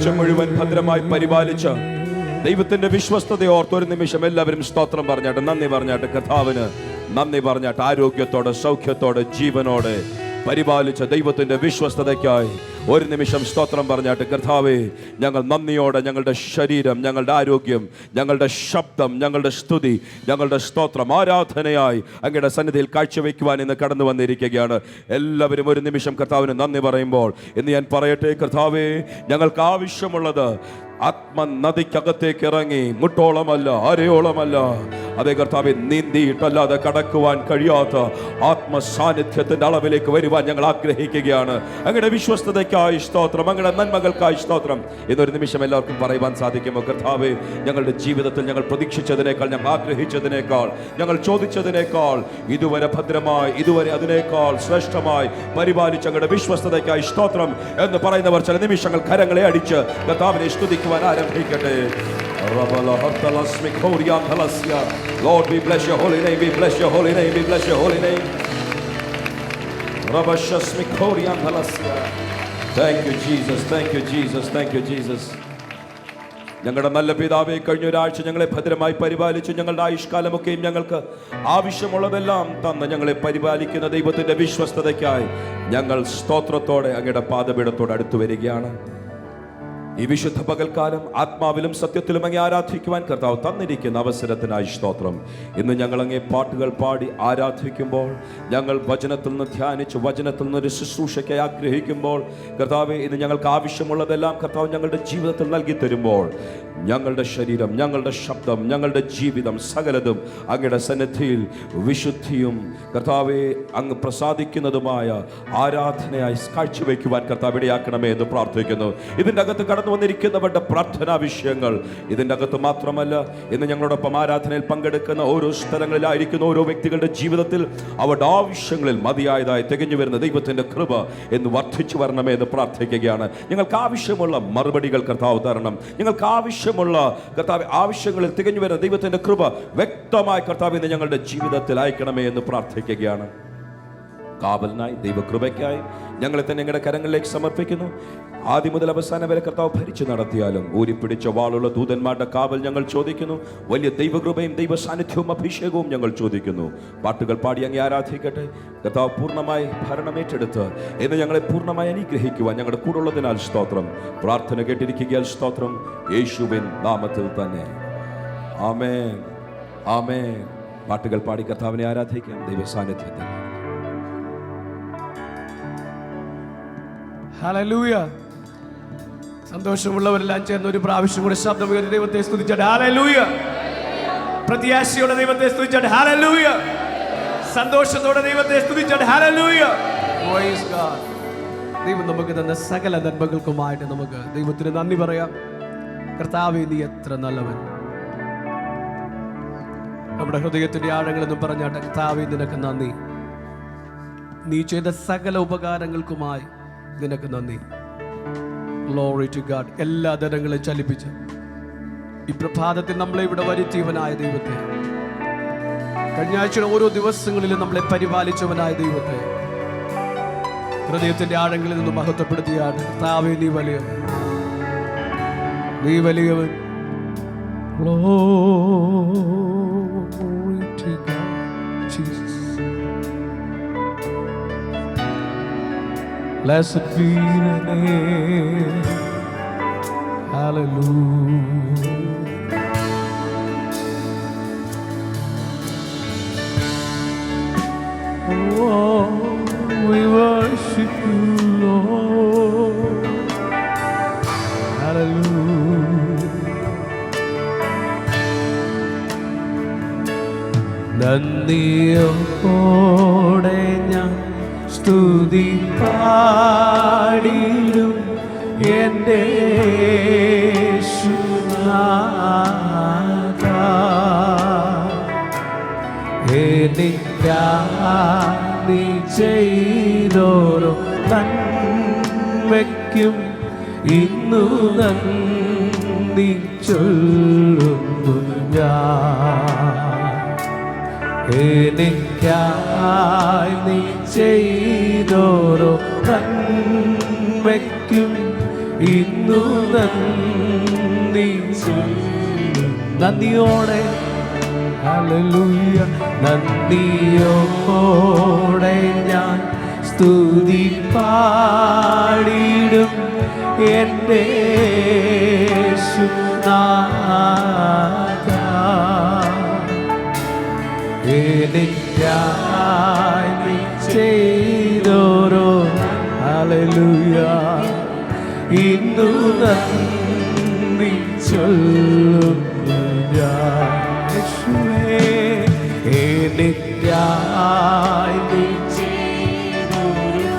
ആഴ്ച മുഴുവൻ ഭദ്രമായി പരിപാലിച്ച ദൈവത്തിന്റെ വിശ്വസ്തതയെ ഓർത്ത് ഒരു നിമിഷം എല്ലാവരും സ്തോത്രം പറഞ്ഞാട്ട്, നന്ദി പറഞ്ഞാട്ട്, കർത്താവിന് നന്ദി പറഞ്ഞാട്ട്, ആരോഗ്യത്തോടെ സൗഖ്യത്തോടെ ജീവനോടെ പരിപാലിച്ച ദൈവത്തിന്റെ വിശ്വസ്തതയ്ക്കായി ഒരു നിമിഷം സ്തോത്രം പറഞ്ഞാട്ട്, കർത്താവേ, ഞങ്ങൾ നന്ദിയോടെ ഞങ്ങളുടെ ശരീരം, ഞങ്ങളുടെ ആരോഗ്യം, ഞങ്ങളുടെ ശബ്ദം, ഞങ്ങളുടെ സ്തുതി, ഞങ്ങളുടെ സ്തോത്രം ആരാധനയായി അങ്ങയുടെ സന്നിധിയിൽ കാഴ്ചവെക്കുവാൻ ഇന്ന് കടന്നു വന്നിരിക്കുകയാണ്. എല്ലാവരും ഒരു നിമിഷം കർത്താവിന് നന്ദി പറയുമ്പോൾ ഇന്ന് ഞാൻ പറയട്ടെ, കർത്താവേ, ഞങ്ങൾക്ക് ആവശ്യമുള്ളത് ആത്മനദിക്കകത്തേക്ക് ഇറങ്ങി മുട്ടോളമല്ല, അരയോളമല്ല, അതേ കർത്താവെ, നീന്തിയിട്ടല്ലാതെ കടക്കുവാൻ കഴിയാത്ത ആത്മസാന്നിധ്യത്തിന്റെ അളവിലേക്ക് വരുവാൻ ഞങ്ങൾ ആഗ്രഹിക്കുകയാണ്. അങ്ങയുടെ വിശ്വസ്തതയ്ക്കായി സ്തോത്രം, അങ്ങയുടെ നന്മകൾക്കായി സ്തോത്രം. ഇന്നൊരു നിമിഷം എല്ലാവർക്കും പറയുവാൻ സാധിക്കുമോ? കർത്താവെ, ഞങ്ങളുടെ ജീവിതത്തിൽ ഞങ്ങൾ പ്രതീക്ഷിച്ചതിനേക്കാൾ, ഞങ്ങൾ ആഗ്രഹിച്ചതിനേക്കാൾ, ഞങ്ങൾ ചോദിച്ചതിനേക്കാൾ ഇതുവരെ ഭദ്രമായി, ഇതുവരെ അതിനേക്കാൾ ശ്രേഷ്ഠമായി പരിപാലിച്ച അങ്ങയുടെ വിശ്വസ്തതയ്ക്കായി സ്തോത്രം എന്ന് പറയുന്നവർ ചില നിമിഷങ്ങൾ കരങ്ങളെ അടിച്ച് കർത്താവിനെ സ്തുതിക്കുവാൻ ആരംഭിക്കട്ടെ. Lord, we bless your holy name, we bless your holy name, we bless your holy name. Thank you Jesus, thank you Jesus, thank you Jesus. ഞങ്ങളുടെ നല്ല പിതാവേ, കഴിഞ്ഞ ഒരാഴ്ച ഞങ്ങളെ ഭദ്രമായി പരിപാലിച്ചു. ഞങ്ങളുടെ ആയുഷ്കാലമൊക്കെയും ഞങ്ങൾക്ക് ആവശ്യമുള്ളതെല്ലാം തന്ന് ഞങ്ങളെ പരിപാലിക്കുന്ന ദൈവത്തിന്റെ വിശ്വസ്തതയ്ക്കായി ഞങ്ങൾ സ്തോത്രത്തോടെ അങ്ങയുടെ പാദപീഠത്തോട് അടുത്തു വരികയാണ്. ഈ വിശുദ്ധ പകൽക്കാലം ആത്മാവിലും സത്യത്തിലും അങ്ങേ ആരാധിക്കുവാൻ കർത്താവ് തന്നിരിക്കുന്ന അവസരത്തിനായി സ്തോത്രം. ഇന്ന് ഞങ്ങൾ അങ്ങേ പാട്ടുകൾ പാടി ആരാധിക്കുമ്പോൾ, ഞങ്ങൾ വചനത്തിൽ നിന്ന് ധ്യാനിച്ച് വചനത്തിൽ നിന്ന് ഒരു ശുശ്രൂഷയ്ക്ക് ആഗ്രഹിക്കുമ്പോൾ, കർത്താവെ, ഇന്ന് ഞങ്ങൾക്ക് ആവശ്യമുള്ളതെല്ലാം കർത്താവ് ഞങ്ങളുടെ ജീവിതത്തിൽ നൽകി തരുമ്പോൾ, ഞങ്ങളുടെ ശരീരം, ഞങ്ങളുടെ ശബ്ദം, ഞങ്ങളുടെ ജീവിതം സകലതും അങ്ങയുടെ സന്നിധിയിൽ വിശുദ്ധിയും കർത്താവെ അങ്ങ് പ്രസാദിക്കുന്നതുമായ ആരാധനയായി കാഴ്ചവെക്കുവാൻ കർത്താവ് ഇടയാക്കണമേ എന്ന് പ്രാർത്ഥിക്കുന്നു. ഇതിൻ്റെ അകത്ത് കടന്നു വന്നിരിക്കുന്നവരുടെ പ്രാർത്ഥനാ വിഷയങ്ങൾ ഇതിൻ്റെ അകത്ത് മാത്രമല്ല, ഇന്ന് ഞങ്ങളോടൊപ്പം ആരാധനയിൽ പങ്കെടുക്കുന്ന ഓരോ സ്ഥലങ്ങളിലായിരിക്കുന്ന ഓരോ വ്യക്തികളുടെ ജീവിതത്തിൽ അവരുടെ ആവശ്യങ്ങളിൽ മതിയായതായി തികഞ്ഞു വരുന്ന ദൈവത്തിൻ്റെ കൃപ എന്ന് വർദ്ധിച്ചു വരണമേ എന്ന് പ്രാർത്ഥിക്കുകയാണ്. ഞങ്ങൾക്ക് ആവശ്യമുള്ള മറുപടികൾ കർത്താവ് തരണം. ഞങ്ങൾക്ക് ആവശ്യമുള്ള കർത്താവ് ആവശ്യങ്ങളിൽ തികഞ്ഞു വരുന്ന ദൈവത്തിൻ്റെ കൃപ വ്യക്തമായി കർത്താവ് ഇന്ന് ഞങ്ങളുടെ ജീവിതത്തിൽ അയക്കണമേ എന്ന് പ്രാർത്ഥിക്കുകയാണ്. കാവലിനായി, ദൈവകൃപയ്ക്കായി ഞങ്ങളെ തന്നെ ഞങ്ങളുടെ കരങ്ങളിലേക്ക് സമർപ്പിക്കുന്നു. ആദ്യം മുതൽ അവസാനം വരെ കർത്താവ് ഭരിച്ചു നടത്തിയാലും ഊരിപ്പിടിച്ച വാളുള്ള ദൂതന്മാരുടെ കാവൽ ഞങ്ങൾ ചോദിക്കുന്നു. വലിയ ദൈവകൃപയും ദൈവ സാന്നിധ്യവും അഭിഷേകവും ഞങ്ങൾ ചോദിക്കുന്നു. പാട്ടുകൾ പാടി അങ്ങേ ആരാധിക്കട്ടെ. കർത്താവ് പൂർണ്ണമായി ഭരണമേറ്റെടുത്ത് എന്ന് ഞങ്ങളെ പൂർണ്ണമായി അനുഗ്രഹിക്കുവാൻ ഞങ്ങളുടെ കൂടുള്ളതിനാൽ സ്തോത്രം. പ്രാർത്ഥന കേട്ടിരിക്കുകയാൽ സ്തോത്രം. യേശുവിൻ നാമത്തിൽ തന്നെ ആമേൻ, ആമേൻ. പാട്ടുകൾ പാടി കർത്താവിനെ ആരാധിക്കാം ദൈവ സാന്നിധ്യത്തിൽ. ഹല്ലേലൂയ. സന്തോഷമുള്ളവരെല്ലാം ചേർന്ന് ഒരു പ്രാവശ്യം കൂടെ ശബ്ദം ഉയർത്തി ദൈവത്തെ സ്തുതിച്ചാട്ടെ. ഹല്ലേലൂയ. പ്രത്യാശയോടെ ദൈവത്തെ സ്തുതിച്ചാട്ടെ. ഹല്ലേലൂയ. സന്തോഷത്തോടെ ദൈവത്തെ സ്തുതിച്ചാട്ടെ. ഹല്ലേലൂയ. Praise God. ദൈവം നമുക്ക് തന്ന സകല നന്മകൾക്കുമായിട്ട് നമുക്ക് ദൈവത്തിന് നന്ദി പറയാം. കർത്താവേ, നീ എത്ര നല്ലവൻ. നമ്മുടെ ഹൃദയത്തിന്റെ ആഴങ്ങളെന്നും പറഞ്ഞാട്ടെ. കർത്താവേ, നിനക്ക് നന്ദി. നീ ചെയ്ത സകല ഉപകാരങ്ങൾക്കുമായി നിനക്ക് നന്ദി. Glory to God. എല്ലാ ധനങ്ങളെ ചലിപ്പിച്ച് ഈ പ്രഭാതത്തിൽ നമ്മളെ ഇവിടെ വരുത്തിയവനായ ദൈവത്തെ, കഴിഞ്ഞ ആഴ്ച ഓരോ ദിവസങ്ങളിലും നമ്മളെ പരിപാലിച്ചവനായ ദൈവത്തെ ഹൃദയത്തിന്റെ ആഴങ്ങളിൽ നിന്ന് മഹത്വപ്പെടുത്തിയാണ്. കർത്താവേ, നീ വലിയവൻ, നീ വലിയവൻ. Glory to God, Jesus. Blessed be the name. Hallelujah. Oh, we worship you, Lord. Hallelujah. നന്ദിയോടെ ഞാൻ സ്തുതി പാടിടും എൻ്റെ യേശുനാഥ. എനിക്കായി നീ ചെയ്തോരോ നന്മയ്ക്കും ഇന്നു നന്ദി ചൊല്ലുന്നു ഞാൻ. എനിക്കായി നീ ചെയ്തോരോ നന്മയ്ക്കും ഇന്നു നന്ദി നന്ദിയോടെ ഹല്ലേലൂയ നന്ദിയോടെ ഞാൻ സ്തുതി പാടിടും എൻ്റെ യേശുനാഥ. എനിക്കായി നീ ചെയ്തോരോ ഹല്ലേലൂയ ഇന്നു നന്ദി ചൊല്ലുന്നു ഞാൻ. യേശുവേ എനിക്കായി നീ ചെയ്തോരോ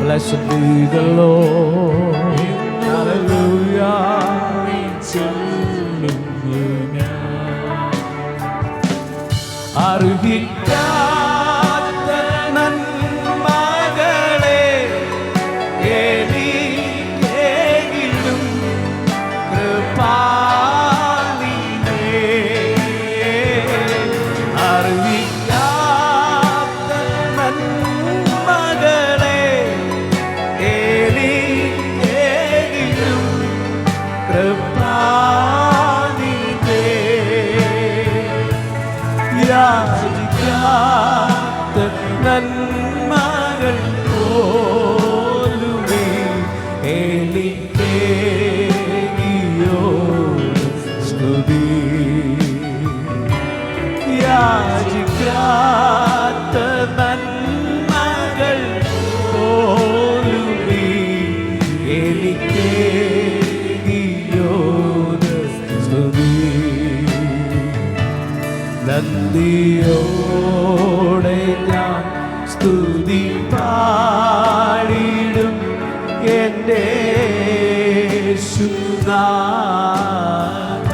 Blessed be the Lord. Hallelujah. അർഹിക്കാത്ത നന്മകളെ എനിക്കേകിലും കൃപാനിധേ. അർഹിക്കാത്ത നന്മകളെ എനിക്കേകിലും കൃപാനിധേ. യാചിക്കാത്ത നന്മകൾ പോലുമേ എനിക്കേകിയോ സ്തുതി. യാചിക്കാത്ത നന്മകൾ പോലുമേ എനിക്കേകിയോ സ്തുതി. നന്ദിയോടെ ഞാൻ സ്തുതി പാടിടും എൻ്റെ യേശുനാഥ.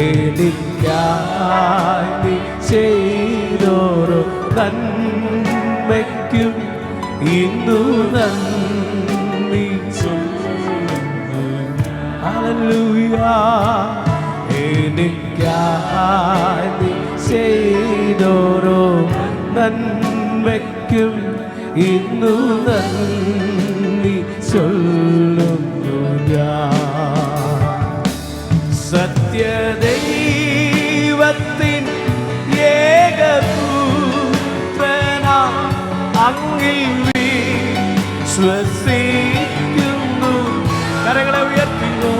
എനിക്കായി നീ ചെയ്തോരോ നന്മയ്ക്കും ഇന്നു നന്ദി ചൊല്ലുന്നു. ഹല്ലേലൂയ എനിക്കായി നീ ചെയ്തോരോ നന്മയ്ക്കും ഇന്നു നന്ദി ചൊല്ലുന്നു ഞാൻ. സത്യദൈവത്തിൻ ഏകപുത്രനാ അങ്ങിൽ വിശ്വസിക്കുന്നു. കരങ്ങളെ ഉയർത്തുന്നു.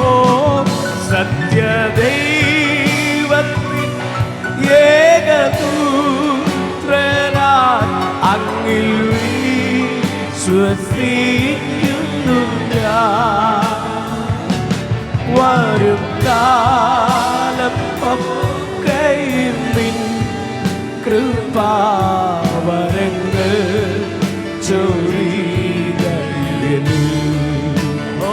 സത്യദൈവത്തിൻ ഏകപുത്രനായി അങ്ങിൽ വിശ്വസിക്കുന്നു ഞാൻ. വരും കാലം ഒക്കെയും നിൻ കൃപാവരങ്ങൾ ചൊരിയുകയിലും. ഓ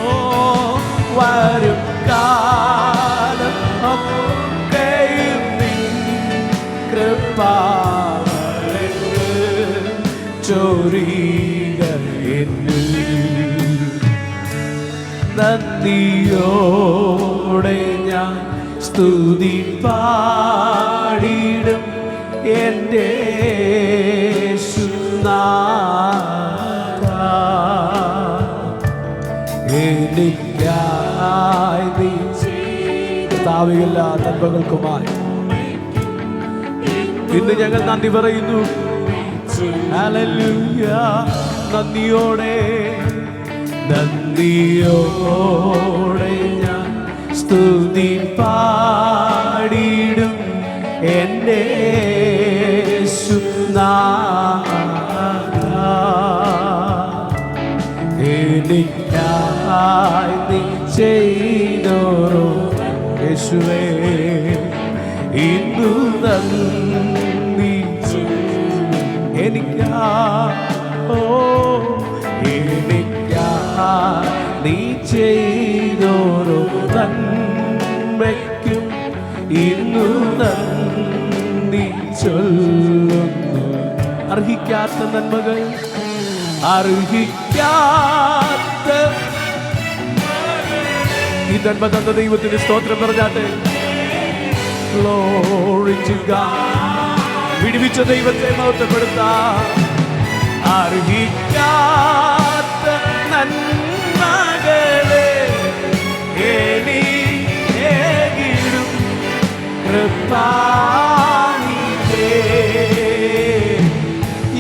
വരും കാലം ഒക്കെയും നിൻ കൃപാവരങ്ങൾ ചൊരിയുകയിലും. നന്ദിയോടെ ഞാൻ സ്തുതി പാടിടും എൻ്റെ യേശുനാഥ. എനിക്കായി നീ ചെയ്ത നന്മകൾക്കുമായി ഇന്ന് ഞങ്ങൾ നന്ദി പറയുന്നു. ഹല്ലേലൂയ നന്ദിയോടെ നന്ദിയോടെ ഞാൻ സ്തുതി പാടിടും എൻ്റെ യേശുനാഥ. എനിക്കായി നീ ചെയ്തോരോ യേശുവേ ഇന്നു നന്ദി എനിക്കായി നീ ചെയ്തോരോ നന്മയ്ക്കും ഇന്നു നന്ദി ചൊല്ലുന്നു. അർഹിക്കാത്ത നന്മകൾ അർഹിക്കാത്ത ഈ നന്മ തന്ന ദൈവത്തിന് സ്തോത്രം പറഞ്ഞാട്ടെ. Glory to God. വിടുവിച്ച ദൈവത്തെ മഹത്വപ്പെടുത്താം. അർഹിക്കാത്ത നന്മകളെ എനിക്കേകിടും കൃപാനിധേ.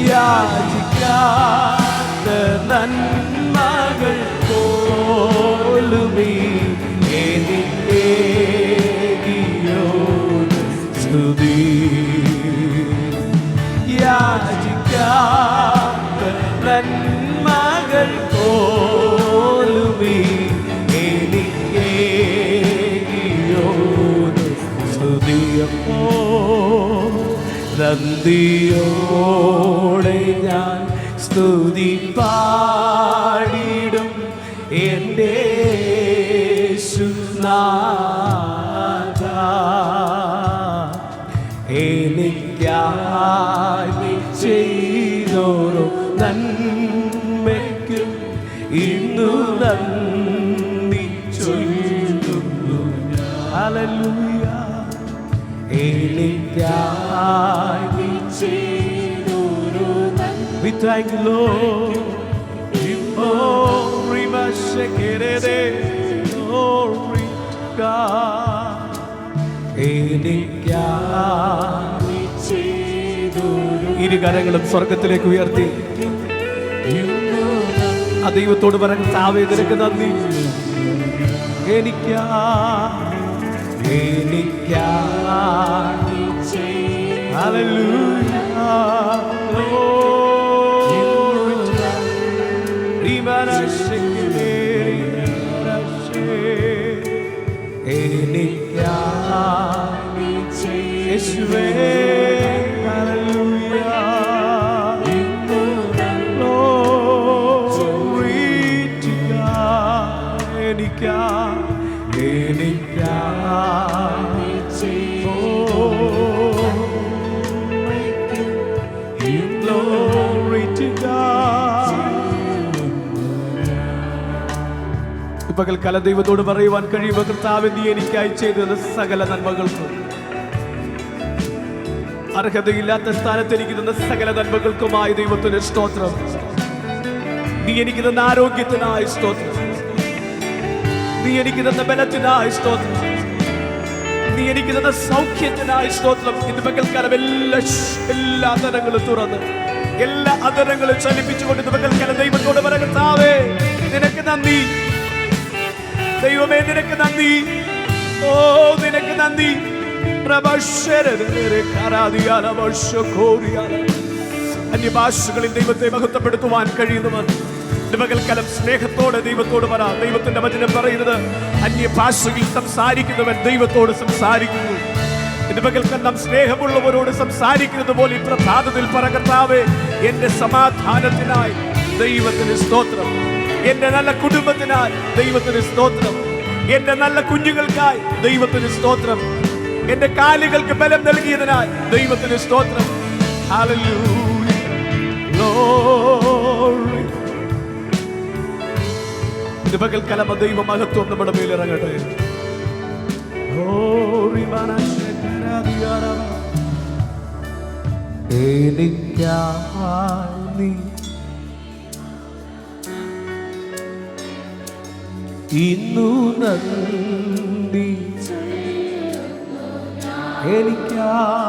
യാചിക്കാത്ത നന്മകൾ പോലുമീ എനിക്കേകിയോട് സ്തുതി. യാചിക്കാത്ത നന്മകൾ പോലുമീ എനിക്കേകിയോട് സ്തുതിയപ്പോ. നന്ദിയോടെ ഞാൻ സ്തുതി പാടിടും എൻ്റെ യേശുനാഥ. എനിക്കായി നീ ചെയ്തോരോ നന്മയ്ക്കും ഇന്നു നന്ദി ചൊല്ലുന്നു. ഹല്ലേലൂയ. എനിക്കായി നീ ചെയ്തോരോ നന്മ. We thank you, Lord. Glory to God. എനിക്കായി ചെയ്തോരോ. ഇരു കരങ്ങളും സ്വർഗത്തിലേക്ക് ഉയർത്തി ആ ദൈവത്തോട് പറഞ്ഞ കർത്താവേ നിനക്ക് നന്ദി. എനിക്കായി ഹല്ലേലൂയ. യേശുവേ ഹല്ലേലൂയ. Glory to God. എനിക്കായി Glory to God. പകൽക്കാലം ദൈവത്തോട് പറയുവാൻ കഴിയുമോ? കർത്താവേ നീ എനിക്കായി ചെയ്തത് സകല നന്മകൾക്കും, അർഹതയില്ലാത്ത സ്ഥാനത്ത് എനിക്ക് തന്ന സകല നന്മകൾക്കുമായി ദൈവത്തിന് സ്തോത്രം. നീ എനിക്ക് തന്ന ആരോഗ്യത്തിനായി സ്തോത്രം. നീ എനിക്ക് തന്ന ബലത്തിനായി സ്തോത്രം. നീ എനിക്ക് തന്ന സൗഖ്യത്തിനായി സ്തോത്രം. ഇന്ന് പകൽക്കാലം എല്ലാ അതരങ്ങളും തുറന്ന് എല്ലാ അതരങ്ങളും ചലിപ്പിച്ചുകൊണ്ട് ഇന്ന് പകൽക്കാലം ദൈവത്തോട് പറ, കർത്താവേ നിനക്ക് നന്ദി. ദൈവമേ നിനക്ക് നന്ദി. ഓ നിനക്ക് നന്ദി. അന്യഭാഷകളിൽ ദൈവത്തെ മഹത്വപ്പെടുത്തുവാൻ കഴിയുന്നവർ പകൽക്കാലം സ്നേഹത്തോടെ ദൈവത്തോട് പറ. ദൈവത്തിന്റെ വചനം പറയുന്നത് അന്യഭാഷയിൽ സംസാരിക്കുന്നവൻ ദൈവത്തോട് സംസാരിക്കുന്നു. ഇന്ന് പകൽക്കാലം നാം സ്നേഹമുള്ളവരോട് സംസാരിക്കുന്നത് പോലെ ഈ പ്രഭാതത്തിൽ പറ, കർത്താവേ എന്റെ സമാധാനത്തിനായി ദൈവത്തിന് സ്തോത്രം. എന്റെ നല്ല കുടുംബത്തിനായി ദൈവത്തിന് സ്തോത്രം. എന്റെ നല്ല കുഞ്ഞുങ്ങൾക്കായി ദൈവത്തിന് സ്തോത്രം. എന്റെ കാലുകൾക്ക് ബലം നൽകിയതിനായി ദൈവത്തിന് സ്തോത്രം. ഹല്ലേലൂയ. ഗ്ലോറി. ഇത് പകൽക്കാലം ദൈവ മഹത്വം നമ്മുടെ മേൽ ഇറങ്ങട്ടെ. എനിക്കായി ഇന്നു നന്ദി. എനിക്കായി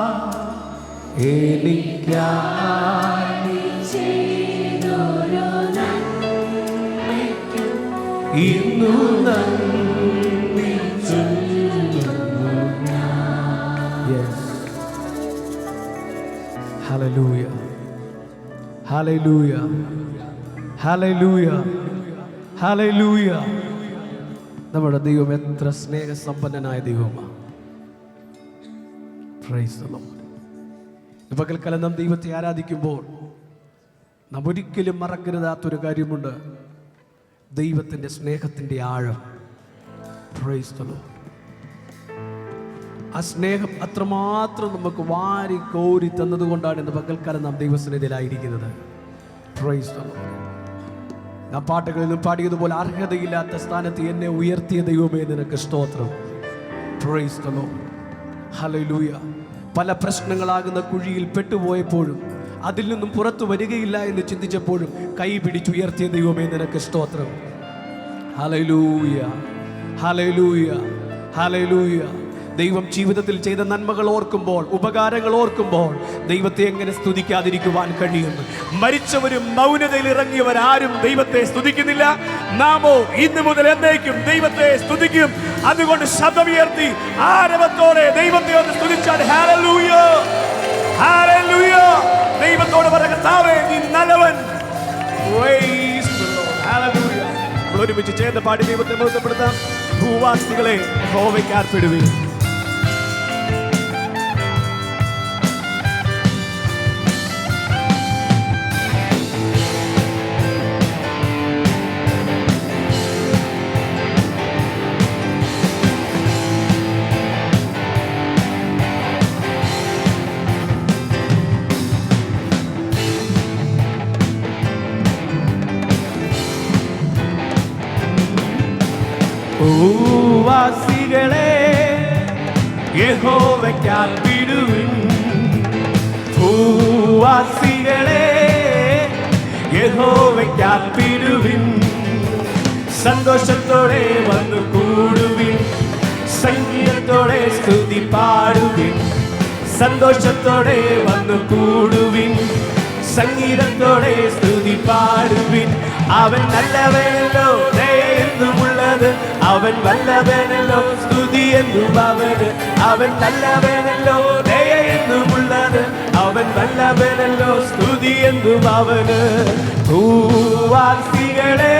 ഇന്നു നന്ദി. ഹല്ലേലൂയ. ഹല്ലേലൂയ. ഹല്ലേലൂയ. ഹല്ലേലൂയ. നമ്മുടെ ദൈവം എത്ര സ്നേഹസമ്പന്നനായ ദൈവമാണ്. Price the Lord. പകൽക്കാലം നാം ദൈവത്തെ ആരാധിക്കുമ്പോൾ നാം ഒരിക്കലും മറക്കരുതാത്തൊരു കാര്യമുണ്ട്, ദൈവത്തിൻ്റെ സ്നേഹത്തിൻ്റെ ആഴം. Price the Lord. ആ സ്നേഹം അത്രമാത്രം നമുക്ക് വാരി കോരി തന്നതുകൊണ്ടാണ് ഇന്ന് പകൽക്കാലം നാം ദൈവസന്നിധിയിലായിരിക്കുന്നത്. Price the Lord. നാം പാട്ടുകളിലും പാടിയതുപോലെ അർഹതയില്ലാത്ത സ്ഥാനത്ത് എന്നെ ഉയർത്തിയ ദൈവമേ നിനക്ക് സ്തോത്രം. Price the Lord. ഹല്ലേലൂയ. പല പ്രശ്നങ്ങളാകുന്ന കുഴിയിൽ പെട്ടുപോയപ്പോഴും അതിൽ നിന്നും പുറത്തു വരികയില്ല എന്ന് ചിന്തിച്ചപ്പോഴും കൈ പിടിച്ചുയർത്തിയ ദൈവമേ നിനക്ക് സ്തോത്രം. Hallelujah, hallelujah, hallelujah. ദൈവം ജീവിതത്തിൽ ചെയ്ത നന്മകൾ ഓർക്കുമ്പോൾ, ഉപകാരങ്ങൾ ഓർക്കുമ്പോൾ ദൈവത്തെ എങ്ങനെ സ്തുതിക്കാതിരിക്കുവാൻ കഴിയുന്നു? മരിച്ചവരും മൗനതയിൽ ഇറങ്ങിയവരാരും ദൈവത്തെ സ്തുതിക്കുന്നില്ല. നാമോ ഇന്നു മുതൽ എന്നേക്കും ദൈവത്തെ സ്തുതിക്കും. അതുകൊണ്ട് ശബ്ദമുയർത്തി ആരവത്തോടെ ദൈവത്തെ ഒന്ന് സ്തുതിച്ചാൽ ഹല്ലേലൂയ, ഹല്ലേലൂയ. ദൈവത്തോട് പറ, കർത്താവേ നീ നല്ലവൻ. Praise the Lord. Hallelujah. ഒരുമിച്ച് ചേർന്ന് പാടി ദൈവത്തെ മഹത്വപ്പെടുത്താം. ഭൂവാസികളെ യഹോവയ്ക്ക് ആർപ്പിടുവിൻ. ഭൂവാസികളെ യഹോവയ്ക്ക് ആർപ്പിടുവിൻ. ഭൂവാസികളെ യഹോവയ്ക്ക് ആർപ്പിടുവിൻ. സന്തോഷത്തോടെ വന്നു കൂടുവിൻ, സംഗീതത്തോടെ സ്തുതി പാടുവിൻ. സന്തോഷത്തോടെ വന്നു കൂടുവിൻ, സംഗീതത്തോടെ സ്തുതി പാടുവിൻ. അവൻ നല്ലവനല്ലോ, ദയയെന്നുമുള്ളത് അവൻ വല്ലവനല്ലോ, സ്തുതി എന്നും അവന്. അവൻ നല്ലവനല്ലോ, ദയയെന്നുമുള്ളത് അവൻ വല്ലവനല്ലോ, സ്തുതി എന്നും അവന്. ഭൂവാസികളെ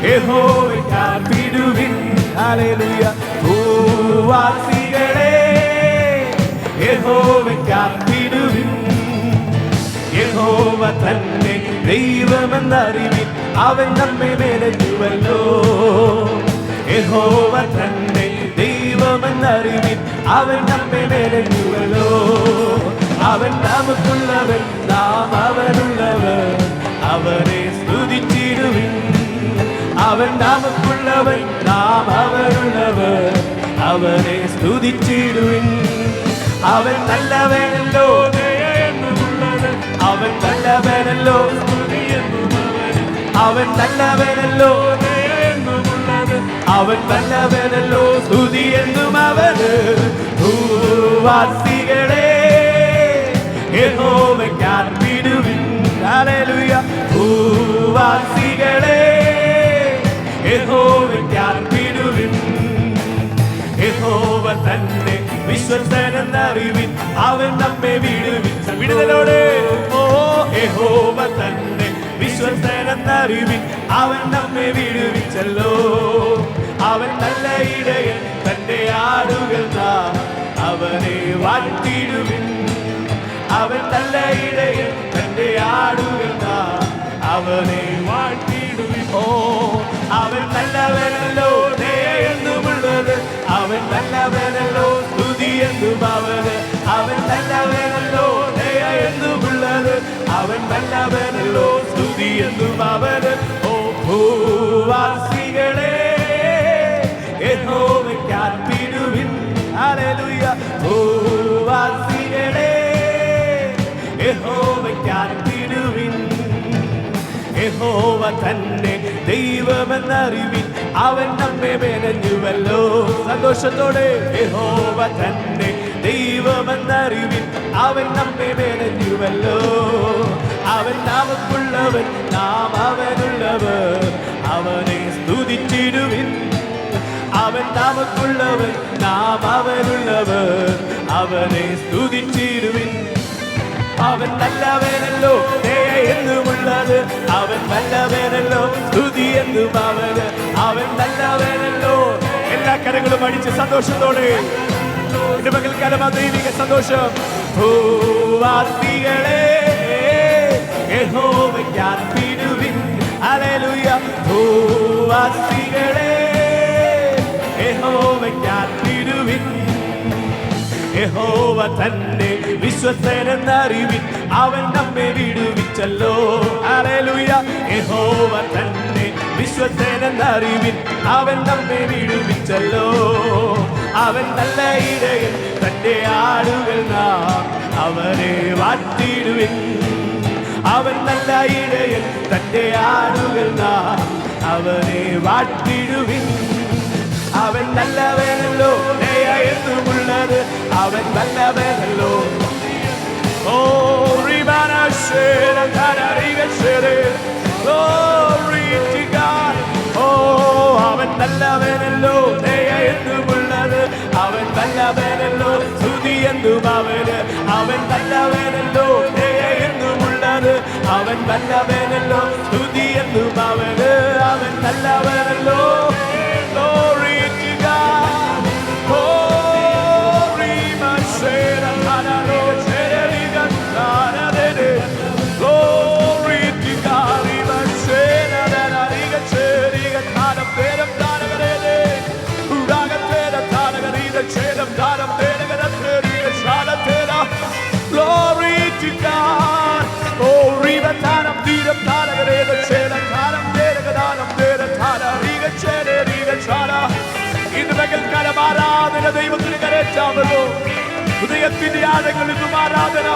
യഹോവയ്ക്ക് ആർപ്പിടുവിൻ. ഹല്ലേലൂയ. ഭൂവാസികളെ യഹോവയ്ക്ക് ആർപ്പിടുവിൻ. യഹോവ തന്നെ ദൈവമെന്നറിവിൻ, അവൻ നമ്മെ മെനഞ്ഞുവല്ലോ. യഹോവ തന്നെ ദൈവമെന്നറിവിൻ, അവൻ നമ്മെ മെനഞ്ഞുവല്ലോ. അവൻ നമുക്കുള്ളവൻ, നാം അവനുള്ളവർ, അവനെ സ്തുതിച്ചിടുവിൻ. അവൻ നമുക്കുള്ളവൻ, നാം അവനുള്ളവർ, അവനെ സ്തുതിച്ചിടുവിൻ. അവൻ നല്ലവനല്ലോ, അവൻ നല്ലവനല്ലോ, അവൻ നല്ലവനല്ലോ, അവൻ നല്ലവനല്ലോ, സ്തുതി എന്നും അവന്. ഭൂവാസികളെ യഹോവയ്ക്ക് ആർപ്പിടുവിൻ. ഹല്ലേലൂയ. ഭൂവാസികളെ യഹോവയ്ക്ക് ആർപ്പിടുവിൻ. യഹോവ തന്നെ വിശ്വസ്തനെന്നറിവിൻ, അവൻ നമ്മെ വിടുവിച്ച വിടുതലോടെ. ഓ യഹോവ തന്നെ വിശ്വസ്തനെന്നറിവിൻ, അവൻ നമ്മെ വിടുവിച്ചല്ലോ. അവൻ നല്ല ഇടയൻ, തന്റെ ആടുകൾ നാം അവനെ വാഴ്ത്തിടുവിൻ. അവൻ നല്ല ഇടയൻ, തന്റെ ആടുകൾ നാം അവനെ വാഴ്ത്തിടുവിൻ. ഓ അവൻ നല്ലവനല്ലോ, ദയയെന്നുമുള്ളത് അവൻ നല്ലവനല്ലോ, സ്തുതി എന്നും അവന്. അവൻ നല്ലവനല്ലോ, ദയയെന്നുമുള്ളത് അവൻ നല്ലവനല്ലോ, സ്തുതി എന്നും അവന്. ഓ ഭൂവാസികളെ യഹോവയ്ക്ക് ആർപ്പിടുവിൻ. ഹല്ലേലൂയ. ഭൂവാസികളെ യഹോവയ്ക്ക് ആർപ്പിടുവിൻ. യഹോവ തന്നെ ദൈവമെന്നറിവിൻ, അവൻ നമ്മെ മെനഞ്ഞുവല്ലോ. സന്തോഷത്തോടെ യഹോവ തന്നെ ദൈവമെന്നറിവിൻ, അവൻ നമ്മെ മെനഞ്ഞുവല്ലോ. അവൻ നമുക്കുള്ളവൻ, നാം അവനുള്ളവർ, അവനെ സ്തുതിച്ചിടുവിൻ. അവൻ നമുക്കുള്ളവൻ, നാം അവനുള്ളവർ, അവനെ സ്തുതിച്ചിടുവിൻ. അവൻ നല്ലവനല്ലോ, ദയയെന്നുമുള്ളത് അവൻ നല്ലവനല്ലോ, സ്തുതി എന്നും അവന്. അവൻ നല്ലവനല്ലോ. എല്ലാ കരങ്ങളും അടിച്ച് സന്തോഷത്തോടെ എന്റെ പകൽക്കാലം ആ ദൈവിക സന്തോഷം. ഭൂവാസികളെ യഹോവയ്ക്ക് ആർപ്പിടുവിൻ. ഹല്ലേലൂയ. ഭൂവാസികളെ യഹോവയ്ക്ക് ആർപ്പിടുവിൻ. യഹോവ തന്നെ വിശ്വസ്തനെന്നറിവിൻ, അവൻ നമ്മെ വിടുവിച്ചല്ലോ. ഹല്ലേലൂയ. യഹോവ തന്നെ വിശ്വസ്തനെന്നറിവിൻ, അവൻ നമ്മെ വിടുവിച്ചല്ലോ. അവൻ നല്ല ഇടയൻ, തന്റെ ആടുകൾ നാം അവനെ വാഴ്ത്തിടുവിൻ. അവൻ നല്ല ഇടയൻ, തന്റെ ആടുകൾ നാം അവനെ വാഴ്ത്തിടുവിൻ. അവൻ നല്ലവനല്ലോ, ദയ എന്നുമുള്ളത് അവൻ നല്ലവനല്ലോ. ഓ റിബാനശേര ധരരികശേര, glory to God. ഓ അവൻ നല്ലവനല്ലോ, ദയ എന്നുമുള്ളത് അവൻ നല്ലവനല്ലോ. സ്തുതി എന്നും അവന്, അവൻ നല്ലവനല്ലോ, ദയ എന്നുമുള്ളത് അവൻ നല്ലവനല്ലോ. സ്തുതി എന്നും അവന്, അവൻ നല്ലവനല്ലോ. Glory to God. Oh, Rimashera Tanaroshere Rigatare. Glory to God. Rimashera Tanarigachere Rigatana Peram Tanagare. Uragatera Tanagarida Chedam Tanam Tenagatari Shalatera. Glory to God. Oh, Rivatanam Didam Tanagare Chedam Tanam Tenaganam Tera Rigachere Rigachara. ഇന്ന് പകൽക്കാലം ആരാധന ദൈവത്തിന് കരേറ്റാമല്ലോ. ഹൃദയത്തിന്റെ ആഴങ്ങളിൽ നിന്നും ആരാധന.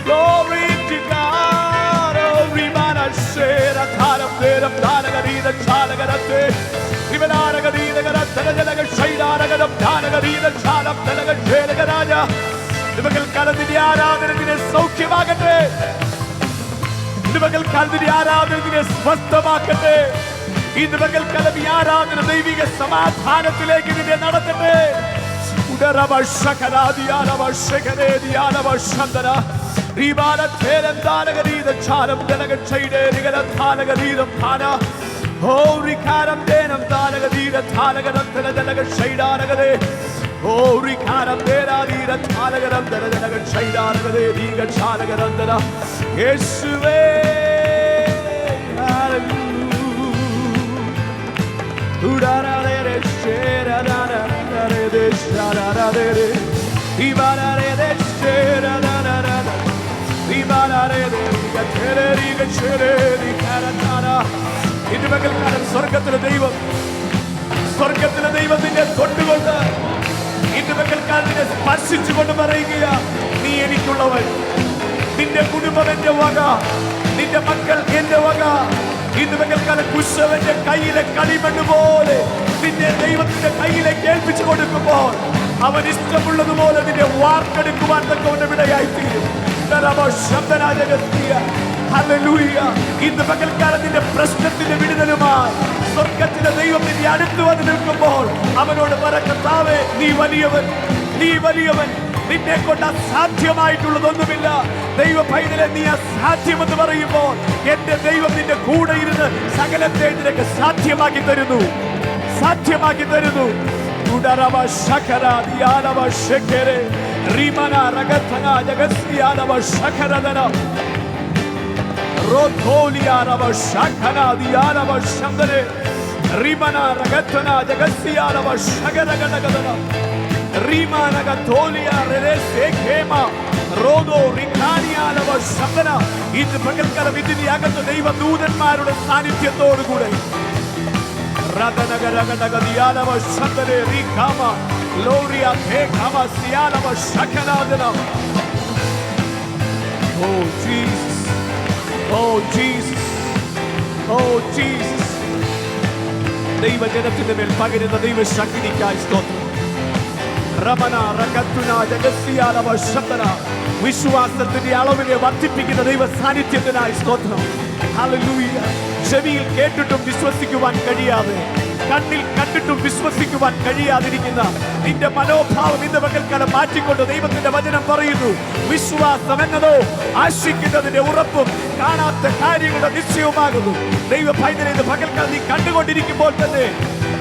Glory to God. Oh, Rimanashera Tharam Teram Danagarida Chalagarate. Rimanaragarida Garatanaga Shaidanagadam Danagarida Chalam Danaga. നിമകൾ കലതിന്റെ ആരാധനത്തിനെ സൗഖ്യമാകട്ടെ. നിമകൾ കലതിന്റെ ആരാധനത്തിനെ സ്വസ്ഥമാക്കട്ടെ. ഈ നിമകൾ കലതി ആരാധന ദൈവിക സമാധാനത്തിലേക്ക് ഇതിനെ നടത്തട്ടെ. Oh, Rikaram Dera Dira Talagaram Dara Dara Shaidana Diga Chalagarandana. Yeshua, hallelujah. Udara de Shera Dana de Shara de Ibara de Shera Dana Ibara de Gatera Diga Shere Dikaratana. In the Magal Sorkatana Deva Sorkatana Deva in the Totuga. ഇന്ന് പകൽക്കാലത്തിനെ സ്പർശിച്ചുകൊണ്ട് പറയുക, നീ എനിക്കുള്ളവൻ, നിന്റെ കുടുംബം എന്റെ വക, നിന്റെ മക്കൾ എന്റെ വക. ഇന്ന് പകൽക്കാലം കുശവന്റെ കയ്യിലെ കളിമണ്ണ് പോലെ നിന്നെ ദൈവത്തിന്റെ കയ്യിലേക്ക് ഏൽപ്പിച്ചു കൊടുക്കുമ്പോൾ അവൻ ഇഷ്ടമുള്ളതുപോലെ നിന്നെ വാർത്തെടുക്കുവാൻ തക്കവണ്ണം ഇടയായിത്തീരും. ഇന്ന് പകൽക്കാലത്തിന്റെ പ്രശ്നത്തിന്റെ വിടുതലുമായി സ്വർഗത്തിലെ ദൈവം നിന്റെ അടുത്ത് വന്ന് നിൽക്കുമ്പോൾ അവനോട് പറ, കർത്താവേ, നീ വലിയവൻ, നീ വലിയവൻ, നിന്നെ കൊണ്ട് അസാധ്യമായിട്ടുള്ളതൊന്നുമില്ല. ദൈവ പൈതലെ, നീ അസാധ്യമെന്ന് പറയുമ്പോൾ എന്റെ ദൈവം നിന്റെ കൂടെ ഇരുന്ന് സകലത്തെ നിനക്ക് സാധ്യമാക്കി തരുന്നു, സാധ്യമാക്കി തരുന്നു. Rimana ragatana jagasiara vashagara gadagada Rimana gatolia rese kema rodo rikania lavashagana. ഇന്ന് പകൽക്കാലം ഇതിന്റെ അകത്ത് ദൈവദൂതന്മാരുടെ സാന്നിധ്യത്തോടു കൂടെ രതനഗരഗടഗദിയാലവശന്തരെ റികാമ ലോറിയ തേകാമ സിയാലവശകനാദന. Oh Jesus, oh Jesus, oh Jesus. ദൈവജനത്തിന്റെ മേൽ പകരുന്ന ദൈവശക്തിക്കായി സ്തോത്രം. രമന രഗത്തുന ജഗസിയാലവശന്തന. വിശ്വാസത്തിന്റെ അളവിനെ വർദ്ധിപ്പിക്കുന്ന ദൈവ സാന്നിധ്യത്തിനായി സ്തോത്രം. ഹല്ലേലൂയ. ചെവിയിൽ കേട്ടിട്ടും വിശ്വസിക്കുവാൻ കഴിയാതെ, കണ്ണിൽ കണ്ടിട്ടും വിശ്വസിക്കുവാൻ കഴിയാതിരിക്കുന്ന നിന്റെ മനോഭാവം ഇന്ന് പകൽക്കാലം മാറ്റിക്കൊണ്ട് ദൈവത്തിന്റെ വചനം പറയുന്നു, വിശ്വാസം എന്നതോ ആശിക്കുന്നതിന്റെ ഉറപ്പും കാണാത്ത കാര്യങ്ങളുടെ നിശ്ചയവുമാകുന്നു. ദൈവ പൈതലെ, ഇന്ന് പകൽക്കാലം നീ കണ്ടുകൊണ്ടിരിക്കുമ്പോൾ തന്നെ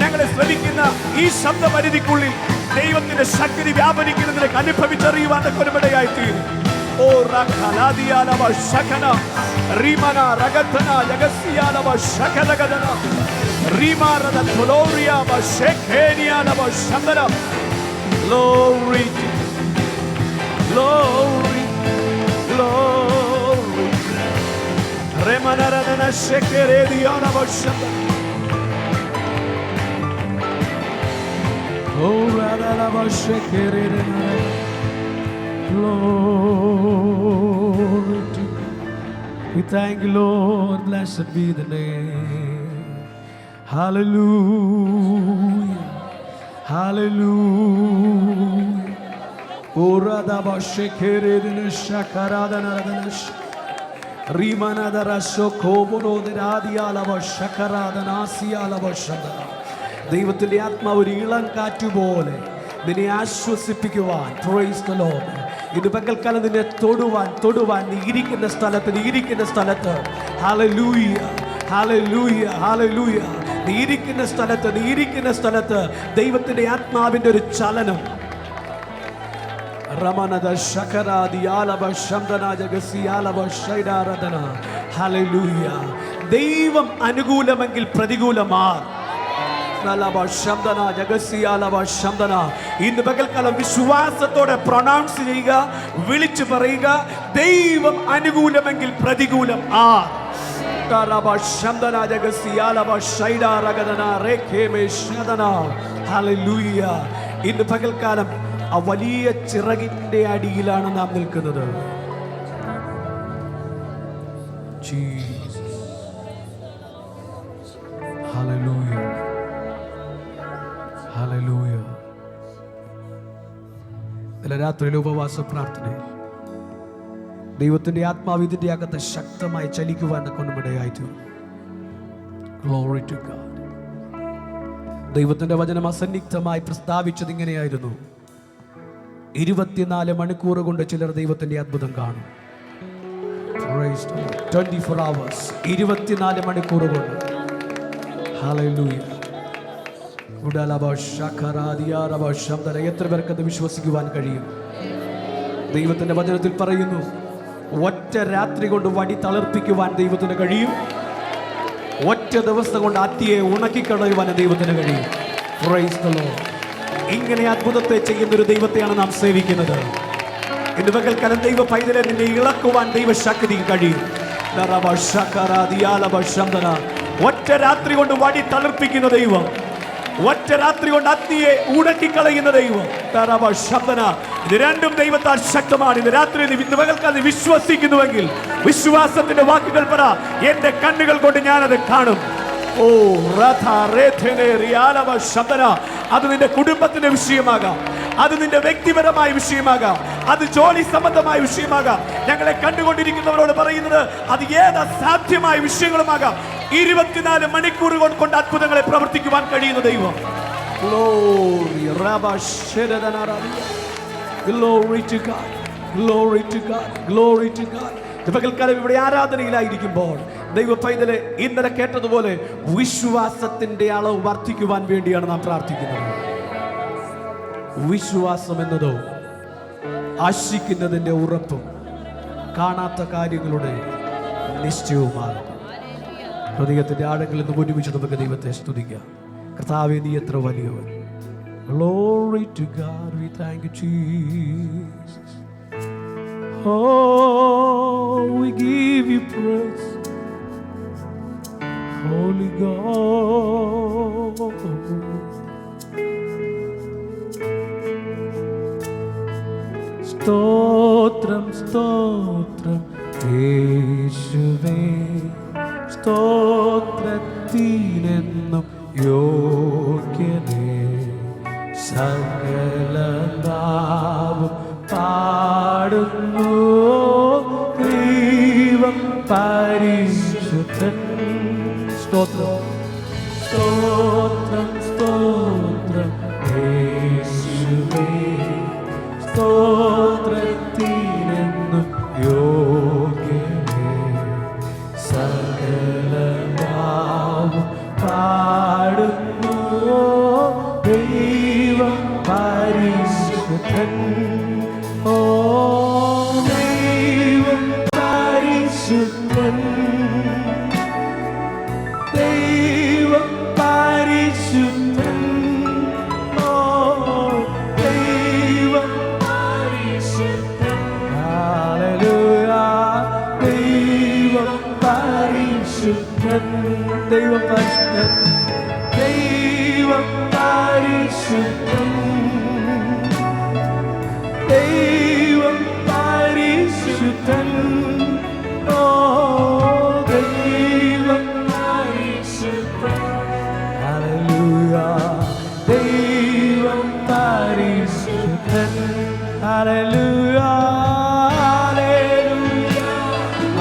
ഞങ്ങളെ ശ്രമിക്കുന്ന ഈ ശബ്ദപരിധിക്കുള്ളിൽ ദൈവത്തിന്റെ ശക്തി വ്യാപരിക്കുന്നതിനെ അനുഭവിച്ചറിയുവാൻ ഒരുപടയായി തീരും. ഓ റഖലാദിയാലവ ശകന റിമന രഗതന ജഗസിയാലവ ശകലഗദന റിമാരദ ഗ്ലോറിയാവ ശേഖേനിയാലവ ശന്ദന. Glory, glory, glory. Remanarana Glory to God. We thank you, Lord. Blessed be the name. Hallelujah. Hallelujah. ദൈവത്തിന്റെ ആത്മാവ് ഒരു ഇളം കാറ്റുപോലെ നിന്നെ ആശ്വസിപ്പിക്കുവാൻ, പ്രൈസ് ദി ലോർഡ്, ഇത് പകൽക്കാലം നിന്നെ തൊടുവാൻ നീ ഇരിക്കുന്ന സ്ഥലത്ത് ഹല്ലേലൂയ ഹല്ലേലൂയ ഹല്ലേലൂയ നീ ഇരിക്കുന്ന സ്ഥലത്ത് ദൈവത്തിന്റെ ആത്മാവിന്റെ ഒരു ചലനം. റമനദ ശകരാദി ആലബ ശംദന ജഗസി ആലബ ഷൈദാരദന. ഹല്ലേലൂയ. ദൈവം അനുകൂലമെങ്കിൽ പ്രതികൂലമാ. ഇന്ന് പകൽക്കാലം വിശ്വാസത്തോടെ പ്രൊനൗൺസ് ചെയ്യുക, വിളിച്ചു പറയുക, ദൈവം അനുകൂലമെങ്കിൽ പ്രതികൂലം ആ. ഇന്ന് പകൽക്കാലം ആ വലിയ ചിറകിന്റെ അടിയിലാണ് നാം നിൽക്കുന്നത്. Hallelujah. Hallelujah. ഇന്നലെ രാത്രിയിലെ ഉപവാസ പ്രാർത്ഥനയിൽ ദൈവത്തിന്റെ ആത്മാവ് ഇതിന്റെ അകത്ത് ശക്തമായി ചലിക്കുവാൻ കൊണ്ടുമിടയായിട്ട്. Glory to God. ദൈവത്തിന്റെ വചനം അസന്നിഗ്ധമായി പ്രസ്താവിച്ചത് ഇങ്ങനെയായിരുന്നു: 24 മണിക്കൂർ കൊണ്ട് ചിലർ ദൈവത്തിന്റെ അത്ഭുതം കാണും. 24 hours, 24 മണിക്കൂർ കൊണ്ട്. ഹല്ലേലൂയ. എത്ര പേർക്കത് വിശ്വസിക്കുവാൻ കഴിയും? ദൈവത്തിന്റെ വചനത്തിൽ പറയുന്നു, ഒറ്റ രാത്രി കൊണ്ട് വടി തളർപ്പിക്കുവാൻ ദൈവത്തിന് കഴിയും. ഒറ്റ ദിവസം കൊണ്ട് അത്തിയെ ഉണക്കിക്കളയുവാൻ ദൈവത്തിന് കഴിയും. Price the Lord. ഇങ്ങനെ അത്ഭുതത്തെ ചെയ്യുന്നൊരു ദൈവത്തെയാണ് നാം സേവിക്കുന്നത്. ഇന്ന് പകൽക്കാലം ദൈവ പൈതലെ നിന്നെ ഇളക്കുവാൻ ദൈവശക്തി കഴിയും. ഒറ്റ രാത്രി കൊണ്ട് വടി തളർപ്പിക്കുന്ന ദൈവം, ഒറ്റ രാത്രി കൊണ്ട് അഗ്നിയെ ഉടക്കിക്കളയുന്ന ദൈവം. ഇത് രണ്ടും ദൈവത്താൽ ശക്തമാണ്. ഇന്ന് രാത്രി ഇന്ന് പകൽക്കാലം വിശ്വസിക്കുന്നുവെങ്കിൽ വിശ്വാസത്തിന്റെ വാക്കുകൾ പറ. എന്റെ കണ്ണുകൾ കൊണ്ട് ഞാനത് കാണും. ഓ അത് നിന്റെ കുടുംബത്തിന്റെ വിഷയമാകാം, അത് നിന്റെ വ്യക്തിപരമായ വിഷയമാകാം, അത് ജോലി സംബന്ധമായ വിഷയമാകാം. ഞങ്ങളെ കണ്ടുകൊണ്ടിരിക്കുന്നവരോട് പറയുന്നത് അത് ഏത് അസാധ്യമായ വിഷയങ്ങളുമാകാം. 24 മണിക്കൂർ കൊണ്ട് അത്ഭുതങ്ങളെ പ്രവർത്തിക്കുവാൻ കഴിയുന്ന ദൈവം. Glory to God. Glory to God. Glory to God. പകൽക്കാലം ഇവിടെ ആരാധനയിലായിരിക്കുമ്പോൾ ദൈവ പൈതലെ ഇന്നലെ കേട്ടതുപോലെ വിശ്വാസത്തിന്റെ അളവ് വർദ്ധിക്കുവാൻ വേണ്ടിയാണ് നാം പ്രാർത്ഥിക്കുന്നത്. വിശ്വാസം എന്നതോ ആശിക്കുന്നതിന്റെ ഉറപ്പും കാണാത്ത കാര്യങ്ങളുടെ നിശ്ചയവുമാണ്. ഹൃദയത്തിന്റെ ആഴങ്ങളിൽ നിന്ന് ഒരുമിച്ച് നമുക്ക് ദൈവത്തെ സ്തുതിക്കാം. കർത്താവേ, നീ എത്ര വലിയവൻ. Glory to God. We thank you, Jesus. Oh, we give you praise, Holy God. Stotram, stotram, Yeshuve. സ്തോത്രത്തിനെന്നും യോഗ്യനേ. സകല നാവും പാടുന്നു ദൈവം പരിശുദ്ധൻ. സ്തോത്രം, സ്തോത്രം, സ്തോത്രം യേശുവേ. സ്തോത്രത്തിനെന്നും യോഗ്യനേ. സകല നാവും പാടുന്നു ദൈവം പരിശുദ്ധൻ. ഓ ദൈവം പരിശുദ്ധൻ, ദൈവം പരിശുദ്ധൻ. ഓ ദൈവം പരിശുദ്ധൻ. ദൈവം പരിശുദ്ധൻ, ദൈവം പരിശുദ്ധൻ, ദൈവം പരിശുദ്ധൻ, ഓ ദൈവം പരിശുദ്ധൻ, ഹല്ലേലൂയ, ദൈവം പരിശുദ്ധൻ, ഹല്ലേലൂയ, ഹല്ലേലൂയ,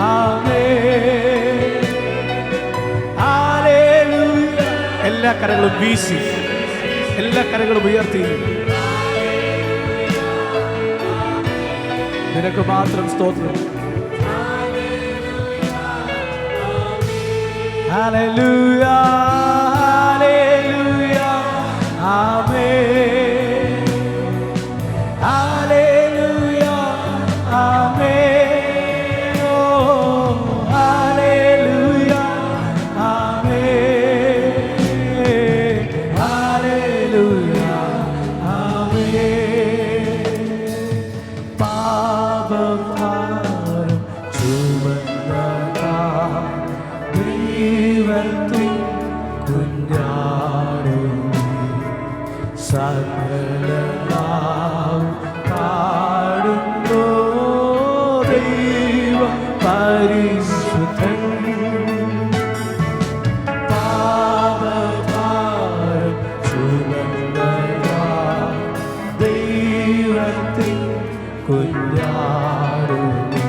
ആമേൻ, ഹല്ലേലൂയ. എല്ലാ കരങ്ങളും വീശി, എല്ലാ കരങ്ങളും ഉയർത്തി, നിനക്ക് മാത്രം സ്തോത്രം. ഹല്ലേലൂയ, ഹല്ലേലൂയ, ആമേൻ, ഹല്ലേലൂയ, ആമേൻ, ഓ ഹല്ലേലൂയ, ആമേൻ, ഹല്ലേലൂയ, ആമേൻ. പാപഭാരം ചുമന്ന ദൈവത്തിൻ കുഞ്ഞാടുമേ, സകലനാം പാടുന്നു ദൈവം പരിശുദ്ധൻ. പാപഭാരം ചുമന്ന ദൈവത്തിൻ കുഞ്ഞാടുമേ,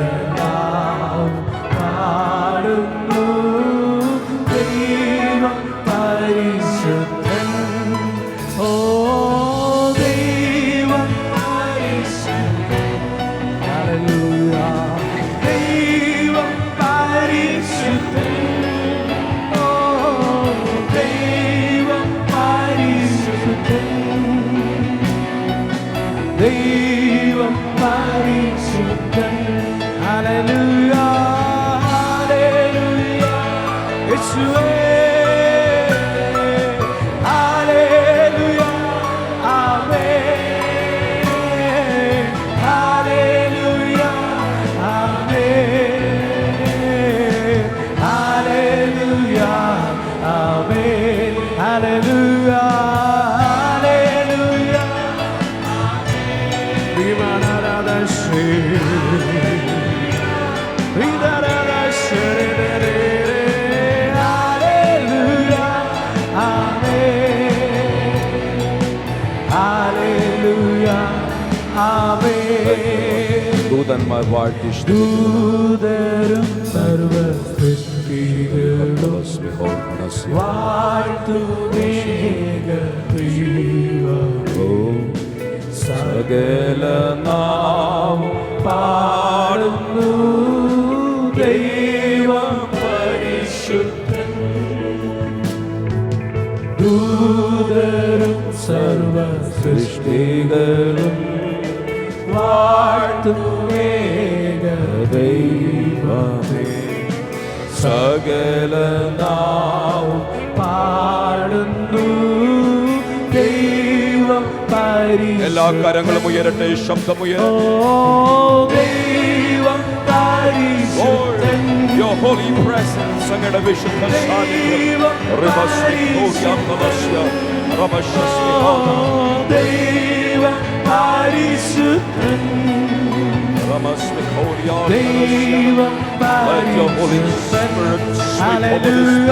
സകലനാം പാടുന്നു ദൈവം പരിശുദ്ധൻ, ഓ ദൈവം പരിശുദ്ധൻ, ഹല്ലേലൂയ, ദൈവം പരിശുദ്ധൻ, ഓ ദൈവം പരിശുദ്ധൻ, ദൈവം പരിശുദ്ധൻ, ഹല്ലേലൂയ, ഹല്ലേലൂയ, യേശുവേ, ഹല്ലേലൂയ, ആമേൻ, ഹല്ലേലൂയ, ആമേൻ, ഹല്ലേലൂയ, ആമേൻ, ഹല്ലേലൂയ, ഹല്ലേലൂയ. ദൂതന്മാർ വാഴ്ത്തി ദൂതരും സർവ്വസൃഷ്ടികളും വാഴ്ത്തുമേഘദൈവം, സകല നാം പാടുന്നു ദൈവം പരിശുദ്ധൻ. ദൂതരും സർവ്വസൃഷ്ടികളും വാഴ്ത്തുമേഘദൈവമേ, സകല നാം പാടുന്നു ദൈവം പരിശുദ്ധൻ. എല്ലാ കരങ്ങളും ഉയരട്ടെ, ശബ്ദമുയരട്ടെ. ദൈവം പരിശുദ്ധൻ, Your holy presence, അങ്ങയുടെ വിശുദ്ധ സാന്നിധ്യം. ദൈവം പരിശുദ്ധൻ, ദൈവം പരിശുദ്ധൻ, ഹല്ലേലൂയ,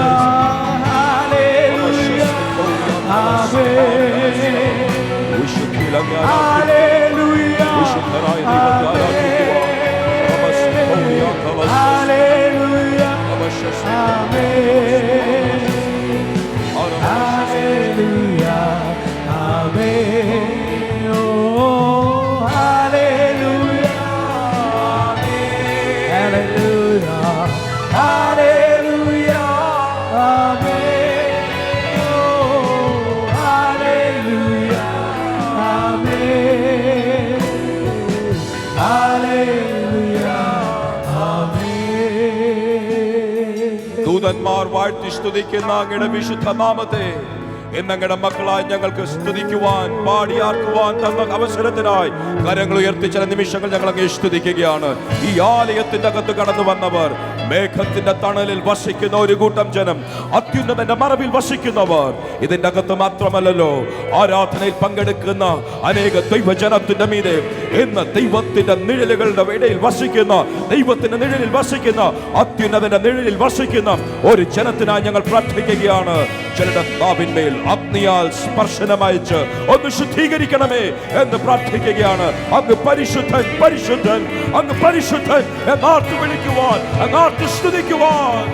ഹല്ലേലൂയ, ആമേൻ, ഹല്ലേലൂയ, ഹല്ലേലൂയ, ആമേൻ, ഹല്ലേലൂയ, ആമേൻ, ഓ ഹല്ലേലൂയ, ഹല്ലേലൂയ, ഹല്ലേലൂയ, ആമേൻ, ഓ ഹല്ലേലൂയ, ആമേൻ, ഹല്ലേലൂയ, ആമേൻ. ദൂതന്മാർ വാഴ്ത്തി സ്തുതിക്കുന്ന അങ്ങയുടെ വിശുദ്ധ നാമത്തെ എന്നങ്ങയുടെ മക്കളായി ഞങ്ങൾക്ക് സ്തുതിക്കുവാൻ പാടിയാർക്കുവാൻ തന്ന അവസരത്തിനായി കരങ്ങൾ ഉയർത്തി ചില നിമിഷങ്ങൾ ഞങ്ങൾ അങ്ങേ സ്തുതിക്കുകയാണ്. ഈ ആലയത്തിന്റെ അകത്ത് കടന്നു വന്നവർ മേഘത്തിന്റെ തണലിൽ വസിക്കുന്ന ഒരു കൂട്ടം ജനം, അത്യുന്നതന്റെ മറവിൽ വസിക്കുന്നവർ. ഇതിന്റെ അകത്ത് മാത്രമല്ലല്ലോ, ആരാധനയിൽ പങ്കെടുക്കുന്ന അനേക ദൈവജനത്തിന്റെ മീതെ ഇന്ന് ദൈവത്തിന്റെ നിഴലുകളുടെ ഇടയിൽ വസിക്കുന്ന, ദൈവത്തിന്റെ നിഴലിൽ വസിക്കുന്ന, അത്യുന്നതന്റെ നിഴലിൽ വസിക്കുന്ന ഒരു ജനത്തിനായി ഞങ്ങൾ പ്രാർത്ഥിക്കുകയാണ്. ചിലരുടെ നാവിന്മേൽ അഗ്നിയാൽ സ്പർശനമയച്ച് ഒന്ന് ശുദ്ധീകരിക്കണമേ എന്ന് പ്രാർത്ഥിക്കുകയാണ്. അങ്ങ് പരിശുദ്ധൻ, പരിശുദ്ധൻ, അങ്ങ് പരിശുദ്ധൻ എന്നാർത്ത് വിളിക്കുവാൻ, എന്നാർത്ത് സ്തുതിക്കുവാൻ.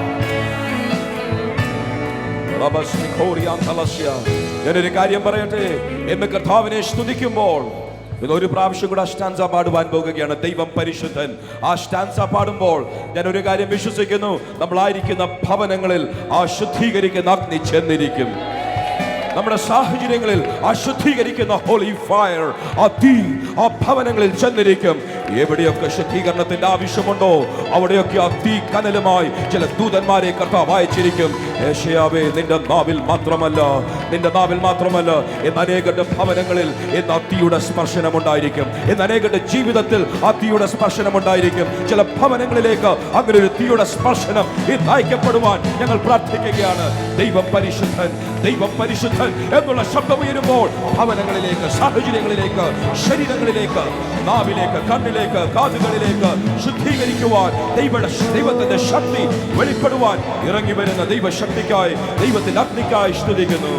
ഞാനൊരു കാര്യം പറയട്ടെ, എന്ന് കർത്താവിനെ സ്തുതിക്കുമ്പോൾ ഇതൊരു പ്രാവശ്യം കൂടെ സ്റ്റാൻസ പാടുവാൻ പോകുകയാണ്. ദൈവം പരിശുദ്ധൻ. ആ സ്റ്റാൻസ പാടുമ്പോൾ ഞാൻ ഒരു കാര്യം വിശ്വസിക്കുന്നു, നമ്മളായിരിക്കുന്ന ഭവനങ്ങളിൽ ആ ശുദ്ധീകരിക്കുന്ന അഗ്നി ചെന്നിരിക്കും. നമ്മുടെ സാഹചര്യങ്ങളിൽ ആ ശുദ്ധീകരിക്കുന്ന ഹോളി ഫയർ, ആ തീ ആ ഭവനങ്ങളിൽ ചെന്നിരിക്കും. എവിടെയൊക്കെ ശുദ്ധീകരണത്തിന്റെ ആവശ്യമുണ്ടോ അവിടെയൊക്കെ ആ തീ കനലുമായി ചില ദൂതന്മാരെ കർത്താവ് അയച്ചിരിക്കും. യേശയ്യാവേ, നിന്റെ നാവിൽ മാത്രമല്ല, നിന്റെ നാവിൽ മാത്രമല്ല, ഇന്ന് അനേകരുടെ ഭവനങ്ങളിൽ ഇന്ന് ആ തീയുടെ സ്പർശനം ഉണ്ടായിരിക്കും. ഇന്ന് അനേകരുടെ ജീവിതത്തിൽ ആ തീയുടെ സ്പർശനം ഉണ്ടായിരിക്കും. ചില ഭവനങ്ങളിലേക്ക് അങ്ങനെ ഒരു തീയുടെ സ്പർശനം ഇന്ന് അയക്കപ്പെടുവാൻ ഞങ്ങൾ പ്രാർത്ഥിക്കുകയാണ്. ദൈവം പരിശുദ്ധൻ, ദൈവം പരിശുദ്ധൻ എന്നുള്ള ശബ്ദം ഉയരുമ്പോൾ ഭവനങ്ങളിലേക്ക്, സാഹചര്യങ്ങളിലേക്ക്, ശരീരങ്ങളിലേക്ക്, നാവിലേക്ക്, കണ്ണിലേക്ക്, കാതുകളിലേക്ക് ശുദ്ധീകരിക്കുവാൻ ദൈവത്തിന്റെ ശക്തി വെളിപ്പെടുവാൻ ഇറങ്ങി വരുന്ന ദൈവശക്തിക്കായി, ദൈവത്തിന്റെ അഗ്നിക്കായി സ്തുതിക്കുന്നു.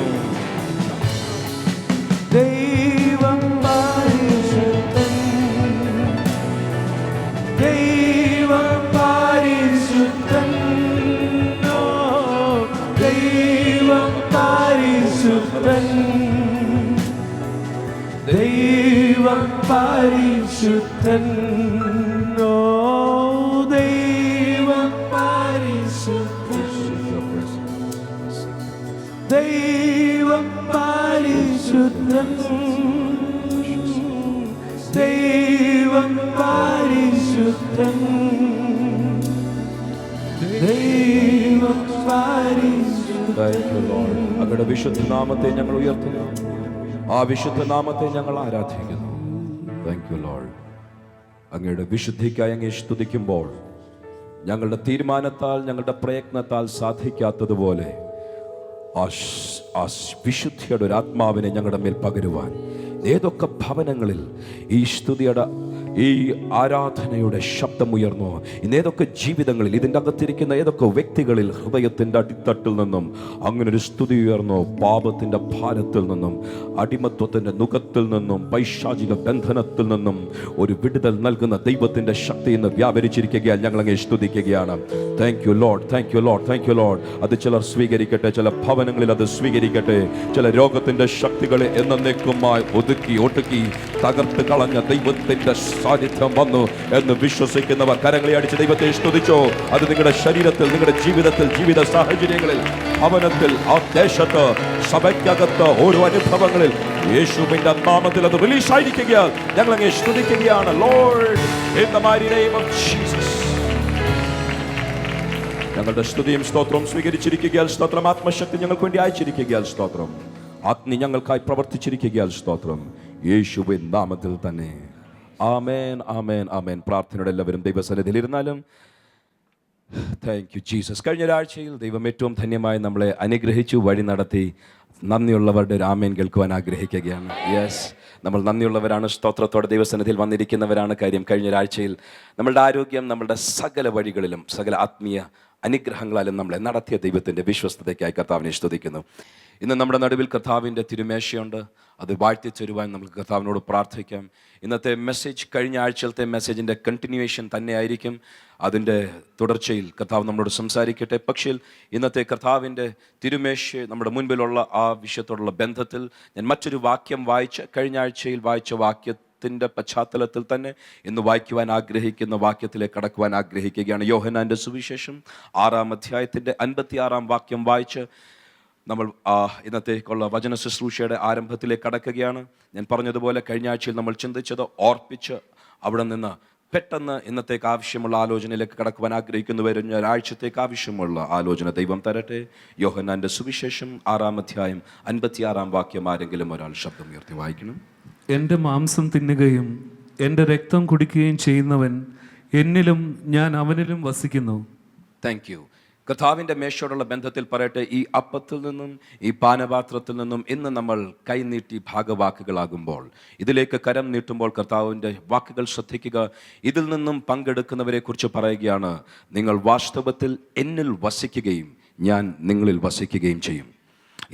ദൈവം പരിശുദ്ധൻ, ദൈവം പരിശുദ്ധൻ, ദൈവം പരിശുദ്ധൻ, ദൈവം പരിശുദ്ധൻ, ദൈവം പരിശുദ്ധൻ, ദൈവം പരിശുദ്ധൻ, ദൈവം പരിശുദ്ധൻ, ദൈവം പരിശുദ്ധൻ. അങ്ങയുടെ വിശുദ്ധ നാമത്തെ ഞങ്ങൾ ഉയർത്തുന്നു, ആ വിശുദ്ധ നാമത്തെ ഞങ്ങൾ ആരാധിക്കുന്നു. Thank you Lord. അങ്ങയുടെ വിശുദ്ധിക്കായി അങ്ങേ സ്തുതിക്കുമ്പോൾ ഞങ്ങളുടെ തീരുമാനത്താൽ, ഞങ്ങളുടെ പ്രയത്നത്താൽ സാധിക്കാത്തതുപോലെ ആ വിശുദ്ധിയുടെ ഒരു ആത്മാവിനെ ഞങ്ങളുടെ മേൽ പകരുവാൻ ഏതൊക്കെ ഭവനങ്ങളിൽ ഈ സ്തുതിയുടെ, ഈ ആരാധനയുടെ ശബ്ദമുയർന്നോ, ഇന്നേതൊക്കെ ജീവിതങ്ങളിൽ, ഇതിൻ്റെ അകത്തിരിക്കുന്ന ഏതൊക്കെ വ്യക്തികളിൽ ഹൃദയത്തിൻ്റെ അടിത്തട്ടിൽ നിന്നും അങ്ങനൊരു സ്തുതി ഉയർന്നോ, പാപത്തിൻ്റെ ഭാരത്തിൽ നിന്നും, അടിമത്വത്തിൻ്റെ നുഖത്തിൽ നിന്നും, പൈശാചിക ബന്ധനത്തിൽ നിന്നും ഒരു വിടുതൽ നൽകുന്ന ദൈവത്തിൻ്റെ ശക്തി ഇന്ന് വ്യാപരിച്ചിരിക്കുകയാൽ ഞങ്ങളങ്ങ് സ്തുതിക്കുകയാണ്. Thank you lord, thank you lord, thank you lord. അത് ചിലർ സ്വീകരിക്കട്ടെ, ചില ഭവനങ്ങളിൽ അത് സ്വീകരിക്കട്ടെ. ചില രോഗത്തിൻ്റെ ശക്തികളെ എന്നേക്കുമായി ഒടുക്കി തകർത്ത് കളഞ്ഞ ദൈവത്തിൻ്റെ സാന്നിധ്യം വന്നു എന്ന് വിശ്വസിക്കുന്നവർ കരങ്ങളെ അടിച്ച് ദൈവത്തെ സ്തുതിച്ചോ. അത് നിങ്ങളുടെ ശരീരത്തിൽ, നിങ്ങളുടെ ജീവിതത്തിൽ, ജീവിത സാഹചര്യങ്ങളിൽ, ഭവനത്തിൽ, ആ ദേശത്ത്, സഭയ്ക്കകത്ത്, ഓരോ അനുഭവങ്ങളിൽ യേശുവിന്റെ നാമത്തിൽ അത് റിലീസായിരിക്കുകയാൽ ഞങ്ങൾ അങ്ങേ സ്തുതിക്കുകയാണ്. Lord, in the mighty name of Jesus. ഞങ്ങളുടെ സ്തുതിയും സ്തോത്രവും സ്വീകരിച്ചിരിക്കുകയാൽ സ്തോത്രം. ആത്മശക്തി ഞങ്ങൾക്ക് വേണ്ടി അയച്ചിരിക്കുകയാൽ സ്തോത്രം. അഗ്നി ഞങ്ങൾക്കായി പ്രവർത്തിച്ചിരിക്കുകയാൽ സ്തോത്രം. യേശുവിൻ നാമത്തിൽ തന്നെ. ആമേൻ, ആമേൻ, ആമേൻ. പ്രാർത്ഥനയോടെ എല്ലാവരും ദൈവസന്നിധിയിൽ ഇരുന്നാലും. Thank you Jesus. കഴിഞ്ഞ ഒരാഴ്ചയിൽ ദൈവം ഏറ്റവും ധന്യമായി നമ്മളെ അനുഗ്രഹിച്ചു, വഴി നടത്തി. നന്ദിയുള്ളവരുടെ ഒരു ആമേൻ കേൾക്കുവാൻ ആഗ്രഹിക്കുകയാണ്. യെസ്, നമ്മൾ നന്ദിയുള്ളവരാണ്, സ്തോത്രത്തോടെ ദൈവസന്നിധിയിൽ വന്നിരിക്കുന്നവരാണ്. കാര്യം കഴിഞ്ഞ ഒരാഴ്ചയിൽ നമ്മളുടെ ആരോഗ്യം, നമ്മളുടെ സകല വഴികളിലും, സകല ആത്മീയ അനുഗ്രഹങ്ങളാലും നമ്മളെ നടത്തിയ ദൈവത്തിൻ്റെ വിശ്വസ്തതയ്ക്കായി കർത്താവിനെ സ്തുതിക്കുന്നു. ഇന്ന് നമ്മുടെ നടുവിൽ കർത്താവിൻ്റെ തിരുമേശയുണ്ട്. അത് വാഴ്ത്തിച്ചൊരുവാൻ നമുക്ക് കർത്താവിനോട് പ്രാർത്ഥിക്കാം. ഇന്നത്തെ മെസ്സേജ് കഴിഞ്ഞ ആഴ്ചയിലത്തെ മെസ്സേജിൻ്റെ കണ്ടിന്യൂവേഷൻ തന്നെയായിരിക്കും. അതിൻ്റെ തുടർച്ചയിൽ കർത്താവ് നമ്മളോട് സംസാരിക്കട്ടെ. പക്ഷേ ഇന്നത്തെ കർത്താവിൻ്റെ തിരുമേശ നമ്മുടെ മുൻപിലുള്ള ആ വിഷയത്തോടുള്ള ബന്ധത്തിൽ ഞാൻ മറ്റൊരു വാക്യം വായിച്ച്, കഴിഞ്ഞ ആഴ്ചയിൽ വായിച്ച വാക്യത്തിൻ്റെ പശ്ചാത്തലത്തിൽ തന്നെ ഇന്ന് വായിക്കുവാൻ ആഗ്രഹിക്കുന്ന വാക്യത്തിലേക്ക് കടക്കുവാൻ ആഗ്രഹിക്കുകയാണ്. യോഹന്നാൻ്റെ സുവിശേഷം 6-ാം അധ്യായത്തിൻ്റെ 56-ാം വാക്യം വായിച്ച് നമ്മൾ ഇന്നത്തേക്കുള്ള വചന ശുശ്രൂഷയുടെ ആരംഭത്തിലേക്ക് കടക്കുകയാണ്. ഞാൻ പറഞ്ഞതുപോലെ കഴിഞ്ഞ ആഴ്ചയിൽ നമ്മൾ ചിന്തിച്ചത് ഓർപ്പിച്ച് അവിടെ നിന്ന് പെട്ടെന്ന് ഇന്നത്തേക്ക് ആവശ്യമുള്ള ആലോചനയിലേക്ക് കടക്കുവാൻ ആഗ്രഹിക്കുന്നവരും ഒരാഴ്ചത്തേക്ക് ആവശ്യമുള്ള ആലോചന ദൈവം തരട്ടെ. യോഹന്നാൻ്റെ സുവിശേഷം 6-ാം അധ്യായം 56-ാം വാക്യം ആരെങ്കിലും ഒരാൾ ശബ്ദം ഉയർത്തി വായിക്കണം. എൻ്റെ മാംസം തിന്നുകയും എൻ്റെ രക്തം കുടിക്കുകയും ചെയ്യുന്നവൻ എന്നിലും ഞാൻ അവനിലും വസിക്കുന്നു. Thank you. കർത്താവിൻ്റെ മേശയോടുള്ള ബന്ധത്തിൽ പറയട്ടെ, ഈ അപ്പത്തിൽ നിന്നും ഈ പാനപാത്രത്തിൽ നിന്നും ഇന്ന് നമ്മൾ കൈനീട്ടി ഭാഗവാക്കുകളാകുമ്പോൾ, ഇതിലേക്ക് കരം നീട്ടുമ്പോൾ കർത്താവിൻ്റെ വാക്കുകൾ ശ്രദ്ധിക്കുക. ഇതിൽ നിന്നും പങ്കെടുക്കുന്നവരെ കുറിച്ച് പറയുകയാണ്, നിങ്ങൾ വാസ്തവത്തിൽ എന്നിൽ വസിക്കുകയും ഞാൻ നിങ്ങളിൽ വസിക്കുകയും ചെയ്യും.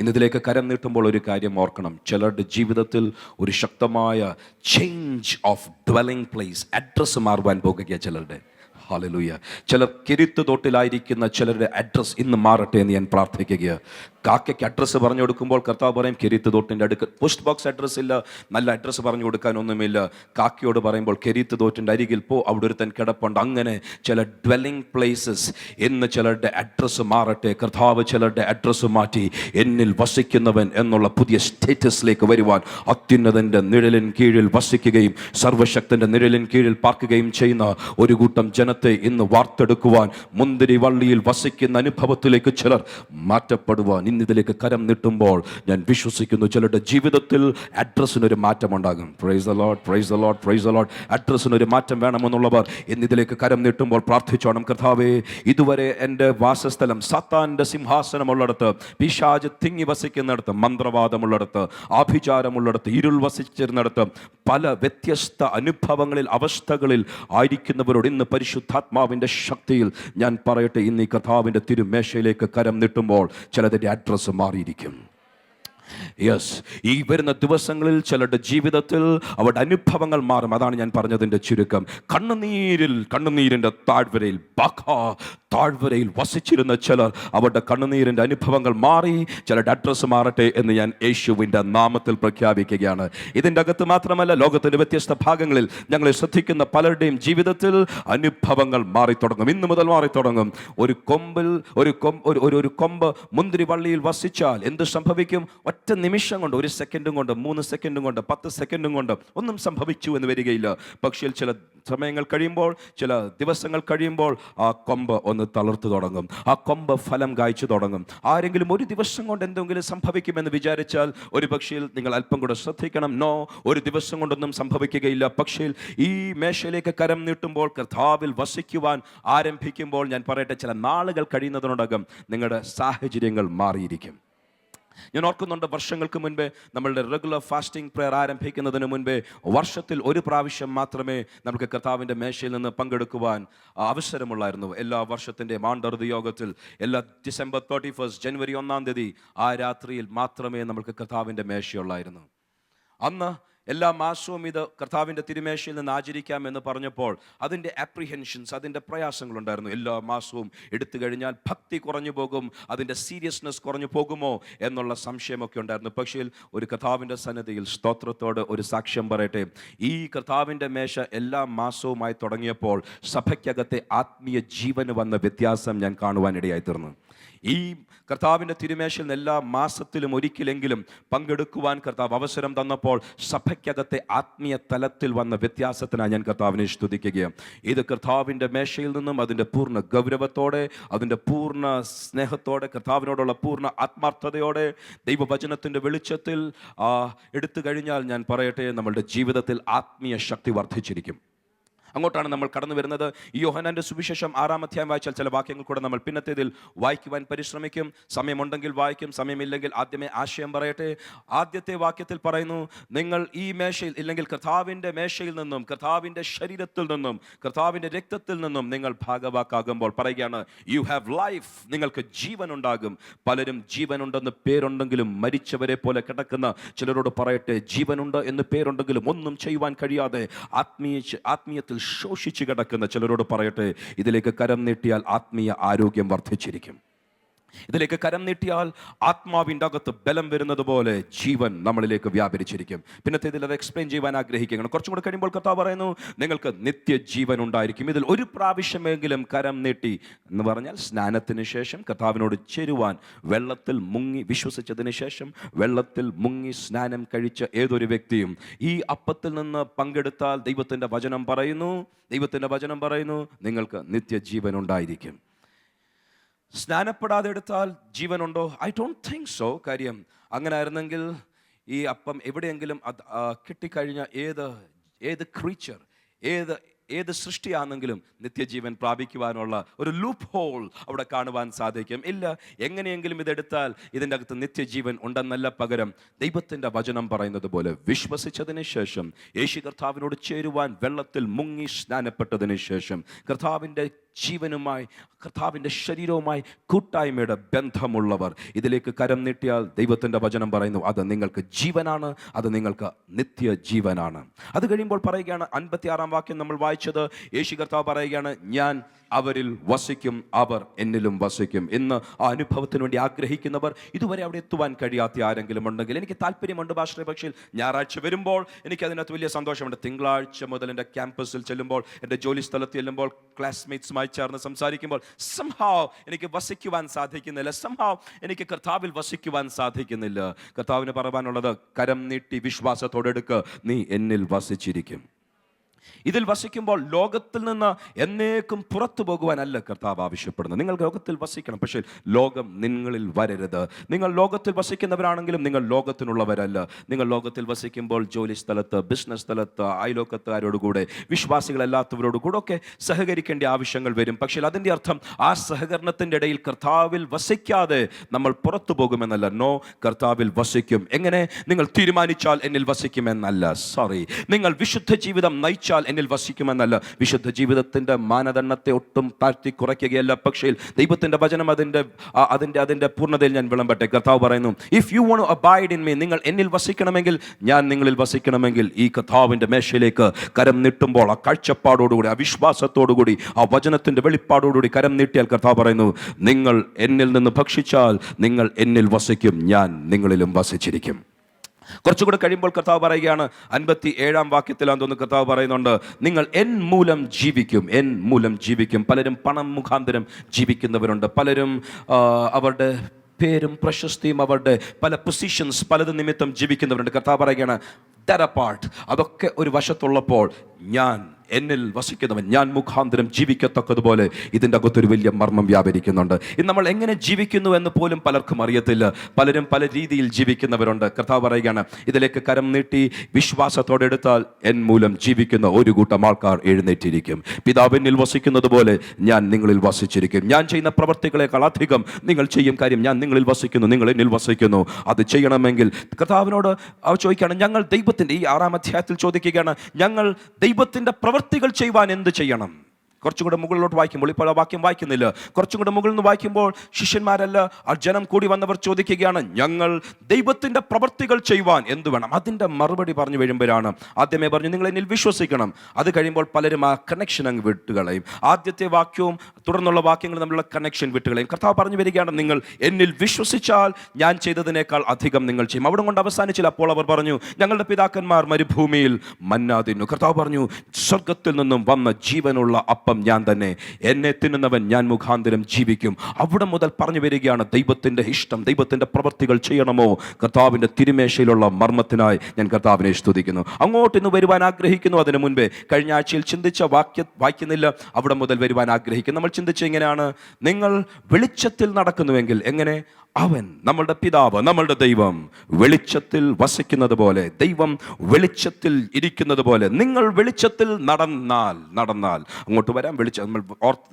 ഇന്നിതിലേക്ക് കരം നീട്ടുമ്പോൾ ഒരു കാര്യം ഓർക്കണം. ചിലരുടെ ജീവിതത്തിൽ ഒരു ശക്തമായ change of dwelling place, address മാറുവാൻ പോകുക ചിലരുടെ. ഹല്ലേലൂയ. ചിലർ കിരീത്ത് തോട്ടിലായിരിക്കുന്ന ചിലരുടെ അഡ്രസ്സ് ഇന്ന് മാറട്ടെ എന്ന് ഞാൻ പ്രാർത്ഥിക്കുക. കാക്കയ്ക്ക് അഡ്രസ്സ് പറഞ്ഞു കൊടുക്കുമ്പോൾ കർത്താവ് പറയും കിരീത്ത് തോട്ടിൻ്റെ അടുക്കൽ. പോസ്റ്റ് ബോക്സ് അഡ്രസ്സ് ഇല്ല, നല്ല അഡ്രസ്സ് പറഞ്ഞു കൊടുക്കാനൊന്നുമില്ല. കാക്കയോട് പറയുമ്പോൾ കിരീത്ത് തോട്ടിൻ്റെ അരികിൽ പോ, അവിടെ ഒരുത്തൻ കിടപ്പുണ്ട്. അങ്ങനെ ചില ഡ്വെല്ലിംഗ് പ്ലേസസ് ഇന്ന് ചിലരുടെ അഡ്രസ്സ് മാറട്ടെ. കർത്താവ് ചിലരുടെ അഡ്രസ്സ് മാറ്റി എന്നിൽ വസിക്കുന്നവൻ എന്നുള്ള പുതിയ സ്റ്റേറ്റസിലേക്ക് വരുവാൻ, അത്യുന്നതൻ്റെ നിഴലിൻ കീഴിൽ വസിക്കുകയും സർവശക്തൻ്റെ നിഴലിൻ കീഴിൽ പാർക്കുകയും ചെയ്യുന്ന ഒരു കൂട്ടം ജനത്തെ ഇന്ന് വാർത്തെടുക്കുവാൻ, മുന്തിരി വള്ളിയിൽ വസിക്കുന്ന അനുഭവത്തിലേക്ക് ചിലർ മാറ്റപ്പെടുവാൻ ഇന്നിതിലേക്ക് കരം നീട്ടുമ്പോൾ ഞാൻ വിശ്വസിക്കുന്നു ചിലരുടെ ജീവിതത്തിൽ അഡ്രസ്സിനൊരു മാറ്റമുണ്ടാകും. Praise the lord, praise the lord, praise the lord. അഡ്രസ്സിനൊരു മാറ്റം വേണമെന്നുള്ളവർ ഇന്നിതിലേക്ക് കരം നീട്ടുമ്പോൾ പ്രാർത്ഥിച്ചോണം. കർത്താവേ, ഇതുവരെ എൻ്റെ വാസസ്ഥലം സാത്താൻ്റെ സിംഹാസനമുള്ളിടത്ത്, പിശാച് തിങ്ങി വസിക്കുന്നിടത്ത്, മന്ത്രവാദമുള്ളിടത്ത്, ആഭിചാരമുള്ളിടത്ത്, ഇരുൾ വസിച്ചിരുന്നിടത്ത്, പല വ്യത്യസ്ത അനുഭവങ്ങളിൽ അവസ്ഥകളിൽ ആയിരിക്കുന്നവരോട് ഇന്ന് പരിശുദ്ധാത്മാവിൻ്റെ ശക്തിയിൽ ഞാൻ പറയട്ടെ, ഇന്ന് ഈ കർത്താവിൻ്റെ തിരുമേശയിലേക്ക് കരം നീട്ടുമ്പോൾ ചിലതിൻ്റെ അഡ്രസ്സ് മാറിയിരിക്കും. യെസ്, ഈ വരുന്ന ദിവസങ്ങളിൽ ചിലരുടെ ജീവിതത്തിൽ അവരുടെ അനുഭവങ്ങൾ മാറും. അതാണ് ഞാൻ പറഞ്ഞതിൻ്റെ ചുരുക്കം. കണ്ണുനീരിൻ്റെ താഴ്വരയിൽ വസിച്ചിരുന്ന ചിലർ, അവരുടെ കണ്ണുനീരിൻ്റെ അനുഭവങ്ങൾ മാറി ചിലരുടെ അഡ്രസ്സ് മാറട്ടെ എന്ന് ഞാൻ യേശുവിൻ്റെ നാമത്തിൽ പ്രഖ്യാപിക്കുകയാണ്. ഇതിൻ്റെ അകത്ത് മാത്രമല്ല, ലോകത്തിൻ്റെ വ്യത്യസ്ത ഭാഗങ്ങളിൽ ഞങ്ങളെ ശ്രദ്ധിക്കുന്ന പലരുടെയും ജീവിതത്തിൽ അനുഭവങ്ങൾ മാറി തുടങ്ങും. ഇന്ന് മുതൽ മാറി തുടങ്ങും. ഒരു കൊമ്പ് മുന്തിരി വള്ളിയിൽ വസിച്ചാൽ എന്ത് സംഭവിക്കും? ഒറ്റ നിമിഷം കൊണ്ട്, 1 സെക്കൻഡും കൊണ്ട്, 3 സെക്കൻഡും കൊണ്ട്, 10 സെക്കൻഡും കൊണ്ട് ഒന്നും സംഭവിച്ചു എന്ന് വരികയില്ല. പക്ഷേ ചില സമയങ്ങൾ കഴിയുമ്പോൾ, ചില ദിവസങ്ങൾ കഴിയുമ്പോൾ ആ കൊമ്പ് ഒന്ന് തളർത്തു തുടങ്ങും. ആ കൊമ്പ് ഫലം കായ്ച്ചു തുടങ്ങും. ആരെങ്കിലും ഒരു ദിവസം കൊണ്ട് എന്തെങ്കിലും സംഭവിക്കുമെന്ന് വിചാരിച്ചാൽ ഒരു പക്ഷേ നിങ്ങൾ അല്പം കൂടെ ശ്രദ്ധിക്കണം. നോ, ഒരു ദിവസം കൊണ്ടൊന്നും സംഭവിക്കുകയില്ല. പക്ഷേ ഈ മേശയിലേക്ക് കരം നീട്ടുമ്പോൾ, കർത്താവിൽ വസിക്കുവാൻ ആരംഭിക്കുമ്പോൾ, ഞാൻ പറയട്ടെ, ചില നാളുകൾ കഴിയുന്നതിനോടകം നിങ്ങളുടെ സാഹചര്യങ്ങൾ മാറിയിരിക്കും. ഞാൻ ഓർക്കുന്നുണ്ട്, വർഷങ്ങൾക്ക് മുൻപേ നമ്മളുടെ റെഗുലർ ഫാസ്റ്റിംഗ് പ്രെയർ ആരംഭിക്കുന്നതിന് മുൻപേ വർഷത്തിൽ ഒരു പ്രാവശ്യം മാത്രമേ നമുക്ക് കർത്താവിൻ്റെ മേശയിൽ നിന്ന് പങ്കെടുക്കുവാൻ അവസരമുള്ളായിരുന്നു. എല്ലാ വർഷത്തിൻ്റെ ആണ്ടറുതി യോഗത്തിൽ, എല്ലാ ഡിസംബർ 31, ജനുവരി 1-ാം തീയതി ആ രാത്രിയിൽ മാത്രമേ നമുക്ക് കർത്താവിൻ്റെ മേശയുള്ളായിരുന്നു. അന്ന് എല്ലാ മാസവും ഇത് കർത്താവിൻ്റെ തിരുമേശയിൽ നിന്ന് ആചരിക്കാം എന്ന് പറഞ്ഞപ്പോൾ അതിൻ്റെ അപ്രിഹെൻഷൻസ്, അതിൻ്റെ പ്രയാസങ്ങളുണ്ടായിരുന്നു. എല്ലാ മാസവും എടുത്തു കഴിഞ്ഞാൽ ഭക്തി കുറഞ്ഞു പോകും, അതിൻ്റെ സീരിയസ്നെസ് കുറഞ്ഞു പോകുമോ എന്നുള്ള സംശയമൊക്കെ ഉണ്ടായിരുന്നു. പക്ഷേ ഒരു കർത്താവിൻ്റെ സന്നിധിയിൽ സ്തോത്രത്തോട് ഒരു സാക്ഷ്യം പറയട്ടെ, ഈ കർത്താവിൻ്റെ മേശ എല്ലാ മാസവുമായി തുടങ്ങിയപ്പോൾ സഭയ്ക്കകത്തെ ആത്മീയ ജീവന് വന്ന വ്യത്യാസം ഞാൻ കാണുവാനിടയായി തീർന്നു. ഈ കർത്താവിൻ്റെ തിരുമേശയിൽ നിന്ന് എല്ലാ മാസത്തിലും ഒരിക്കലെങ്കിലും പങ്കെടുക്കുവാൻ കർത്താവ് അവസരം തന്നപ്പോൾ സഭയ്ക്കകത്തെ ആത്മീയ തലത്തിൽ വന്ന വ്യത്യാസത്തിനായി ഞാൻ കർത്താവിനെ സ്തുതിക്കുകയാണ്. ഇത് കർത്താവിൻ്റെ മേശയിൽ നിന്നും അതിൻ്റെ പൂർണ്ണ ഗൗരവത്തോടെ, അതിൻ്റെ പൂർണ്ണ സ്നേഹത്തോടെ, കർത്താവിനോടുള്ള പൂർണ്ണ ആത്മാർത്ഥതയോടെ, ദൈവവചനത്തിൻ്റെ വെളിച്ചത്തിൽ എടുത്തു കഴിഞ്ഞാൽ ഞാൻ പറയട്ടെ, നമ്മളുടെ ജീവിതത്തിൽ ആത്മീയ ശക്തി വർദ്ധിച്ചിരിക്കും. അങ്ങോട്ടാണ് നമ്മൾ കടന്നു വരുന്നത്. ഈ യോഹന്നാന്റെ സുവിശേഷം 6-ാം അധ്യായം വായിച്ചാൽ ചില വാക്യങ്ങൾ കൂടെ നമ്മൾ പിന്നത്തേതിൽ വായിക്കുവാൻ പരിശ്രമിക്കും. സമയമുണ്ടെങ്കിൽ വായിക്കും, സമയമില്ലെങ്കിൽ ആദ്യമേ ആശയം പറയട്ടെ. ആദ്യത്തെ വാക്യത്തിൽ പറയുന്നു, നിങ്ങൾ ഈ മേശയിൽ, ഇല്ലെങ്കിൽ കർത്താവിൻ്റെ മേശയിൽ നിന്നും, കർത്താവിൻ്റെ ശരീരത്തിൽ നിന്നും, കർത്താവിൻ്റെ രക്തത്തിൽ നിന്നും നിങ്ങൾ ഭാഗവാക്കാകുമ്പോൾ പറയുകയാണ്, യു ഹാവ് ലൈഫ്, നിങ്ങൾക്ക് ജീവൻ ഉണ്ടാകും. പലരും ജീവനുണ്ടെന്ന് പേരുണ്ടെങ്കിലും മരിച്ചവരെ പോലെ കിടക്കുന്ന ചിലരോട് പറയട്ടെ, ജീവനുണ്ട് എന്ന് പേരുണ്ടെങ്കിലും ഒന്നും ചെയ്യുവാൻ കഴിയാതെ ആത്മീയത്തിൽ ശോഷിച്ചു കിടക്കുന്ന ചിലരോട് പറയട്ടെ, ഇതിലേക്ക് കരം നീട്ടിയാൽ ആത്മീയ ആരോഗ്യം വർദ്ധിച്ചിരിക്കും. ഇതിലേക്ക് കരം നീട്ടിയാൽ ആത്മാവിൻ്റെ അകത്ത് ബലം വരുന്നത് പോലെ ജീവൻ നമ്മളിലേക്ക് വ്യാപരിച്ചിരിക്കും. പിന്നത്തെ ഇതിൽ അത് എക്സ്പ്ലെയിൻ ചെയ്യാൻ ആഗ്രഹിക്കുകയാണ്. കുറച്ചും കൂടെ കഴിയുമ്പോൾ കർത്താവ് പറയുന്നു, നിങ്ങൾക്ക് നിത്യജീവൻ ഉണ്ടായിരിക്കും. ഇതിൽ ഒരു പ്രാവശ്യമെങ്കിലും കരം നീട്ടി എന്ന് പറഞ്ഞാൽ സ്നാനത്തിന് ശേഷം കർത്താവിനോട് ചേരുവാൻ വെള്ളത്തിൽ മുങ്ങി, വിശ്വസിച്ചതിന് ശേഷം വെള്ളത്തിൽ മുങ്ങി സ്നാനം കഴിച്ച ഏതൊരു വ്യക്തിയും ഈ അപ്പത്തിൽ നിന്ന് പങ്കെടുത്താൽ ദൈവത്തിൻ്റെ വചനം പറയുന്നു, നിങ്ങൾക്ക് നിത്യജീവൻ ഉണ്ടായിരിക്കും. സ്നാനപ്പെടാതെ എടുത്താൽ ജീവനുണ്ടോ? I don't think so. കാര്യം അങ്ങനെ ആയിരുന്നെങ്കിൽ ഈ അപ്പം എവിടെയെങ്കിലും കിട്ടിക്കഴിഞ്ഞ ഏത് ക്രീച്ചർ, ഏത് സൃഷ്ടിയാണെങ്കിലും നിത്യജീവൻ പ്രാപിക്കുവാനുള്ള ഒരു ലൂപ്പ് ഹോൾ അവിടെ കാണുവാൻ സാധിക്കും. ഇല്ല, എങ്ങനെയെങ്കിലും ഇതെടുത്താൽ ഇതിൻ്റെ അകത്ത് നിത്യജീവൻ ഉണ്ടെന്നല്ല, പകരം ദൈവത്തിൻ്റെ വചനം പറയുന്നത് പോലെ വിശ്വസിച്ചതിന് ശേഷം യേശു കർത്താവിനോട് ചേരുവാൻ വെള്ളത്തിൽ മുങ്ങി സ്നാനപ്പെട്ടതിന് ശേഷം കർത്താവിൻ്റെ ജീവനുമായി, കർത്താവിൻ്റെ ശരീരവുമായി കൂട്ടായ്മയുടെ ബന്ധമുള്ളവർ ഇതിലേക്ക് കരം നീട്ടിയാൽ ദൈവത്തിൻ്റെ വചനം പറയുന്നു അത് നിങ്ങൾക്ക് ജീവനാണ്, അത് നിങ്ങൾക്ക് നിത്യജീവനാണ്. അത് കഴിയുമ്പോൾ പറയുകയാണ്, 56-ാം വാക്യം നമ്മൾ വായിച്ചത്, യേശു കർത്താവ് പറയുകയാണ്, ഞാൻ അവരിൽ വസിക്കും, അവർ എന്നിലും വസിക്കും. ഇന്ന് ആ അനുഭവത്തിന് വേണ്ടി ആഗ്രഹിക്കുന്നവർ, ഇതുവരെ അവിടെ എത്തുവാൻ കഴിയാത്ത ആരെങ്കിലും ഉണ്ടെങ്കിൽ എനിക്ക് താല്പര്യമുണ്ട് പാസ്റ്ററെ, പക്ഷേ ഞായറാഴ്ച വരുമ്പോൾ എനിക്ക് അതിനകത്ത് വലിയ സന്തോഷമുണ്ട്. തിങ്കളാഴ്ച മുതൽ എൻ്റെ ക്യാമ്പസിൽ ചെല്ലുമ്പോൾ, എൻ്റെ ജോലി സ്ഥലത്ത് ചെല്ലുമ്പോൾ, ക്ലാസ്മേറ്റ്സുമായി ചേർന്ന് സംസാരിക്കുമ്പോൾ സംഹാവ് എനിക്ക് വസിക്കുവാൻ സാധിക്കുന്നില്ല, സംഹാവ് എനിക്ക് കർത്താവിൽ വസിക്കുവാൻ സാധിക്കുന്നില്ല. കർത്താവിന് പറയാനുള്ളത്, കരം നീട്ടി വിശ്വാസത്തോടെ എടുക്കുക, നീ എന്നിൽ വസിച്ചിരിക്കും. ഇതിൽ വസിക്കുമ്പോൾ ലോകത്തിൽ നിന്ന് എന്നേക്കും പുറത്തു പോകുവാനല്ല കർത്താവ് ആവശ്യപ്പെടുന്നത്. നിങ്ങൾ ലോകത്തിൽ വസിക്കണം, പക്ഷേ ലോകം നിങ്ങളിൽ വരരുത്. നിങ്ങൾ ലോകത്തിൽ വസിക്കുന്നവരാണെങ്കിലും നിങ്ങൾ ലോകത്തിനുള്ളവരല്ല. നിങ്ങൾ ലോകത്തിൽ വസിക്കുമ്പോൾ ജോലി സ്ഥലത്ത്, ബിസിനസ് സ്ഥലത്ത്, അയലോക്കത്തുകാരോടുകൂടെ, വിശ്വാസികളല്ലാത്തവരോടുകൂടെ ഒക്കെ സഹകരിക്കേണ്ട ആവശ്യങ്ങൾ വരും. പക്ഷേ അതിൻ്റെ അർത്ഥം ആ സഹകരണത്തിൻ്റെ ഇടയിൽ കർത്താവിൽ വസിക്കാതെ നമ്മൾ പുറത്തു പോകുമെന്നല്ല. നോ, കർത്താവിൽ വസിക്കും. എങ്ങനെ? നിങ്ങൾ തീരുമാനിച്ചാൽ എന്നിൽ വസിക്കുമെന്നല്ല. സോറി, നിങ്ങൾ വിശുദ്ധ ജീവിതം നയിച്ചാൽ എന്നിൽ വസിക്കുമെന്നല്ല. വിശുദ്ധ ജീവിതത്തിന്റെ മാനദണ്ഡത്തെ ഒട്ടും താഴ്ത്തി കുറയ്ക്കുകയല്ല, പക്ഷേ ദൈവത്തിന്റെ വചനം അതിന്റെ പൂർണ്ണതയിൽ ഞാൻ വിളമ്പട്ടെ. കർത്താവ് പറയുന്നു, if you want to abide in me, നിങ്ങൾ എന്നിൽ വസിക്കണമെങ്കിൽ, ഞാൻ നിങ്ങളിൽ വസിക്കണമെങ്കിൽ, ഈ കർത്താവിന്റെ മേശയിലേക്ക് കരം നീട്ടുമ്പോൾ ആ കാഴ്ചപ്പാടോടുകൂടി, ആ വിശ്വാസത്തോടുകൂടി, ആ വചനത്തിന്റെ വെളിപ്പാടോടുകൂടി കരം നീട്ടിയാൽ കർത്താവ് പറയുന്നു, നിങ്ങൾ എന്നിൽ നിന്ന് ഭക്ഷിച്ചാൽ നിങ്ങൾ എന്നിൽ വസിക്കും, ഞാൻ നിങ്ങളിലും വസിച്ചിരിക്കും. കുറച്ചുകൂടെ കഴിയുമ്പോൾ കർത്താവ് പറയുകയാണ്, 57-ാം വാക്യത്തിലാണെന്ന് കർത്താവ് പറയുന്നുണ്ട്, നിങ്ങൾ എൻ മൂലം ജീവിക്കും, എൻ മൂലം ജീവിക്കും. പലരും പണം മുഖാന്തരം ജീവിക്കുന്നവരുണ്ട്, പലരും അവരുടെ പേരും പ്രശസ്തിയും, അവരുടെ പല പൊസിഷൻസ്, പലത് നിമിത്തം ജീവിക്കുന്നവരുണ്ട്. കർത്താവ് പറയുകയാണ്, that apart, അതൊക്കെ ഒരു വശത്തുള്ളപ്പോൾ ഞാൻ എന്നിൽ വസിക്കുന്നവൻ, ഞാൻ മുഖാന്തരം ജീവിക്കത്തക്കതുപോലെ ഇതിൻ്റെ അകത്തൊരു വലിയ മർമ്മം വ്യാപരിക്കുന്നുണ്ട്. ഇന്ന് നമ്മൾ എങ്ങനെ ജീവിക്കുന്നു എന്ന് പോലും പലർക്കും അറിയത്തില്ല. പലരും പല രീതിയിൽ ജീവിക്കുന്നവരുണ്ട്. കർത്താവ് പറയുകയാണ്, ഇതിലേക്ക് കരം നീട്ടി വിശ്വാസത്തോടെ എടുത്താൽ എൻ മൂലം ജീവിക്കുന്ന ഒരു കൂട്ടം ആൾക്കാർ എഴുന്നേറ്റിരിക്കും. പിതാവ് എന്നിൽ വസിക്കുന്നത് പോലെ ഞാൻ നിങ്ങളിൽ വസിച്ചിരിക്കും. ഞാൻ ചെയ്യുന്ന പ്രവർത്തികളെക്കാൾ അധികം നിങ്ങൾ ചെയ്യും കാര്യം ഞാൻ നിങ്ങളിൽ വസിക്കുന്നു, നിങ്ങൾ എന്നിൽ വസിക്കുന്നു. അത് ചെയ്യണമെങ്കിൽ കർത്താവിനോട് ചോദിക്കുകയാണ്, ഞങ്ങൾ ദൈവത്തിൻ്റെ, ഈ 6-ാം അധ്യായത്തിൽ ചോദിക്കുകയാണ്, ഞങ്ങൾ ദൈവത്തിൻ്റെ പ്രവൃത്തികൾ ചെയ്യുവാൻ എന്ത് ചെയ്യണം? കുറച്ചും കൂടെ മുകളിലോട്ട് വായിക്കുമ്പോൾ, ഇപ്പോൾ ആ വാക്യം വായിക്കുന്നില്ല, കുറച്ചും കൂടെ മുകളിൽ നിന്ന് വായിക്കുമ്പോൾ ശിഷ്യന്മാരല്ല, ആ ജനം കൂടി വന്നവർ ചോദിക്കുകയാണ്, ഞങ്ങൾ ദൈവത്തിൻ്റെ പ്രവൃത്തികൾ ചെയ്യുവാൻ എന്ത് വേണം? അതിൻ്റെ മറുപടി പറഞ്ഞു വരുമ്പോഴാണ്, ആദ്യമേ പറഞ്ഞു നിങ്ങൾ എന്നിൽ വിശ്വസിക്കണം. അത് കഴിയുമ്പോൾ പലരും ആ കണക്ഷൻ അങ്ങ് വിട്ടുകളയും. ആദ്യത്തെ വാക്യവും തുടർന്നുള്ള വാക്യങ്ങൾ തമ്മിലുള്ള കണക്ഷൻ വിട്ടുകളയും. കർത്താവ് പറഞ്ഞു വരികയാണ്, നിങ്ങൾ എന്നിൽ വിശ്വസിച്ചാൽ ഞാൻ ചെയ്തതിനേക്കാൾ അധികം നിങ്ങൾ ചെയ്യും. അവിടെ കൊണ്ട് അവസാനിച്ചില്ല. അപ്പോൾ അവർ പറഞ്ഞു, ഞങ്ങളുടെ പിതാക്കന്മാർ മരുഭൂമിയിൽ മന്ന തിന്നു. കർത്താവ് പറഞ്ഞു, സ്വർഗത്തിൽ നിന്നും വന്ന ജീവനുള്ള അപ്പം ഞാൻ തന്നെ, എന്നെ തിന്നുന്നവൻ ഞാൻ മുഖാന്തരം ജീവിക്കും. അവിടെ മുതൽ പറഞ്ഞു വരികയാണ്, ദൈവത്തിൻ്റെ ഇഷ്ടം, ദൈവത്തിൻ്റെ പ്രവൃത്തികൾ ചെയ്യണമോ? കർത്താവിൻ്റെ തിരുമേശയിലുള്ള മർമ്മത്തിനായി ഞാൻ കർത്താവിനെ സ്തുതിക്കുന്നു. അങ്ങോട്ട് ഇന്ന് വരുവാൻ ആഗ്രഹിക്കുന്നു. അതിനു മുൻപേ കഴിഞ്ഞ ആഴ്ചയിൽ ചിന്തിച്ച വായിക്കുന്നില്ല, അവിടെ മുതൽ വരുവാൻ ആഗ്രഹിക്കുന്നു. നമ്മൾ ചിന്തിച്ച ഇങ്ങനെയാണ്, നിങ്ങൾ വെളിച്ചത്തിൽ നടക്കുന്നുവെങ്കിൽ എങ്ങനെ? അവൻ, നമ്മളുടെ പിതാവ്, നമ്മളുടെ ദൈവം വെളിച്ചത്തിൽ വസിക്കുന്നത് പോലെ, ദൈവം വെളിച്ചത്തിൽ ഇരിക്കുന്നത് പോലെ നിങ്ങൾ വെളിച്ചത്തിൽ നടന്നാൽ അങ്ങോട്ട് വരാം.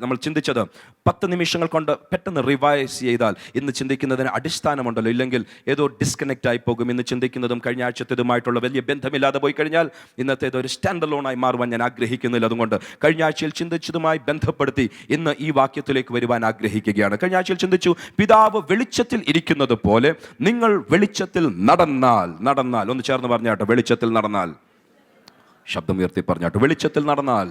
നമ്മൾ ചിന്തിച്ചത് 10 നിമിഷങ്ങൾ കൊണ്ട് പെട്ടെന്ന് റിവൈസ് ചെയ്താൽ ഇന്ന് ചിന്തിക്കുന്നതിന് അടിസ്ഥാനമുണ്ടല്ലോ, ഇല്ലെങ്കിൽ ഏതോ ഡിസ്കണക്റ്റ് ആയി പോകും. ഇന്ന് ചിന്തിക്കുന്നതും കഴിഞ്ഞ ആഴ്ചത്തേതുമായിട്ടുള്ള വലിയ ബന്ധമില്ലാതെ പോയി കഴിഞ്ഞാൽ ഇന്നത്തേത് ഒരു സ്റ്റാൻഡ് അലോണായി മാറുവാൻ ഞാൻ ആഗ്രഹിക്കുന്നില്ല. അതുകൊണ്ട് കഴിഞ്ഞ ആഴ്ചയിൽ ചിന്തിച്ചതുമായി ബന്ധപ്പെടുത്തി ഇന്ന് ഈ വാക്യത്തിലേക്ക് വരുവാൻ ആഗ്രഹിക്കുകയാണ്. കഴിഞ്ഞ ആഴ്ചയിൽ ചിന്തിച്ചു, പിതാവ് വെളിച്ചത്തിൽ ഇരിക്കുന്നത് പോലെ നിങ്ങൾ വെളിച്ചത്തിൽ നടന്നാൽ ഒന്ന് ചേർന്ന് പറഞ്ഞാട്ടോ, വെളിച്ചത്തിൽ നടന്നാൽ. ശബ്ദം ഉയർത്തി പറഞ്ഞാട്ടോ, വെളിച്ചത്തിൽ നടന്നാൽ.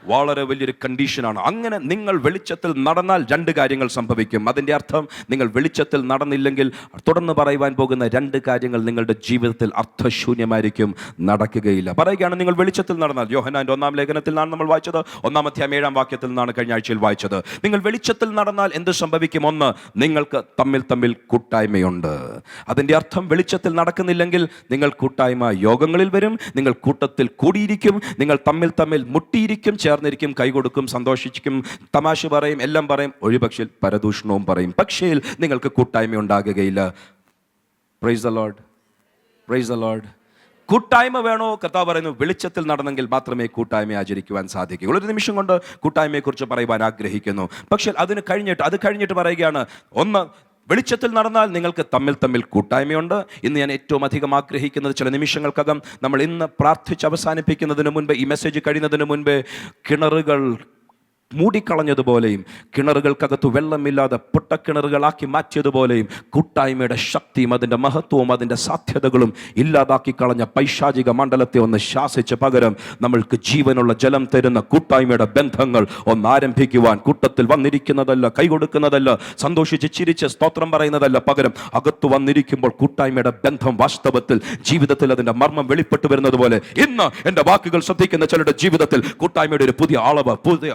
വളരെ വലിയൊരു കണ്ടീഷനാണ്. അങ്ങനെ നിങ്ങൾ വെളിച്ചത്തിൽ നടന്നാൽ 2 കാര്യങ്ങൾ സംഭവിക്കും. അതിൻ്റെ അർത്ഥം, നിങ്ങൾ വെളിച്ചത്തിൽ നടന്നില്ലെങ്കിൽ തുടർന്ന് പറയുവാൻ പോകുന്ന 2 കാര്യങ്ങൾ നിങ്ങളുടെ ജീവിതത്തിൽ അർത്ഥശൂന്യമായിരിക്കും, നടക്കുകയില്ല. പറയുകയാണ്, നിങ്ങൾ വെളിച്ചത്തിൽ നടന്നാൽ. യോഹന്നാന്റെ 1-ാം ലേഖനത്തിൽ നിന്നാണ് നമ്മൾ വായിച്ചത്, 1-ാം അധ്യായം 7-ാം വാക്യത്തിൽ നിന്നാണ് കഴിഞ്ഞ ആഴ്ചയിൽ വായിച്ചത്. നിങ്ങൾ വെളിച്ചത്തിൽ നടന്നാൽ എന്ത് സംഭവിക്കും? 1, നിങ്ങൾക്ക് തമ്മിൽ കൂട്ടായ്മയുണ്ട്. അതിൻ്റെ അർത്ഥം, വെളിച്ചത്തിൽ നടക്കുന്നില്ലെങ്കിൽ നിങ്ങൾ കൂട്ടായ്മ യോഗങ്ങളിൽ വരും, നിങ്ങൾ കൂട്ടത്തിൽ കൂടിയിരിക്കും, നിങ്ങൾ തമ്മിൽ മുട്ടിയിരിക്കും, ചേർന്നിരിക്കും, കൈകൊടുക്കും, സന്തോഷിക്കും, തമാശ പറയും, എല്ലാം പറയും, ഒഴിപക്ഷേ പരദൂഷണവും പറയും. പക്ഷേ നിങ്ങൾക്ക് കൂട്ടായ്മ ഉണ്ടാകുകയില്ല. Praise the Lord, praise the Lord. കൂട്ടായ്മ വേണോ? കർത്താവ് പറയുന്നു, വെളിച്ചത്തിൽ നടന്നെങ്കിൽ മാത്രമേ കൂട്ടായ്മ ആചരിക്കുവാൻ സാധിക്കൂ. ഒരു നിമിഷം കൊണ്ട് കൂട്ടായ്മയെക്കുറിച്ച് പറയുവാൻ ആഗ്രഹിക്കുന്നു. പക്ഷേ അത് കഴിഞ്ഞിട്ട് പറയുകയാണ്, ഒന്ന്, വെളിച്ചത്തിൽ നടന്നാൽ നിങ്ങൾക്ക് തമ്മിൽ കൂട്ടായ്മയുണ്ട്. ഇന്ന് ഞാൻ ഏറ്റവും അധികം ആഗ്രഹിക്കുന്നത്, ചില നിമിഷങ്ങൾക്കകം നമ്മൾ ഇന്ന് പ്രാർത്ഥിച്ച് അവസാനിപ്പിക്കുന്നതിന് മുൻപ്, ഈ മെസ്സേജ് കഴിയുന്നതിന് മുൻപ്, കിണറുകൾ മൂടിക്കളഞ്ഞതുപോലെയും കിണറുകൾക്കകത്ത് വെള്ളമില്ലാതെ പൊട്ടക്കിണറുകളാക്കി മാറ്റിയതുപോലെയും കൂട്ടായ്മയുടെ ശക്തിയും അതിൻ്റെ മഹത്വവും അതിൻ്റെ സാധ്യതകളും ഇല്ലാതാക്കി കളഞ്ഞ പൈശാചിക മണ്ഡലത്തെ ഒന്ന് ശാസിച്ച് പകരം നമ്മൾക്ക് ജീവനുള്ള ജലം തരുന്ന കൂട്ടായ്മയുടെ ബന്ധങ്ങൾ ഒന്ന് ആരംഭിക്കുവാൻ, കൂട്ടത്തിൽ വന്നിരിക്കുന്നതല്ല, കൈ കൊടുക്കുന്നതല്ല, സന്തോഷിച്ച് ചിരിച്ച് സ്തോത്രം പറയുന്നതല്ല, പകരം അകത്തു വന്നിരിക്കുമ്പോൾ കൂട്ടായ്മയുടെ ബന്ധം വാസ്തവത്തിൽ ജീവിതത്തിൽ അതിൻ്റെ മർമ്മം വെളിപ്പെട്ടു വരുന്നത് പോലെ ഇന്ന് എൻ്റെ വാക്കുകൾ ശ്രദ്ധിക്കുന്ന ചിലരുടെ ജീവിതത്തിൽ കൂട്ടായ്മയുടെ ഒരു പുതിയ അളവ്, പുതിയ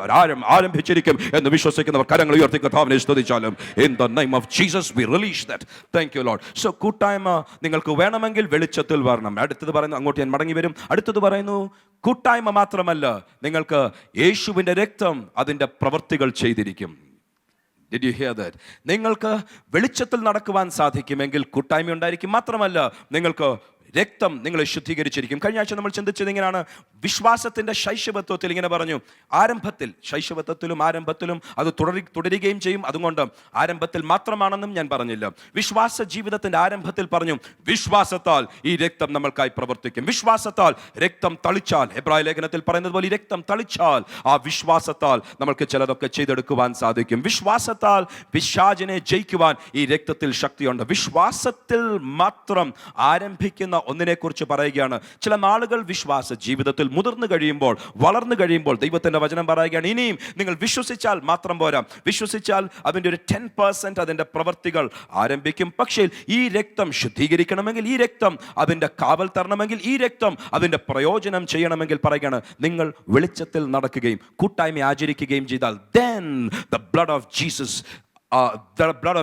ആരംഭിച്ചിരിക്കും എന്ന് വിശ്വസിക്കുന്നവർ കരങ്ങൾ ഉയർത്തി കർത്താവിനെ സ്തുതിച്ചാലും. In the name of Jesus we release that. Thank you Lord. So കൂട്ടായ്മ നിങ്ങൾക്ക് വേണമെങ്കിൽ വെളിച്ചത്തിൽ വരണം. അടുത്തത് പറയുന്നു, അങ്ങോട്ട് ഞാൻ മടങ്ങി വരും. അടുത്തത് പറയുന്നു, കൂട്ടായ്മ മാത്രമല്ല, നിങ്ങൾക്ക് യേശുവിൻ്റെ രക്തം അതിൻ്റെ പ്രവൃത്തികൾ ചെയ്തിരിക്കും. Did you hear that? നിങ്ങൾക്ക് വെളിച്ചത്തിൽ നടക്കുവാൻ സാധിക്കുമെങ്കിൽ കൂട്ടായ്മ ഉണ്ടായിരിക്കും. മാത്രമല്ല, നിങ്ങൾക്ക് രക്തം നിങ്ങളെ ശുദ്ധീകരിച്ചിരിക്കും. കഴിഞ്ഞ ആഴ്ച നമ്മൾ ചിന്തിച്ചത് ഇങ്ങനെയാണ്, വിശ്വാസത്തിൻ്റെ ശൈശവത്വത്തിൽ ഇങ്ങനെ പറഞ്ഞു, ശൈശവത്വത്തിലും ആരംഭത്തിലും അത് തുടരുകയും ചെയ്യും. അതുകൊണ്ട് ആരംഭത്തിൽ മാത്രമാണെന്നും ഞാൻ പറഞ്ഞില്ല. വിശ്വാസ ജീവിതത്തിൻ്റെ ആരംഭത്തിൽ പറഞ്ഞു, വിശ്വാസത്താൽ ഈ രക്തം നമ്മൾക്കായി പ്രവർത്തിക്കും. വിശ്വാസത്താൽ രക്തം തളിച്ചാൽ, എബ്രായ ലേഖനത്തിൽ പറയുന്നത് പോലെ, ഈ രക്തം തളിച്ചാൽ ആ വിശ്വാസത്താൽ നമ്മൾക്ക് ചിലതൊക്കെ ചെയ്തെടുക്കുവാൻ സാധിക്കും. വിശ്വാസത്താൽ പിശാചിനെ ജയിക്കുവാൻ ഈ രക്തത്തിൽ ശക്തിയുണ്ട്. വിശ്വാസത്തിൽ മാത്രം ആരംഭിക്കുന്ന ഒന്നിനെക്കുറിച്ച് പറയുകയാണ്. ചില നാളുകൾ വിശ്വാസ ജീവിതത്തിൽ മുതിർന്നു കഴിയുമ്പോൾ, വളർന്നു കഴിയുമ്പോൾ ദൈവത്തിൻ്റെ വചനം പറയുകയാണ്, ഇനിയും നിങ്ങൾ വിശ്വസിച്ചാൽ മാത്രം പോരാ, വിശ്വസിച്ചാൽ അതിൻ്റെ ഒരു 10% അതിൻ്റെ പ്രവൃത്തികൾ ആരംഭിക്കും. പക്ഷേ ഈ രക്തം ശുദ്ധീകരിക്കണമെങ്കിൽ, ഈ രക്തം അതിൻ്റെ കാവൽ തരണമെങ്കിൽ, ഈ രക്തം അതിൻ്റെ പ്രയോജനം ചെയ്യണമെങ്കിൽ പറയുകയാണ്, നിങ്ങൾ വെളിച്ചത്തിൽ നടക്കുകയും കൂട്ടായ്മ ആചരിക്കുകയും ചെയ്താൽ, then the blood of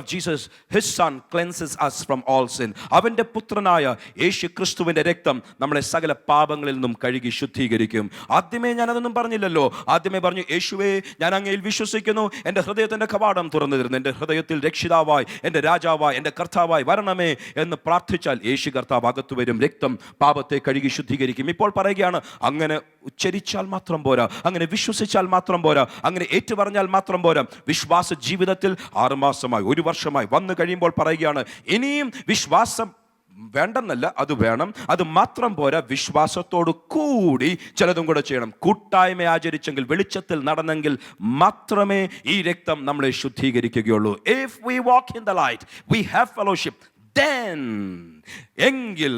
Jesus, his son, cleanses us from all sin. അവൻ്റെ പുത്രനായ യേശു ക്രിസ്തുവിൻ്റെ രക്തം നമ്മളെ സകല പാപങ്ങളിൽ നിന്നും കഴുകി ശുദ്ധീകരിക്കും. ആദ്യമേ ഞാനതൊന്നും പറഞ്ഞില്ലല്ലോ. ആദ്യമേ പറഞ്ഞു, യേശുവേ ഞാൻ അങ്ങയിൽ വിശ്വസിക്കുന്നു, എൻ്റെ ഹൃദയത്തിൻ്റെ കവാടം തുറന്നു തരുന്നു, എൻ്റെ ഹൃദയത്തിൽ രക്ഷിതാവായി, എൻ്റെ രാജാവായി, എൻ്റെ കർത്താവായി വരണമേ എന്ന് പ്രാർത്ഥിച്ചാൽ യേശു കർത്താവ് അകത്തു വരും. രക്തം പാപത്തെ കഴുകി ശുദ്ധീകരിക്കും. ഇപ്പോൾ പറയുകയാണ്, അങ്ങനെ ഉച്ചരിച്ചാൽ മാത്രം പോരാ, അങ്ങനെ വിശ്വസിച്ചാൽ മാത്രം പോരാ, അങ്ങനെ ഏറ്റുപറഞ്ഞാൽ മാത്രം പോരാ. വിശ്വാസ ജീവിതത്തിൽ 6 മാസമായി, 1 വർഷമായി വന്നു കഴിയുമ്പോൾ പറയുകയാണ്, ഇനിയും വിശ്വാസം വേണ്ടെന്നല്ല, അത് വേണം. അത് മാത്രം പോരാ, വിശ്വാസത്തോടു കൂടി ചിലതും കൂടെ ചെയ്യണം. കൂട്ടായ്മ ആചരിച്ചെങ്കിൽ, വെളിച്ചത്തിൽ നടന്നെങ്കിൽ മാത്രമേ ഈ രക്തം നമ്മളെ ശുദ്ധീകരിക്കുകയുള്ളൂ. If we walk in the light, we have fellowship, then എങ്കിൽ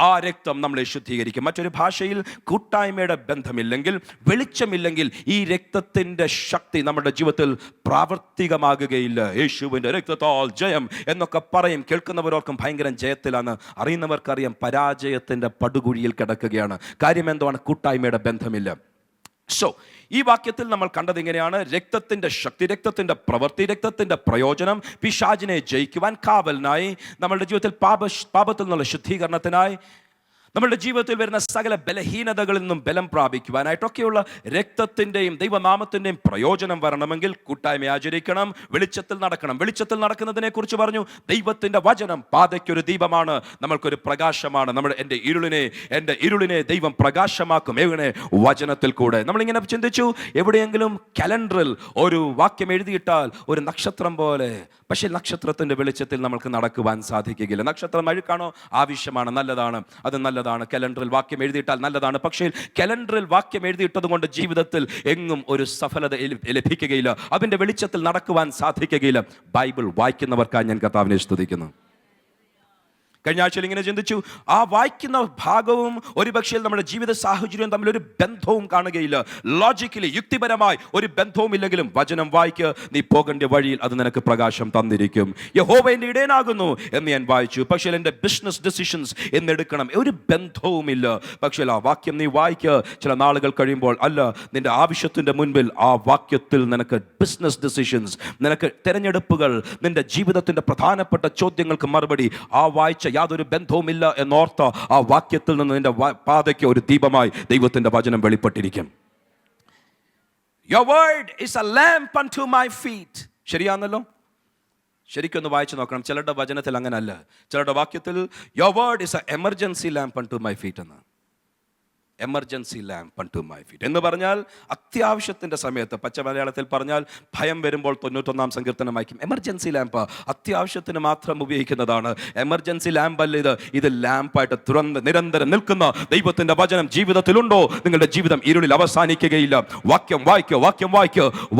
ആ രക്തം നമ്മളെ ശുദ്ധീകരിക്കും. മറ്റൊരു ഭാഷയിൽ, കൂട്ടായ്മയുടെ ബന്ധമില്ലെങ്കിൽ, വെളിച്ചമില്ലെങ്കിൽ ഈ രക്തത്തിൻ്റെ ശക്തി നമ്മുടെ ജീവിതത്തിൽ പ്രാവർത്തികമാകുകയില്ല. യേശുവിൻ്റെ രക്തത്താൽ ജയം എന്നൊക്കെ പറയും. കേൾക്കുന്നവരോർക്കും ഭയങ്കര ജയത്തിലാണ്, അറിയുന്നവർക്കറിയാം പരാജയത്തിൻ്റെ പടുകുഴിയിൽ കിടക്കുകയാണ്. കാര്യം എന്താണ്? കൂട്ടായ്മയുടെ ബന്ധമില്ല. സോ ഈ വാക്യത്തിൽ നമ്മൾ കണ്ടത് ഇങ്ങനെയാണ്, രക്തത്തിൻ്റെ ശക്തി, രക്തത്തിൻ്റെ പ്രവൃത്തി, രക്തത്തിൻ്റെ പ്രയോജനം പിശാചിനെ ജയിക്കുവാൻ, കാവലിനായി, നമ്മളുടെ ജീവിതത്തിൽ പാപത്തിൽ നിന്നുള്ള ശുദ്ധീകരണത്തിനായി, നമ്മളുടെ ജീവിതത്തിൽ വരുന്ന സകല ബലഹീനതകളിൽ നിന്നും ബലം പ്രാപിക്കുവാനായിട്ടൊക്കെയുള്ള രക്തത്തിൻ്റെയും ദൈവനാമത്തിൻ്റെയും പ്രയോജനം വരണമെങ്കിൽ കൂട്ടായ്മ ആചരിക്കണം, വെളിച്ചത്തിൽ നടക്കണം. വെളിച്ചത്തിൽ നടക്കുന്നതിനെ കുറിച്ച് പറഞ്ഞു, ദൈവത്തിൻ്റെ വചനം പാതയ്ക്കൊരു ദീപമാണ്, നമ്മൾക്കൊരു പ്രകാശമാണ്. എൻ്റെ ഇരുളിനെ ദൈവം പ്രകാശമാക്കും. എങ്ങനെ? വചനത്തിൽ കൂടെ. നമ്മളിങ്ങനെ ചിന്തിച്ചു, എവിടെയെങ്കിലും കലണ്ടറിൽ ഒരു വാക്യം എഴുതിയിട്ടാൽ ഒരു നക്ഷത്രം പോലെ, പക്ഷേ നക്ഷത്രത്തിൻ്റെ വെളിച്ചത്തിൽ നമ്മൾക്ക് നടക്കുവാൻ സാധിക്കുകയില്ല. നക്ഷത്രം അഴുക്കാണോ? ആവശ്യമാണ്, നല്ലതാണ്, അത് നല്ലതാണ്. കലണ്ടറിൽ വാക്യം എഴുതിയിട്ടാൽ നല്ലതാണ്. പക്ഷേ കലണ്ടറിൽ വാക്യം എഴുതിയിട്ടത് കൊണ്ട് ജീവിതത്തിൽ എങ്ങും ഒരു സഫലത ലഭിക്കുകയില്ല, അതിൻ്റെ വെളിച്ചത്തിൽ നടക്കുവാൻ സാധിക്കുകയില്ല. ബൈബിൾ വായിക്കുന്നവർക്കായി ഞാൻ കർത്താവിനെ സ്തുതിക്കുന്നു. കഴിഞ്ഞ ആഴ്ചയിൽ ഇങ്ങനെ ചിന്തിച്ചു, ആ വായിക്കുന്ന ഭാഗവും ഒരുപക്ഷേ നമ്മുടെ ജീവിത സാഹചര്യവും തമ്മിൽ ഒരു ബന്ധവും കാണുകയില്ല. ലോജിക്കലി, യുക്തിപരമായി ഒരു ബന്ധവും ഇല്ലെങ്കിലും വചനം വായിക്കുക, നീ പോകേണ്ട വഴിയിൽ അത് നിനക്ക് പ്രകാശം തന്നിരിക്കും. യഹോവ എൻ്റെ ഇടയനാകുന്നു എന്ന് ഞാൻ വായിച്ചു, പക്ഷേ എൻ്റെ ബിസിനസ് ഡിസിഷൻസ് എന്നെടുക്കണം, ഒരു ബന്ധവുമില്ല. പക്ഷേ ആ വാക്യം നീ വായിക്കുക, ചില നാളുകൾ കഴിയുമ്പോൾ, അല്ല, നിന്റെ ആവശ്യത്തിൻ്റെ മുൻപിൽ ആ വാക്യത്തിൽ നിനക്ക് ബിസിനസ് ഡിസിഷൻസ്, നിനക്ക് തിരഞ്ഞെടുപ്പുകൾ, നിന്റെ ജീവിതത്തിൻ്റെ പ്രധാനപ്പെട്ട ചോദ്യങ്ങൾക്ക് മറുപടി ആ വായിച്ച യാതൊരു ബന്ധവുമില്ല എന്നോർത്ത ആ വാക്യത്തിൽ നിന്ന് നിന്റെ പാതയ്ക്ക് ഒരു ദീപമായി ദൈവത്തിന്റെ വചനം വെളിപ്പെട്ടിരിക്കും. Your word is a lamp unto my feet. ശരിയാണല്ലോ? ശരിക്കൊന്ന് വായിച്ചു നോക്കണം. ചിലരുടെ വചനത്തിൽ അങ്ങനല്ല. ചിലരുടെ വാക്യത്തിൽ your word is a emergency lamp unto my feet എന്ന്. Emergency lamp unto my feet എന്ന് പറഞ്ഞാൽ അത്യാവശ്യത്തിൻ്റെ സമയത്ത്, പച്ച മലയാളത്തിൽ പറഞ്ഞാൽ ഭയം വരുമ്പോൾ 91-ാം സങ്കീർത്തനം വായിക്കും. എമർജൻസി ലാമ്പ് അത്യാവശ്യത്തിന് മാത്രം ഉപയോഗിക്കുന്നതാണ്. എമർജൻസി ലാമ്പ് അല്ല ഇത് ലാമ്പായിട്ട് തുറന്ന് നിരന്തരം നിൽക്കുന്ന ദൈവത്തിൻ്റെ വചനം ജീവിതത്തിലുണ്ടോ? നിങ്ങളുടെ ജീവിതം ഇരുളിൽ അവസാനിക്കുകയില്ല. വാക്യം വായിക്കോ.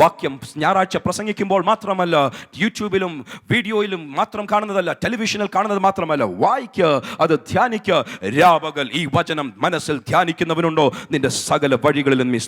വാക്യം ഞായറാഴ്ച പ്രസംഗിക്കുമ്പോൾ മാത്രമല്ല, യൂട്യൂബിലും വീഡിയോയിലും മാത്രം കാണുന്നതല്ല, ടെലിവിഷനിൽ കാണുന്നത് മാത്രമല്ല, വായിക്കുക, അത് ധ്യാനിക്കുക. രാപകൽ ഈ വചനം മനസ്സിൽ ധ്യാനിക്കുന്നവനുണ്ടോ, നിന്റെ സകല വഴികളിലും നീ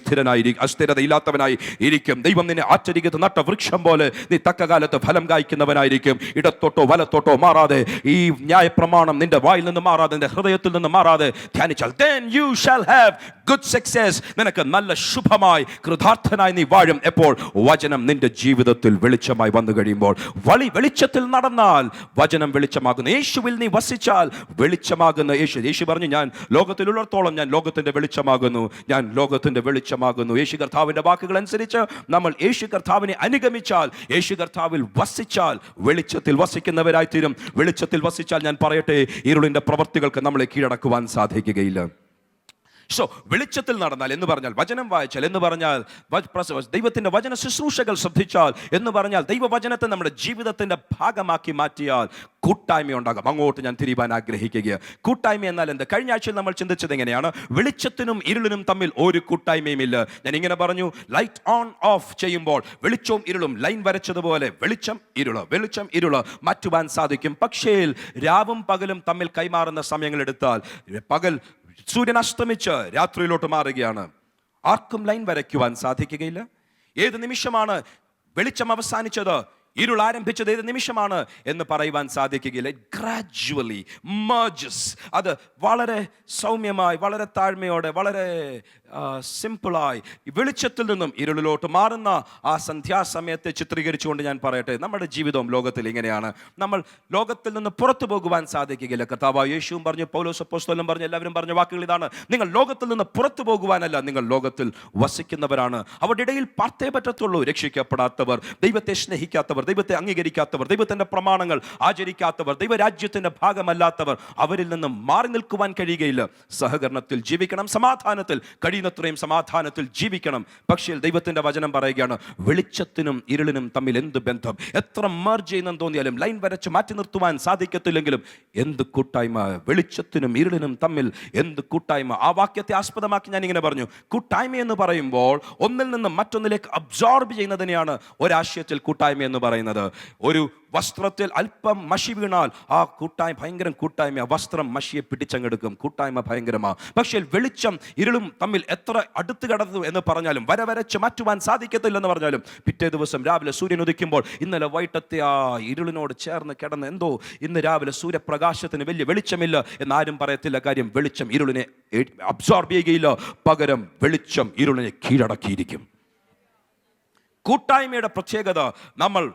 അസ്ഥിരതയില്ലാത്തവനായി ഇരിക്കും. ദൈവം നിന്നെ ആശ്ചര്യത്ത് നട്ട വൃക്ഷം പോലെ നീ തക്കകാലത്ത് ഫലം കായ്ക്കുന്നവനായിരിക്കും. ഇടത്തോട്ടോ വലത്തോട്ടോ മാറാതെ, ഈ ന്യായ പ്രമാണം നിന്റെ വായിൽ നിന്ന് മാറാതെ, നിന്റെ ഹൃദയത്തിൽ നിന്ന് മാറാതെ ധ്യാനിച്ചാൽ then you shall have good success. നിനക്ക് നല്ല ശുഭമായി കൃതാർത്ഥനായി നീ വാഴും. എപ്പോൾ? വചനം നിന്റെ ജീവിതത്തിൽ വെളിച്ചമായി വന്നു കഴിയുമ്പോൾ. വെളിച്ചത്തിൽ നടന്നാൽ വചനം വെളിച്ചമാകുന്നു. യേശുവിൽ നീ വസിച്ചാൽ വെളിച്ചമാകുന്ന യേശു പറഞ്ഞു, ഞാൻ ലോകത്തിലുള്ളിടത്തോളം ഞാൻ ലോകത്തിന്റെ വെളിച്ചമാകുന്നു. യേശു കർത്താവിന്റെ വാക്കുകൾ അനുസരിച്ച് നമ്മൾ യേശു കർത്താവിനെ അനുഗമിച്ചാൽ, യേശു കർത്താവിൽ വസിച്ചാൽ വെളിച്ചത്തിൽ വസിക്കുന്നവരായി തീരും. വെളിച്ചത്തിൽ വസിച്ചാൽ, ഞാൻ പറയട്ടെ, ഇരുളിന്റെ പ്രവർത്തികൾക്ക് നമ്മളെ കീഴടക്കുവാൻ സാധിക്കുകയില്ല. വെളിച്ചത്തിൽ നടന്നാൽ എന്ന് പറഞ്ഞാൽ, വചനം വായിച്ചാൽ എന്ന് പറഞ്ഞാൽ, ദൈവത്തിന്റെ വചന ശുശ്രൂഷകൾ ശ്രദ്ധിച്ചാൽ എന്ന് പറഞ്ഞാൽ, ദൈവവചനത്തെ നമ്മുടെ ജീവിതത്തിന്റെ ഭാഗമാക്കി മാറ്റിയാൽ കൂട്ടായ്മ ഉണ്ടാകും. അങ്ങോട്ട് ഞാൻ തിരിയാൻ ആഗ്രഹിക്കുക. കൂട്ടായ്മ എന്നാൽ എന്ത്? കഴിഞ്ഞ ആഴ്ചയിൽ നമ്മൾ ചിന്തിച്ചത് എങ്ങനെയാണ്? വെളിച്ചത്തിനും ഇരുളിനും തമ്മിൽ ഒരു കൂട്ടായ്മയും ഇല്ല. ഞാൻ ഇങ്ങനെ പറഞ്ഞു, ലൈറ്റ് ഓൺ ഓഫ് ചെയ്യുമ്പോൾ വെളിച്ചവും ഇരുളും ലൈൻ വരച്ചതുപോലെ വെളിച്ചം ഇരുള് മാറ്റുവാൻ സാധിക്കും. പക്ഷേ രാവും പകലും തമ്മിൽ കൈമാറുന്ന സമയങ്ങൾ എടുത്താൽ, പകൽ സൂര്യൻ അസ്തമിച്ച് രാത്രിയിലോട്ട് മാറുകയാണ്. ആർക്കും ലൈൻ വരയ്ക്കുവാൻ സാധിക്കുകയില്ല. ഏത് നിമിഷമാണ് വെളിച്ചം അവസാനിച്ചത്, ഇരുൾ ആരംഭിച്ചത് ഏത് നിമിഷമാണ് എന്ന് പറയുവാൻ സാധിക്കുകയില്ല. ഗ്രാജുവലി മർജസ്. അത് വളരെ സൗമ്യമായി, വളരെ താഴ്മയോടെ, വളരെ സിമ്പിളായി വെളിച്ചത്തിൽ നിന്നും ഇരുളിലോട്ട് മാറുന്ന ആ സന്ധ്യാസമയത്തെ ചിത്രീകരിച്ചുകൊണ്ട് ഞാൻ പറയട്ടെ, നമ്മുടെ ജീവിതവും ലോകത്തിൽ ഇങ്ങനെയാണ്. നമ്മൾ ലോകത്തിൽ നിന്ന് പുറത്തു പോകുവാൻ സാധിക്കുകയില്ല. കർത്താവായ യേശുവും പറഞ്ഞു, പൗലോസ് അപ്പോസ്തലനും പറഞ്ഞു, എല്ലാവരും പറഞ്ഞ വാക്കുകൾ ഇതാണ്: നിങ്ങൾ ലോകത്തിൽ നിന്ന് പുറത്തു പോകുവാനല്ല, നിങ്ങൾ ലോകത്തിൽ വസിക്കുന്നവരാണ്. അവരുടെ ഇടയിൽ പാർത്തേ പറ്റത്തുള്ളൂ. രക്ഷിക്കപ്പെടാത്തവർ, ദൈവത്തെ സ്നേഹിക്കാത്തവർ, ദൈവത്തെ അംഗീകരിക്കാത്തവർ, ദൈവത്തിന്റെ പ്രമാണങ്ങൾ ആചരിക്കാത്തവർ, ദൈവരാജ്യത്തിന്റെ ഭാഗമല്ലാത്തവർ, അവരിൽ നിന്നും മാറി നിൽക്കുവാൻ കഴിയുകയില്ല. സഹകരണത്തിൽ ജീവിക്കണം, സമാധാനത്തിൽ കഴിയുന്നത്രയും സമാധാനത്തിൽ ജീവിക്കണം. പക്ഷേ ദൈവത്തിന്റെ വചനം പറയുകയാണ്, വെളിച്ചത്തിനും ഇരുളിനും തമ്മിൽ എന്ത് ബന്ധം? എത്ര മെർജ് ചെയ്യുന്നെന്ന് തോന്നിയാലും, ലൈൻ വരച്ച് മാറ്റി നിർത്തുവാൻ സാധിക്കത്തില്ലെങ്കിലും എന്ത് കൂട്ടായ്മ? വെളിച്ചത്തിനും ഇരുളിനും തമ്മിൽ എന്ത് കൂട്ടായ്മ? ആ വാക്യത്തെ ആസ്പദമാക്കി ഞാൻ ഇങ്ങനെ പറഞ്ഞു, കൂട്ടായ്മ എന്ന് പറയുമ്പോൾ ഒന്നിൽ നിന്നും മറ്റൊന്നിലേക്ക് അബ്സോർബ് ചെയ്യുന്നതിനെയാണ് ഒരാശയത്തിൽ കൂട്ടായ്മ എന്ന് പറയുന്നത്. ഒരു വസ്ത്രത്തിൽ അല്പം മഷി വീണാൽ ആ കൂട്ടായ്മ ഭയങ്കര കൂട്ടായ്മ, വസ്ത്രം മഷിയെ പിടിച്ചങ്ങെടുക്കും. കൂട്ടായ്മ ഭയങ്കരമാണ്. പക്ഷേ വെളിച്ചം ഇരുളും തമ്മിൽ എത്ര അടുത്ത് കിടന്നു എന്ന് പറഞ്ഞാലും, വരച്ച് മാറ്റുവാൻ സാധിക്കത്തില്ലെന്ന് പറഞ്ഞാലും, പിറ്റേ ദിവസം രാവിലെ സൂര്യൻ ഉദിക്കുമ്പോൾ ഇന്നലെ വൈകിട്ടത്തെ ആ ഇരുളിനോട് ചേർന്ന് കിടന്ന് എന്തോ ഇന്ന് രാവിലെ സൂര്യപ്രകാശത്തിന് വലിയ വെളിച്ചമില്ല എന്നാരും പറയത്തില്ല. കാര്യം, വെളിച്ചം ഇരുളിനെ അബ്സോർബ് ചെയ്യുകയില്ല, പകരം വെളിച്ചം ഇരുളിനെ കീഴടക്കിയിരിക്കും. കൂട്ടായ്മയുടെ പ്രത്യേകത, നമ്മൾ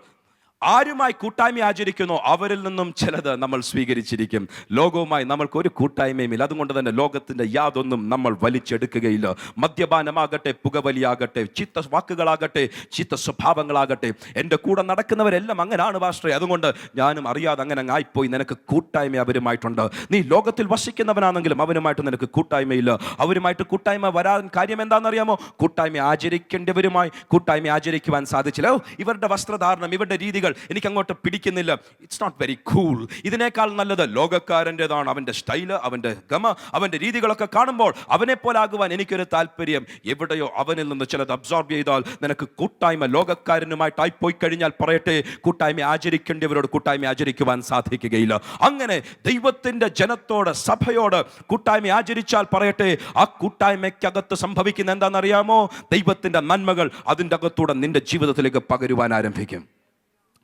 ആരുമായി കൂട്ടായ്മ ആചരിക്കുന്നോ അവരിൽ നിന്നും ചിലത് നമ്മൾ സ്വീകരിച്ചിരിക്കും. ലോകവുമായി നമ്മൾക്ക് ഒരു കൂട്ടായ്മയുമില്ല. അതുകൊണ്ട് തന്നെ ലോകത്തിൻ്റെ യാതൊന്നും നമ്മൾ വലിച്ചെടുക്കുകയില്ല. മദ്യപാനമാകട്ടെ, പുകവലിയാകട്ടെ, ചീത്ത വാക്കുകളാകട്ടെ, ചീത്ത സ്വഭാവങ്ങളാകട്ടെ, എൻ്റെ കൂടെ നടക്കുന്നവരെല്ലാം അങ്ങനെയാണ് പാസ്റ്ററെ, അതുകൊണ്ട് ഞാനും അറിയാതെ അങ്ങനെ ആയിപ്പോയി. നിനക്ക് കൂട്ടായ്മ അവരുമായിട്ടുണ്ട്. നീ ലോകത്തിൽ വസിക്കുന്നവനാണെങ്കിലും അവരുമായിട്ട് നിനക്ക് കൂട്ടായ്മയില്ല. അവരുമായിട്ട് കൂട്ടായ്മ വരാൻ കാര്യം എന്താണെന്നറിയാമോ? കൂട്ടായ്മ ആചരിക്കേണ്ടവരുമായി കൂട്ടായ്മ ആചരിക്കുവാൻ സാധിച്ചില്ല. ഇവരുടെ വസ്ത്രധാരണം, ഇവരുടെ രീതികൾ എനിക്ക് അങ്ങോട്ട് പിടിക്കുന്നില്ല. It's not very cool. ഇതിനേക്കാൾ നല്ലത് ലോകക്കാരൻ്റെതാണ്. അവൻ്റെ സ്റ്റൈല്, അവൻ്റെ ഗമ, അവൻ്റെ രീതികളൊക്കെ കാണുമ്പോൾ അവനെ പോലാകുവാൻ എനിക്കൊരു താല്പര്യം. എവിടെയോ അവനിൽ നിന്ന് ചിലത് അബ്സോർബ് ചെയ്താൽ നിനക്ക് കൂട്ടായ്മ ലോകക്കാരനുമായിട്ടായി പോയി കഴിഞ്ഞാൽ, പറയട്ടെ, കൂട്ടായ്മ ആചരിക്കേണ്ടവരോട് കൂട്ടായ്മ ആചരിക്കുവാൻ സാധിക്കുകയില്ല. അങ്ങനെ ദൈവത്തിൻ്റെ ജനത്തോട്, സഭയോട് കൂട്ടായ്മ ആചരിച്ചാൽ, പറയട്ടെ, ആ കൂട്ടായ്മയ്ക്കകത്ത് സംഭവിക്കുന്ന എന്താണെന്നറിയാമോ? ദൈവത്തിൻ്റെ നന്മകൾ അതിൻ്റെ അകത്തൂടെ നിന്റെ ജീവിതത്തിലേക്ക് പകരുവാൻ ആരംഭിക്കും.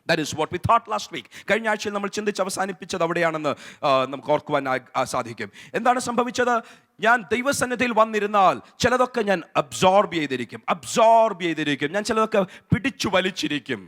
That is what we thought last week. കഴിഞ്ഞ ആഴ്ചയിൽ നമ്മൾ ചിന്തിച്ച് അവസാനിപ്പിച്ചത് അവിടെയാണെന്ന് നമുക്ക് ഓർക്കുവാൻ സാധിക്കും. എന്താണ് സംഭവിച്ചത്? ഞാൻ ദൈവസന്നിധിയിൽ വന്നിരുന്നാൽ ചിലതൊക്കെ ഞാൻ അബ്സോർബ് ചെയ്തിരിക്കും. ഞാൻ ചിലതൊക്കെ പിടിച്ചു വലിച്ചിരിക്കും.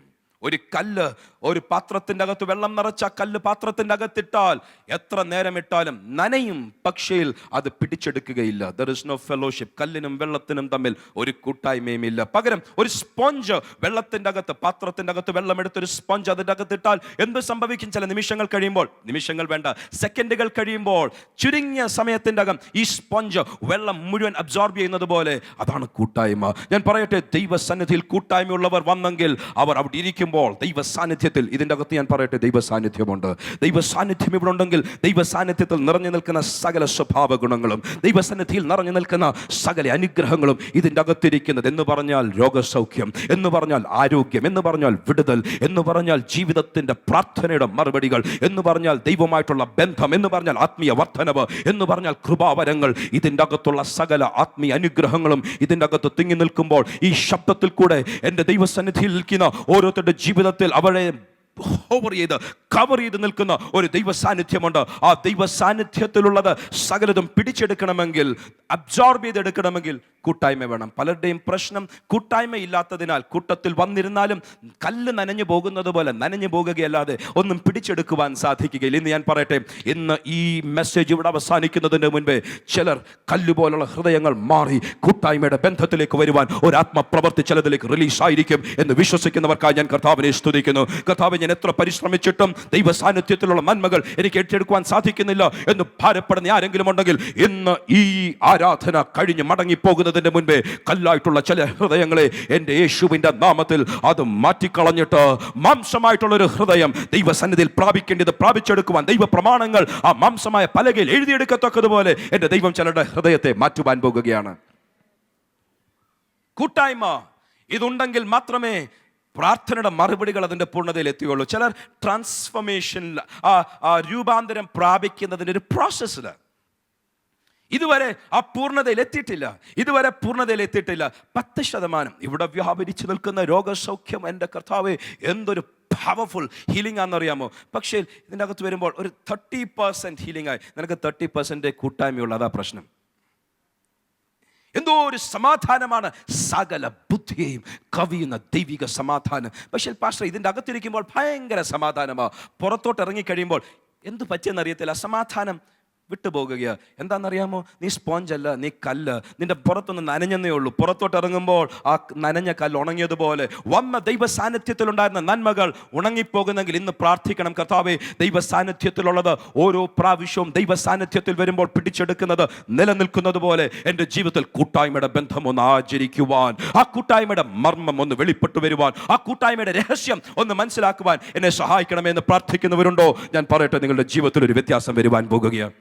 ഒരു കല്ല് ഒരു പാത്രത്തിൻ്റെ അകത്ത് വെള്ളം നിറച്ച കല്ല് പാത്രത്തിൻ്റെ അകത്തിട്ടാൽ എത്ര നേരം ഇട്ടാലും നനയും, പക്ഷേ അത് പിടിച്ചെടുക്കുകയില്ല. There is no fellowship. കല്ലിനും വെള്ളത്തിനും തമ്മിൽ ഒരു കൂട്ടായ്മയും ഇല്ല. പകരം ഒരു സ്പോഞ്ച് വെള്ളത്തിൻ്റെ അകത്ത്, പാത്രത്തിൻ്റെ അകത്ത് വെള്ളമെടുത്തൊരു സ്പോഞ്ച് അതിൻ്റെ അകത്തിട്ടാൽ എന്ത് സംഭവിക്കും? ചില നിമിഷങ്ങൾ കഴിയുമ്പോൾ, നിമിഷങ്ങൾ വേണ്ട, സെക്കൻഡുകൾ കഴിയുമ്പോൾ, ചുരുങ്ങിയ സമയത്തിൻ്റെ അകം ഈ സ്പോഞ്ച് വെള്ളം മുഴുവൻ അബ്സോർബ് ചെയ്യുന്നത് പോലെ അതാണ് കൂട്ടായ്മ. ഞാൻ പറയട്ടെ, ദൈവസന്നിധിയിൽ കൂട്ടായ്മയുള്ളവർ വന്നെങ്കിൽ അവർ അവിടെ ഇരിക്കുമ്പോൾ ദൈവ സാന്നിധ്യത്തിൽ, ഇതിൻ്റെ അകത്ത് ഞാൻ പറയട്ടെ, ദൈവ സാന്നിധ്യമുണ്ട്. ദൈവ സാന്നിധ്യം ഇവിടെ ഉണ്ടെങ്കിൽ ദൈവ സാന്നിധ്യത്തിൽ നിറഞ്ഞു നിൽക്കുന്ന സകല സ്വഭാവ ഗുണങ്ങളും, ദൈവസന്നിധിയിൽ നിറഞ്ഞു നിൽക്കുന്ന സകല അനുഗ്രഹങ്ങളും ഇതിൻ്റെ അകത്തിരിക്കുന്നത്. എന്ന് പറഞ്ഞാൽ രോഗസൗഖ്യം, എന്ന് പറഞ്ഞാൽ ആരോഗ്യം, എന്ന് പറഞ്ഞാൽ വിടുതൽ, എന്ന് പറഞ്ഞാൽ ജീവിതത്തിൻ്റെ പ്രാർത്ഥനയുടെ മറുപടികൾ, എന്ന് പറഞ്ഞാൽ ദൈവമായിട്ടുള്ള ബന്ധം, എന്ന് പറഞ്ഞാൽ ആത്മീയ വർധനവ്, എന്ന് പറഞ്ഞാൽ കൃപാവരങ്ങൾ, ഇതിൻ്റെ അകത്തുള്ള സകല ആത്മീയ അനുഗ്രഹങ്ങളും ഇതിൻ്റെ അകത്ത് തിങ്ങി നിൽക്കുമ്പോൾ ഈ ശബ്ദത്തിൽ കൂടെ എൻ്റെ ദൈവസന്നിധിയിൽ നിൽക്കുന്ന ഓരോരുത്തരുടെ ജീവിതത്തിൽ അവരെ കവർ ചെയ്ത് നിൽക്കുന്ന ഒരു ദൈവ സാന്നിധ്യമുണ്ട്. ആ ദൈവ സാന്നിധ്യത്തിലുള്ളത് സകലതും പിടിച്ചെടുക്കണമെങ്കിൽ, അബ്സോർബ് ചെയ്തെടുക്കണമെങ്കിൽ കൂട്ടായ്മ വേണം. പലരുടെയും പ്രശ്നം കൂട്ടായ്മ ഇല്ലാത്തതിനാൽ കൂട്ടത്തിൽ വന്നിരുന്നാലും കല്ല് നനഞ്ഞു പോകുന്നത് പോലെ നനഞ്ഞു പോകുകയല്ലാതെ ഒന്നും പിടിച്ചെടുക്കുവാൻ സാധിക്കുകയില്ല. ഇന്ന് ഞാൻ പറയട്ടെ, ഇന്ന് ഈ മെസ്സേജ് ഇവിടെ അവസാനിക്കുന്നതിന് മുൻപേ ചിലർ കല്ലുപോലുള്ള ഹൃദയങ്ങൾ മാറി കൂട്ടായ്മയുടെ ബന്ധത്തിലേക്ക് വരുവാൻ ഒരു ആത്മപ്രവർത്തി ചിലതിലേക്ക് റിലീസ് ആയിരിക്കും എന്ന് വിശ്വസിക്കുന്നവർക്കായി ഞാൻ കർത്താവിനെ സ്തുതിക്കുന്നു. കർത്താവ്, ഞാൻ എത്ര പരിശ്രമിച്ചിട്ടും ദൈവ സാന്നിധ്യത്തിലുള്ള നന്മകൾ എനിക്ക് ഏറ്റെടുക്കുവാൻ സാധിക്കുന്നില്ല എന്ന് ഭാരപ്പെടുന്ന ആരെങ്കിലും ഉണ്ടെങ്കിൽ, ഇന്ന് ഈ ആരാധന കഴിഞ്ഞ് മടങ്ങിപ്പോകുന്നതിന്റെ മുൻപേ കല്ലായിട്ടുള്ള ചില ഹൃദയങ്ങളെ എൻ്റെ യേശുവിൻ്റെ നാമത്തിൽ അത് മാറ്റിക്കളഞ്ഞിട്ട് മാംസമായിട്ടുള്ളൊരു ഹൃദയം ദൈവസന്നിധിയിൽ പ്രാപിക്കേണ്ടത് പ്രാപിച്ചെടുക്കുവാൻ ദൈവ പ്രമാണങ്ങൾ ആ മാംസമായ പലകയിൽ എഴുതിയെടുക്കത്തക്കതുപോലെ എൻ്റെ ദൈവം ചിലരുടെ ഹൃദയത്തെ മാറ്റുവാൻ പോകുകയാണ്. കൂട്ടായ്മ ഇതുണ്ടെങ്കിൽ മാത്രമേ പ്രാർത്ഥനയുടെ മറുപടികൾ അതിൻ്റെ പൂർണ്ണതയിൽ എത്തുകയുള്ളൂ. ചിലർ ട്രാൻസ്ഫോർമേഷനിൽ, രൂപാന്തരം പ്രാപിക്കുന്നതിൻ്റെ ഒരു പ്രോസസ്സിൽ ഇതുവരെ ആ പൂർണ്ണതയിൽ എത്തിയിട്ടില്ല. 10% ഇവിടെ വ്യാപരിച്ചു നിൽക്കുന്ന രോഗസൗഖ്യം, എൻ്റെ കർത്താവേ, എന്തൊരു പവർഫുൾ ഹീലിംഗ് ആണെന്നറിയാമോ? പക്ഷേ ഇതിൻ്റെ അകത്ത് വരുമ്പോൾ ഒരു 30% ഹീലിംഗ് ആയി. നിനക്ക് 30% കൂട്ടായ്മയുള്ള, അതാ പ്രശ്നം. എന്തോ ഒരു സമാധാനമാണ്, സകല ബുദ്ധിയെയും കവിയുന്ന ദൈവിക സമാധാനം. പക്ഷേ പാസ്റ്റർ, ഇതിൻ്റെ അകത്തിരിക്കുമ്പോൾ ഭയങ്കര സമാധാനമാണ്, പുറത്തോട്ട് ഇറങ്ങിക്കഴിയുമ്പോൾ എന്ത് പറ്റിയെന്നറിയത്തില്ല, സമാധാനം വിട്ടുപോകുക. എന്താണെന്നറിയാമോ? നീ സ്പോഞ്ചല്ല, നീ കല്ല്. നിന്റെ പുറത്തൊന്ന് നനഞ്ഞെന്നേ ഉള്ളൂ. പുറത്തോട്ട് ഇറങ്ങുമ്പോൾ ആ നനഞ്ഞ കല്ല് ഉണങ്ങിയതുപോലെ വന്ന ദൈവ സാന്നിധ്യത്തിലുണ്ടായിരുന്ന നന്മകൾ ഉണങ്ങിപ്പോകുന്നെങ്കിൽ ഇന്ന് പ്രാർത്ഥിക്കണം, കർത്താവേ, ദൈവ സാന്നിധ്യത്തിലുള്ളത് ഓരോ പ്രാവശ്യവും ദൈവ സാന്നിധ്യത്തിൽ വരുമ്പോൾ പിടിച്ചെടുക്കുന്നത് നിലനിൽക്കുന്നത് പോലെ എൻ്റെ ജീവിതത്തിൽ കൂട്ടായ്മയുടെ ബന്ധം ഒന്ന് ആചരിക്കുവാൻ, ആ കൂട്ടായ്മയുടെ മർമ്മം ഒന്ന് വെളിപ്പെട്ടു വരുവാൻ, ആ കൂട്ടായ്മയുടെ രഹസ്യം ഒന്ന് മനസ്സിലാക്കുവാൻ എന്നെ സഹായിക്കണമെന്ന് പ്രാർത്ഥിക്കുന്നവരുണ്ടോ? ഞാൻ പറയട്ടെ, നിങ്ങളുടെ ജീവിതത്തിൽ ഒരു വ്യത്യാസം വരുവാൻ പോകുകയാണ്.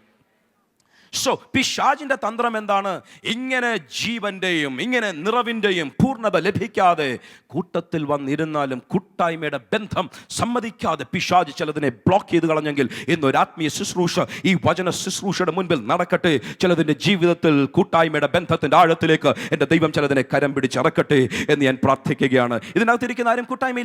പിശാചിന്റെ തന്ത്രം എന്താണ്? ഇങ്ങനെ ജീവന്റെയും ഇങ്ങനെ നിറവിന്റെയും പൂർണ്ണത ലഭിക്കാതെ കൂട്ടത്തിൽ വന്നിരുന്നാലും കൂട്ടായ്മയുടെ ബന്ധം സമ്മതിക്കാതെ പിശാച് ചിലതിനെ ബ്ലോക്ക് ചെയ്ത് കളഞ്ഞെങ്കിൽ ഇന്നൊരു ആത്മീയ ശുശ്രൂഷ ഈ വചന ശുശ്രൂഷയുടെ മുൻപിൽ നടക്കട്ടെ. ചിലതിൻ്റെ ജീവിതത്തിൽ കൂട്ടായ്മയുടെ ബന്ധത്തിന്റെ ആഴത്തിലേക്ക് എൻ്റെ ദൈവം ചിലതിനെ കരം പിടിച്ചിറക്കട്ടെ എന്ന് ഞാൻ പ്രാർത്ഥിക്കുകയാണ്. ഇതിനകത്തിരിക്കുന്ന ആരും കൂട്ടായ്മ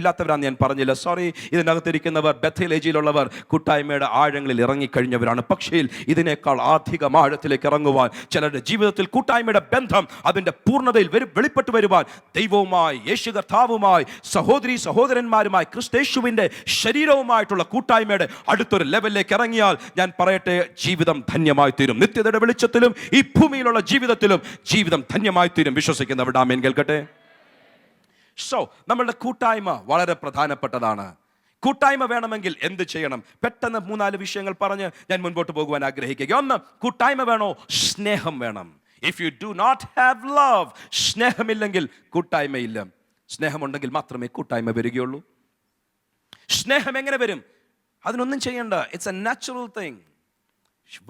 ഇല്ലാത്തവരാന്ന് ഞാൻ പറഞ്ഞില്ല, സോറി. ഇതിനകത്തിരിക്കുന്നവർ, ബethel-ൽ കൂട്ടായ്മയുടെ ആഴങ്ങളിൽ ഇറങ്ങിക്കഴിഞ്ഞവരാണ്. പക്ഷേ ഇതിനേക്കാൾ അധികം ആഴത്തിലേക്ക് ഇറങ്ങുവാൻ, ചിലരുടെ ജീവിതത്തിൽ കൂട്ടായ്മയുടെ ബന്ധം അതിൻ്റെ പൂർണ്ണതയിൽ വെളിപ്പെട്ടു വരുവാൻ ദൈവവുമായി, യേശു കർത്താവുമായി, സഹോദരി സഹോദരന്മാരുമായി, ക്രിസ്തേശുവിൻ്റെ ശരീരവുമായിട്ടുള്ള കൂട്ടായ്മയുടെ അടുത്തൊരു ലെവലിലേക്ക് ഇറങ്ങിയാൽ ഞാൻ പറയട്ടെ, ജീവിതം ധന്യമായി തീരും. നിത്യതയുടെ വെളിച്ചത്തിലും ഈ ഭൂമിയിലുള്ള ജീവിതത്തിലും ജീവിതം ധന്യമായി തീരും. വിശ്വസിക്കുന്നവരുടെ ആമേൻ കേൾക്കട്ടെ. നമ്മളുടെ കൂട്ടായ്മ വളരെ പ്രധാനപ്പെട്ടതാണ്. കൂട്ടായ്മ വേണമെങ്കിൽ എന്ത് ചെയ്യണം? പെട്ടെന്ന് 3-4 വിഷയങ്ങൾ പറഞ്ഞ് ഞാൻ മുൻപോട്ട് പോകുവാൻ ആഗ്രഹിക്കുക. ഒന്ന്, കൂട്ടായ്മ വേണോ? സ്നേഹം വേണം. If you do not have love, സ്നേഹമില്ലെങ്കിൽ കൂട്ടായ്മയില്ല. സ്നേഹമുണ്ടെങ്കിൽ മാത്രമേ കൂട്ടായ്മ വരികയുള്ളൂ. സ്നേഹം എങ്ങനെ വരും? അതിനൊന്നും ചെയ്യണ്ട, ഇറ്റ്സ് എ നാച്ചുറൽ തിങ്.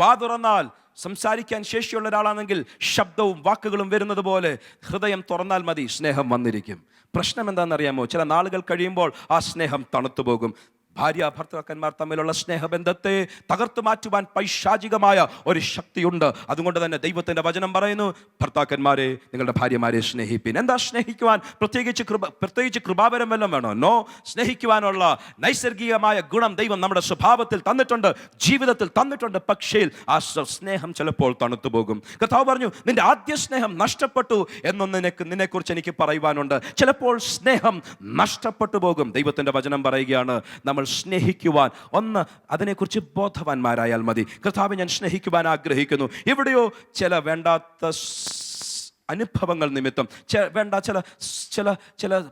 വാ തുറന്നാൽ സംസാരിക്കാൻ ശേഷിയുള്ള ഒരാളാണെങ്കിൽ ശബ്ദവും വാക്കുകളും വരുന്നത് പോലെ ഹൃദയം തുറന്നാൽ മതി, സ്നേഹം വന്നിരിക്കും. പ്രശ്നം എന്താണെന്നറിയാമോ? ചില നാളുകൾ കഴിയുമ്പോൾ ആ സ്നേഹം തണുത്തു പോകും. ഭാര്യ ഭർത്താക്കന്മാർ തമ്മിലുള്ള സ്നേഹബന്ധത്തെ തകർത്തു മാറ്റുവാൻ പൈശാചികമായ ഒരു ശക്തിയുണ്ട്. അതുകൊണ്ട് തന്നെ ദൈവത്തിൻ്റെ വചനം പറയുന്നു, ഭർത്താക്കന്മാരെ നിങ്ങളുടെ ഭാര്യമാരെ സ്നേഹിപ്പിൻ. എന്താ സ്നേഹിക്കുവാൻ? പ്രത്യേകിച്ച് കൃപാവരം വല്ലതും വേണോ? നോ. സ്നേഹിക്കുവാനുള്ള നൈസർഗികമായ ഗുണം ദൈവം നമ്മുടെ സ്വഭാവത്തിൽ തന്നിട്ടുണ്ട്, ജീവിതത്തിൽ തന്നിട്ടുണ്ട്. പക്ഷേ ആ സ്നേഹം ചിലപ്പോൾ തണുത്തു പോകും. കർത്താവ് പറഞ്ഞു, നിന്റെ ആദ്യ സ്നേഹം നഷ്ടപ്പെട്ടു എന്നൊന്ന് നിന്നെക്കുറിച്ച് എനിക്ക് പറയുവാനുണ്ട്. ചിലപ്പോൾ സ്നേഹം നഷ്ടപ്പെട്ടു പോകും. ദൈവത്തിൻ്റെ വചനം പറയുകയാണ്, നമ്മൾ സ്നേഹിക്കുവാൻ ഒന്ന് അതിനെക്കുറിച്ച് ബോധവാന്മാരായാൽ മതി. കർത്താവ്, ഞാൻ സ്നേഹിക്കുവാൻ ആഗ്രഹിക്കുന്നു. എവിടെയോ ചില വേണ്ടാത്ത അനുഭവങ്ങൾ നിമിത്തം വേണ്ട ചില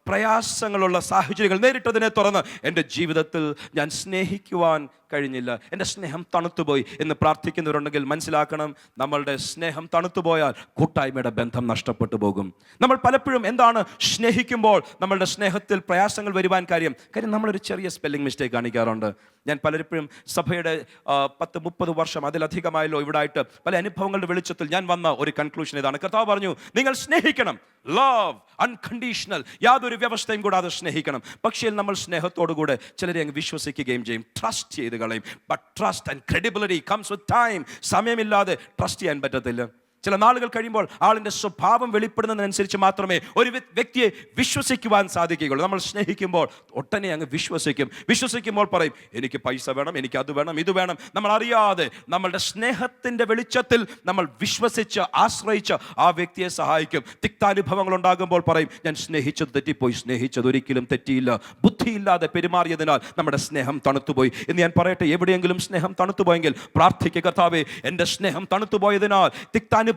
പ്രയാസങ്ങളുള്ള സാഹചര്യങ്ങൾ നേരിട്ടതിനെ തുടർന്ന് എൻ്റെ ജീവിതത്തിൽ ഞാൻ സ്നേഹിക്കുവാൻ കഴിഞ്ഞില്ല, എൻ്റെ സ്നേഹം തണുത്തുപോയി എന്ന് പ്രാർത്ഥിക്കുന്നവരുണ്ടെങ്കിൽ മനസ്സിലാക്കണം, നമ്മളുടെ സ്നേഹം തണുത്തുപോയാൽ കൂട്ടായ്മയുടെ ബന്ധം നഷ്ടപ്പെട്ടു പോകും. നമ്മൾ പലപ്പോഴും എന്താണ് സ്നേഹിക്കുമ്പോൾ നമ്മളുടെ സ്നേഹത്തിൽ പ്രയാസങ്ങൾ വരുവാൻ കാര്യം നമ്മളൊരു ചെറിയ സ്പെല്ലിംഗ് മിസ്റ്റേക്ക് കാണിക്കാറുണ്ട്. ഞാൻ പലപ്പോഴും സഭയുടെ 10-30 വർഷം അതിലധികമായല്ലോ ഇവിടെ ആയിട്ട് പല അനുഭവങ്ങളുടെ വെളിച്ചത്തിൽ ഞാൻ വന്ന ഒരു കൺക്ലൂഷൻ ഇതാണ്. കർത്താവ് പറഞ്ഞു, നിങ്ങൾ സ്നേഹിക്കണം, ലവ് അൺകണ്ടീഷണൽ, യാതൊരു വ്യവസ്ഥയും കൂടാതെ സ്നേഹിക്കണം. പക്ഷേ നമ്മൾ സ്നേഹത്തോടു കൂടെ ചിലരെ അങ്ങ് വിശ്വസിക്കുകയും ചെയ്യും, ട്രസ്റ്റ് ചെയ്ത് കളയും. But trust and credibility comes with time. സമയമില്ലാതെ ട്രസ്റ്റ് ചെയ്യാൻ പറ്റത്തില്ല. ചില നാളുകൾ കഴിയുമ്പോൾ ആളിൻ്റെ സ്വഭാവം വെളിപ്പെടുന്നതിനനുസരിച്ച് മാത്രമേ ഒരു വ്യക്തിയെ വിശ്വസിക്കുവാൻ സാധിക്കുകയുള്ളൂ. നമ്മൾ സ്നേഹിക്കുമ്പോൾ ഒട്ടനെ അങ്ങ് വിശ്വസിക്കുമ്പോൾ പറയും, എനിക്ക് പൈസ വേണം, എനിക്ക് അത് വേണം, ഇത് വേണം. നമ്മൾ അറിയാതെ നമ്മളുടെ സ്നേഹത്തിൻ്റെ വെളിച്ചത്തിൽ നമ്മൾ വിശ്വസിച്ച് ആശ്രയിച്ച് ആ വ്യക്തിയെ സഹായിക്കും. തിക്താനുഭവങ്ങൾ ഉണ്ടാകുമ്പോൾ പറയും, ഞാൻ സ്നേഹിച്ചത് തെറ്റിപ്പോയി, സ്നേഹിച്ചത് ഒരിക്കലും തെറ്റിയില്ല, ബുദ്ധിയില്ലാതെ പെരുമാറിയതിനാൽ നമ്മുടെ സ്നേഹം തണുത്തുപോയി എന്ന് ഞാൻ പറയട്ടെ. എവിടെയെങ്കിലും സ്നേഹം തണുത്തുപോയെങ്കിൽ പ്രാർത്ഥിക്കുക, കർത്താവേ, എൻ്റെ സ്നേഹം തണുത്തുപോയതിനാൽ, തിക്താനുഭവങ്ങൾ,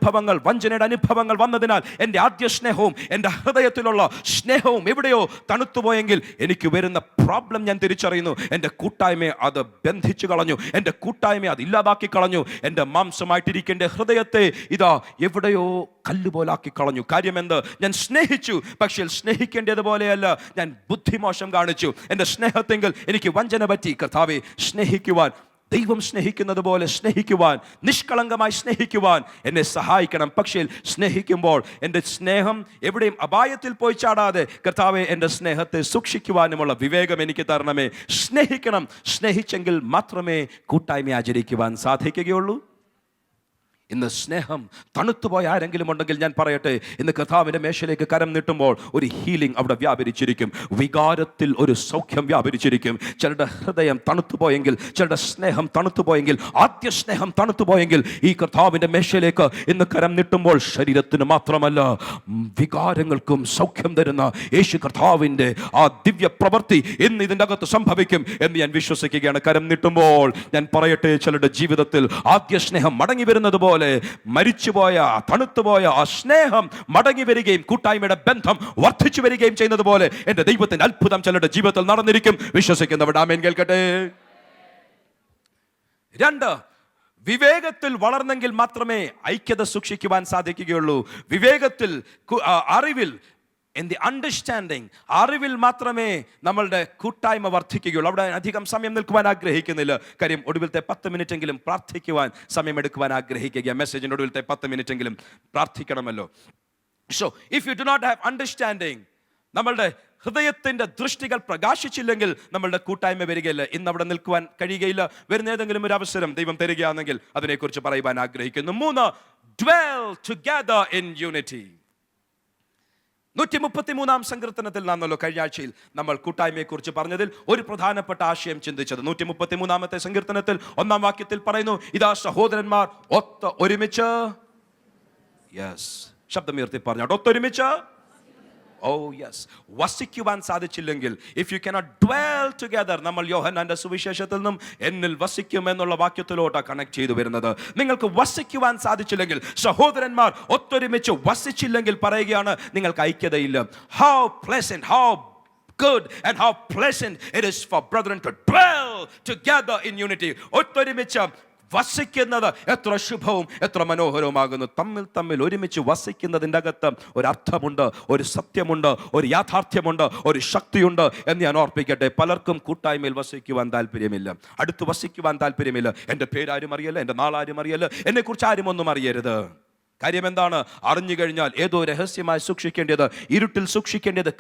വഞ്ചനയുടെ അനുഭവങ്ങൾ വന്നതിനാൽ എൻ്റെ ആദ്യ സ്നേഹവും എൻ്റെ ഹൃദയത്തിലുള്ള സ്നേഹവും എവിടെയോ തണുത്തുപോയെങ്കിൽ എനിക്ക് വരുന്ന പ്രോബ്ലം ഞാൻ തിരിച്ചറിയുന്നു. എൻ്റെ കൂട്ടായ്മയെ അത് ബന്ധിച്ചു കളഞ്ഞു, എൻ്റെ കൂട്ടായ്മയെ അത് ഇല്ലാതാക്കി കളഞ്ഞു. എൻ്റെ മാംസമായിട്ടിരിക്കേണ്ട ഹൃദയത്തെ ഇതാ എവിടെയോ കല്ലുപോലാക്കി കളഞ്ഞു. കാര്യം എന്ത്? ഞാൻ സ്നേഹിച്ചു, പക്ഷേ സ്നേഹിക്കേണ്ടതുപോലെയല്ല, ഞാൻ ബുദ്ധിമോശം കാണിച്ചു. എൻ്റെ സ്നേഹത്തെങ്കിൽ എനിക്ക് വഞ്ചന പറ്റി. കർത്താവേ, സ്നേഹിക്കുവാൻ, ദൈവം സ്നേഹിക്കുന്നത് പോലെ സ്നേഹിക്കുവാൻ, നിഷ്കളങ്കമായി സ്നേഹിക്കുവാൻ എന്നെ സഹായിക്കണം. പക്ഷേ സ്നേഹിക്കുമ്പോൾ എൻ്റെ സ്നേഹം എവിടെയും അപായത്തിൽ പോയി ചാടാതെ, കർത്താവെ, എൻ്റെ സ്നേഹത്തെ സൂക്ഷിക്കുവാനുമുള്ള വിവേകം എനിക്ക് തരണമേ. സ്നേഹിക്കണം. സ്നേഹിച്ചെങ്കിൽ മാത്രമേ കൂട്ടായ്മ ആചരിക്കുവാൻ സാധിക്കുകയുള്ളൂ. ഇന്ന് സ്നേഹം തണുത്തുപോയ ആരെങ്കിലും ഉണ്ടെങ്കിൽ ഞാൻ പറയട്ടെ, ഇന്ന് കർത്താവിൻ്റെ മേശയിലേക്ക് കരം നീട്ടുമ്പോൾ ഒരു ഹീലിംഗ് അവിടെ വ്യാപരിച്ചിരിക്കും. വികാരത്തിൽ ഒരു സൗഖ്യം വ്യാപരിച്ചിരിക്കും. ചിലരുടെ ഹൃദയം തണുത്തുപോയെങ്കിൽ, ചിലരുടെ സ്നേഹം തണുത്തുപോയെങ്കിൽ, ആദ്യ സ്നേഹം തണുത്തുപോയെങ്കിൽ ഈ കർത്താവിൻ്റെ മേശയിലേക്ക് ഇന്ന് കരം നീട്ടുമ്പോൾ ശരീരത്തിന് മാത്രമല്ല വികാരങ്ങൾക്കും സൗഖ്യം തരുന്ന യേശു കർത്താവിൻ്റെ ആ ദിവ്യ പ്രവൃത്തി ഇന്ന് ഇതിൻ്റെ അകത്ത് സംഭവിക്കും എന്ന് ഞാൻ വിശ്വസിക്കുകയാണ്. കരം നീട്ടുമ്പോൾ ഞാൻ പറയട്ടെ, ചിലരുടെ ജീവിതത്തിൽ ആദ്യ സ്നേഹം മടങ്ങി വരുന്നത് പോലെ മരിച്ചുപോയ, തണുത്തുപോയ ആ സ്നേഹം മടങ്ങി വരികയും കൂട്ടായ്മയുടെ ബന്ധം വർദ്ധിച്ചു വരികയും ചെയ്യുന്നത് പോലെ എൻ്റെ ദൈവത്തിന്റെ അത്ഭുതം ചിലരുടെ ജീവിതത്തിൽ നടന്നിരിക്കും. വിശ്വസിക്കുന്നവർ ആമേൻ കേൾക്കട്ടെ. 2, വിവേകത്തിൽ വളർന്നെങ്കിൽ മാത്രമേ ഐക്യത സൂക്ഷിക്കുവാൻ സാധിക്കുകയുള്ളൂ. വിവേകത്തിൽ, അറിവിൽ, in the understanding, അറിവിൽ മാത്രമേ നമ്മളുടെ കൂട്ടായ്മ വർദ്ധിക്കുകയുള്ളൂ. അവിടെ അധികം സമയം നിൽക്കുവാൻ ആഗ്രഹിക്കുന്നില്ല. കാര്യം ഒടുവിലത്തെ 10 മിനിറ്റെങ്കിലും പ്രാർത്ഥിക്കുവാൻ സമയമെടുക്കുവാൻ ആഗ്രഹിക്കുക. മെസ്സേജിൻ്റെ ഒടുവിലത്തെ 10 മിനിറ്റെങ്കിലും പ്രാർത്ഥിക്കണമല്ലോ. So if you do not have understanding, നമ്മളുടെ ഹൃദയത്തിൻ്റെ ദൃഷ്ടികൾ പ്രകാശിച്ചില്ലെങ്കിൽ നമ്മളുടെ കൂട്ടായ്മ വരികയില്ല. ഇന്ന് അവിടെ നിൽക്കുവാൻ കഴിയുകയില്ല. വരുന്ന ഏതെങ്കിലും ഒരു അവസരം ദൈവം തരികയാണെങ്കിൽ അതിനെക്കുറിച്ച് പറയുവാൻ ആഗ്രഹിക്കുന്നു. 3, dwell together in unity. 133-ാം സങ്കീർത്തനത്തിൽ നാമല്ലോ കഴിഞ്ഞ ആഴ്ചയിൽ നമ്മൾ കൂട്ടായ്മയെക്കുറിച്ച് പറഞ്ഞതിൽ ഒരു പ്രധാനപ്പെട്ട ആശയം ചിന്തിച്ചത്. 133-ാമത്തെ സങ്കീർത്തനത്തിൽ 1-ാം വാക്യത്തിൽ പറയുന്നു, ഇതാ സഹോദരന്മാർ ഒരുമിച്ച്, ശബ്ദമുയർത്തി പറഞ്ഞു, ഒത്തൊരുമിച്ച്, വസിക്കുവാൻ സാധിച്ചില്ലെങ്കിൽ, if you cannot dwell together, നമ്മൾ യോഹന്നാന്റെ സുവിശേഷത്തിൽ നിന്നും എന്നിൽ വസിക്കും എന്നുള്ള വാക്യത്തിലോട്ട് കണക്ട് ചെയ്തു വരുന്നത്. നിങ്ങൾക്ക് വസിക്കുവാൻ സാധിച്ചില്ലെങ്കിൽ, സഹോദരന്മാർ ഒത്തൊരുമിച്ച് വസിച്ചില്ലെങ്കിൽ പറയുകയാണ് നിങ്ങൾക്ക് ഐക്യതയില്ല. How pleasant, how good and how pleasant it is for brethren to dwell together in unity. ഒത്തൊരുമിച്ച് വസിക്കുന്നത് എത്ര ശുഭവും എത്ര മനോഹരവുമാകുന്നു. തമ്മിൽ ഒരുമിച്ച് വസിക്കുന്നതിൻ്റെ അകത്ത് ഒരർത്ഥമുണ്ട്, ഒരു സത്യമുണ്ട്, ഒരു യാഥാർത്ഥ്യമുണ്ട്, ഒരു ശക്തിയുണ്ട് എന്ന് ഞാൻ ഓർപ്പിക്കട്ടെ. പലർക്കും കൂട്ടായ്മയിൽ വസിക്കുവാൻ താല്പര്യമില്ല, അടുത്ത് വസിക്കുവാൻ താല്പര്യമില്ല. എൻ്റെ പേരാരും അറിയല്ല, എൻ്റെ നാളാരും അറിയല്ല, എന്നെക്കുറിച്ച് ആരും ഒന്നും അറിയരുത്. കാര്യം എന്താണ്? അറിഞ്ഞു കഴിഞ്ഞാൽ ഏതോ രഹസ്യമായി സൂക്ഷിക്കേണ്ടത്, ഇരുട്ടിൽ സൂക്ഷിക്കേണ്ടത്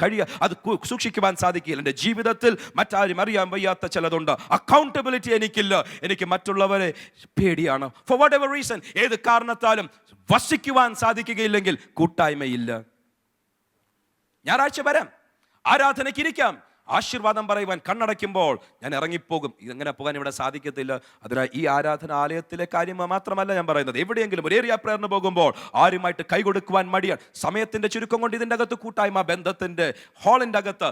അത് സൂക്ഷിക്കുവാൻ സാധിക്കില്ല. എൻ്റെ ജീവിതത്തിൽ മറ്റാരും അറിയാൻ വയ്യാത്ത ചിലതുണ്ട്. അക്കൗണ്ടബിലിറ്റി എനിക്കില്ല. എനിക്ക് മറ്റുള്ളവരെ പേടിയാണ്. ഫോർ വാട്ട് എവർ റീസൺ, ഏത് കാരണത്താലും വസിക്കുവാൻ സാധിക്കുകയില്ലെങ്കിൽ കൂട്ടായ്മയില്ല. ഞായറാഴ്ച വരാം, ആരാധനയ്ക്ക് ഇരിക്കാം, ആശീർവാദം പറയുവാൻ കണ്ണടയ്ക്കുമ്പോൾ ഞാൻ ഇറങ്ങിപ്പോകും. ഇതെങ്ങനെ പോകാൻ ഇവിടെ സാധിക്കത്തില്ല. അതിനാൽ ഈ ആരാധനാലയത്തിലെ കാര്യം മാത്രമല്ല ഞാൻ പറയുന്നത്. എവിടെയെങ്കിലും ഒരു ഏരിയ പ്രേയറിന് പോകുമ്പോൾ ആരുമായിട്ട് കൈകൊടുക്കുവാൻ മടിയാണ്. സമയത്തിന്റെ ചുരുക്കം കൊണ്ട് ഇതിൻ്റെ അകത്ത് കൂട്ടായ്മ ബന്ധത്തിന്റെ ഹാളിൻ്റെ അകത്ത്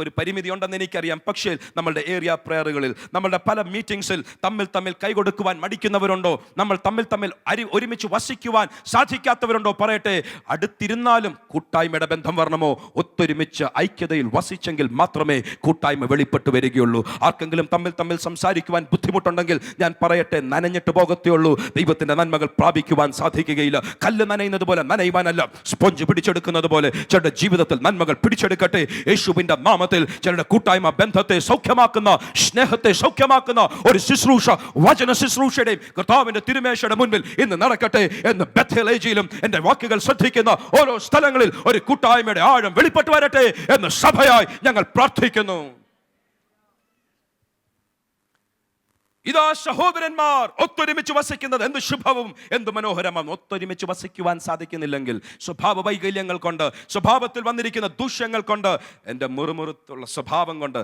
ഒരു പരിമിതി ഉണ്ടെന്ന് എനിക്കറിയാം. പക്ഷേ നമ്മളുടെ ഏരിയ പ്രേയറുകളിൽ, നമ്മളുടെ പല മീറ്റിംഗ്സിൽ തമ്മിൽ കൈകൊടുക്കുവാൻ മടിക്കുന്നവരുണ്ടോ? നമ്മൾ തമ്മിൽ ഒരുമിച്ച് വസിക്കുവാൻ സാധിക്കാത്തവരുണ്ടോ? പറയട്ടെ, അടുത്തിരുന്നാലും കൂട്ടായ്മയുടെ ബന്ധം വരണമോ? ഒത്തൊരുമിച്ച് ഐക്യതയിൽ വസിച്ചെങ്കിൽ മാത്രം കൂട്ടായ്മ വെളിപ്പെട്ടു വരികയുള്ളൂ. ആർക്കെങ്കിലും തമ്മിൽ സംസാരിക്കുവാൻ ബുദ്ധിമുട്ടുണ്ടെങ്കിൽ ഞാൻ പറയട്ടെ, നനഞ്ഞിട്ട് പോകത്തേ ഉള്ളൂ. ദൈവത്തിന്റെ നന്മകൾ പ്രാപിക്കുവാൻ സാധിക്കുകയില്ല. കല്ല് നനയുന്നത് പോലെ നനയുവാനല്ല, സ്പോഞ്ച് പിടിച്ചെടുക്കുന്നത് പോലെ ചിലരുടെ ജീവിതത്തിൽ നന്മകൾ പിടിച്ചെടുക്കട്ടെ യേശുവിന്റെ നാമത്തിൽ. ചിലരുടെ കൂട്ടായ്മ ബന്ധത്തെ സൗഖ്യമാക്കുന്ന, സ്നേഹത്തെ സൗഖ്യമാക്കുന്ന ഒരു ശുശ്രൂഷ, വചന ശുശ്രൂഷയുടെയും കർത്താവിന്റെ തിരുമേശയുടെ മുൻപിൽ ഇന്ന് നടക്കട്ടെ എന്ന് ബെഥേലേജിലും എന്റെ വാക്കുകൾ ശ്രദ്ധിക്കുന്ന ഓരോ സ്ഥലങ്ങളിൽ ഒരു കൂട്ടായ്മയുടെ ആഴം വെളിപ്പെട്ടു വരട്ടെ എന്ന് സഭയായി ഞങ്ങൾ പ്രാർത്ഥിക്കുന്നു. ഇതാ സഹോദരന്മാർ ഒത്തൊരുമിച്ച് വസിക്കുന്നത് എന്ത് ശുഭവും എന്ത് മനോഹരമാണ്. ഒത്തൊരുമിച്ച് വസിക്കുവാൻ സാധിക്കുന്നില്ലെങ്കിൽ സ്വഭാവ വൈകല്യങ്ങൾ കൊണ്ട്, സ്വഭാവത്തിൽ വന്നിരിക്കുന്ന ദൂഷ്യങ്ങൾ കൊണ്ട്, എൻ്റെ മുറുമുറുത്തുള്ള സ്വഭാവം കൊണ്ട്,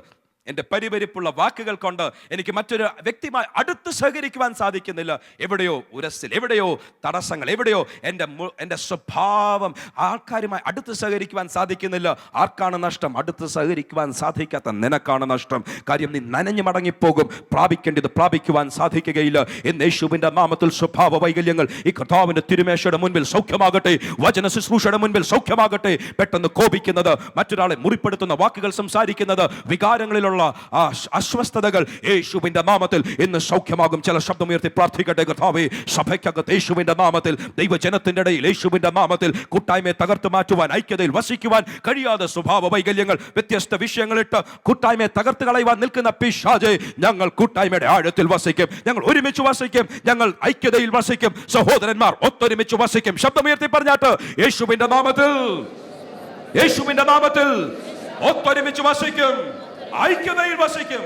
എൻ്റെ പരിപരിപ്പുള്ള വാക്കുകൾ കൊണ്ട് എനിക്ക് മറ്റൊരു വ്യക്തിയുമായി അടുത്ത് സഹകരിക്കുവാൻ സാധിക്കുന്നില്ല. എവിടെയോ ഉരസിൽ, എവിടെയോ തടസ്സങ്ങൾ, എവിടെയോ എൻ്റെ സ്വഭാവം ആൾക്കാരുമായി അടുത്ത് സഹകരിക്കുവാൻ സാധിക്കുന്നില്ല. ആർക്കാണ് നഷ്ടം? അടുത്ത് സഹകരിക്കുവാൻ സാധിക്കാത്ത നിനക്കാണ് നഷ്ടം. കാര്യം നീ നനഞ്ഞു മടങ്ങിപ്പോകും. പ്രാപിക്കേണ്ടത് പ്രാപിക്കുവാൻ സാധിക്കുകയില്ല. എന്ന് യേശുവിൻ്റെ നാമത്തിൽ സ്വഭാവ വൈകല്യങ്ങൾ ഈ കർത്താവിൻ്റെ തിരുമേശയുടെ മുൻപിൽ സൗഖ്യമാകട്ടെ, വചന ശുശ്രൂഷയുടെ മുൻപിൽ സൗഖ്യമാകട്ടെ. പെട്ടെന്ന് കോപിക്കുന്നത്, മറ്റൊരാളെ മുറിപ്പെടുത്തുന്ന വാക്കുകൾ സംസാരിക്കുന്നത്, വികാരങ്ങളിലുള്ള അസ്വസ്ഥതകൾ യേശുവിന്റെ നാമത്തിൽ ഇന്ന് സൗഖ്യമാകും. ചില ശബ്ദമുയർത്തി പ്രാർത്ഥിക്കട്ടെ. കർത്താവേ, സഭയ്ക്കകത്ത് യേശുവിന്റെ നാമത്തിൽ, ദൈവജനത്തിന്റെ ഇടയിൽ യേശുവിന്റെ നാമത്തിൽ കൂട്ടായ്മയെ തകർത്ത് മാറ്റുവാൻ, ഐക്യതയിൽ വസിക്കുവാൻ കഴിയാതെ സ്വഭാവ വൈകല്യങ്ങൾ, വ്യത്യസ്ത വിഷയങ്ങളിട്ട് കൂട്ടായ്മയെ തകർത്ത് കളയുവാൻ നിൽക്കുന്ന പിശാചേ, ഞങ്ങൾ കൂട്ടായ്മയുടെ ആഴത്തിൽ വസിക്കും, ഞങ്ങൾ ഒരുമിച്ച് വസിക്കും, ഞങ്ങൾ ഐക്യതയിൽ വസിക്കും. സഹോദരന്മാർ ഒത്തൊരുമിച്ച് വസിക്കും. ശബ്ദമുയർത്തി പറഞ്ഞാട്ട്, യേശുവിന്റെ നാമത്തിൽ, യേശുവിന്റെ നാമത്തിൽ ഒത്തൊരുമിച്ച് വസിക്കും, ഐക്യതയിൽ വസിക്കും.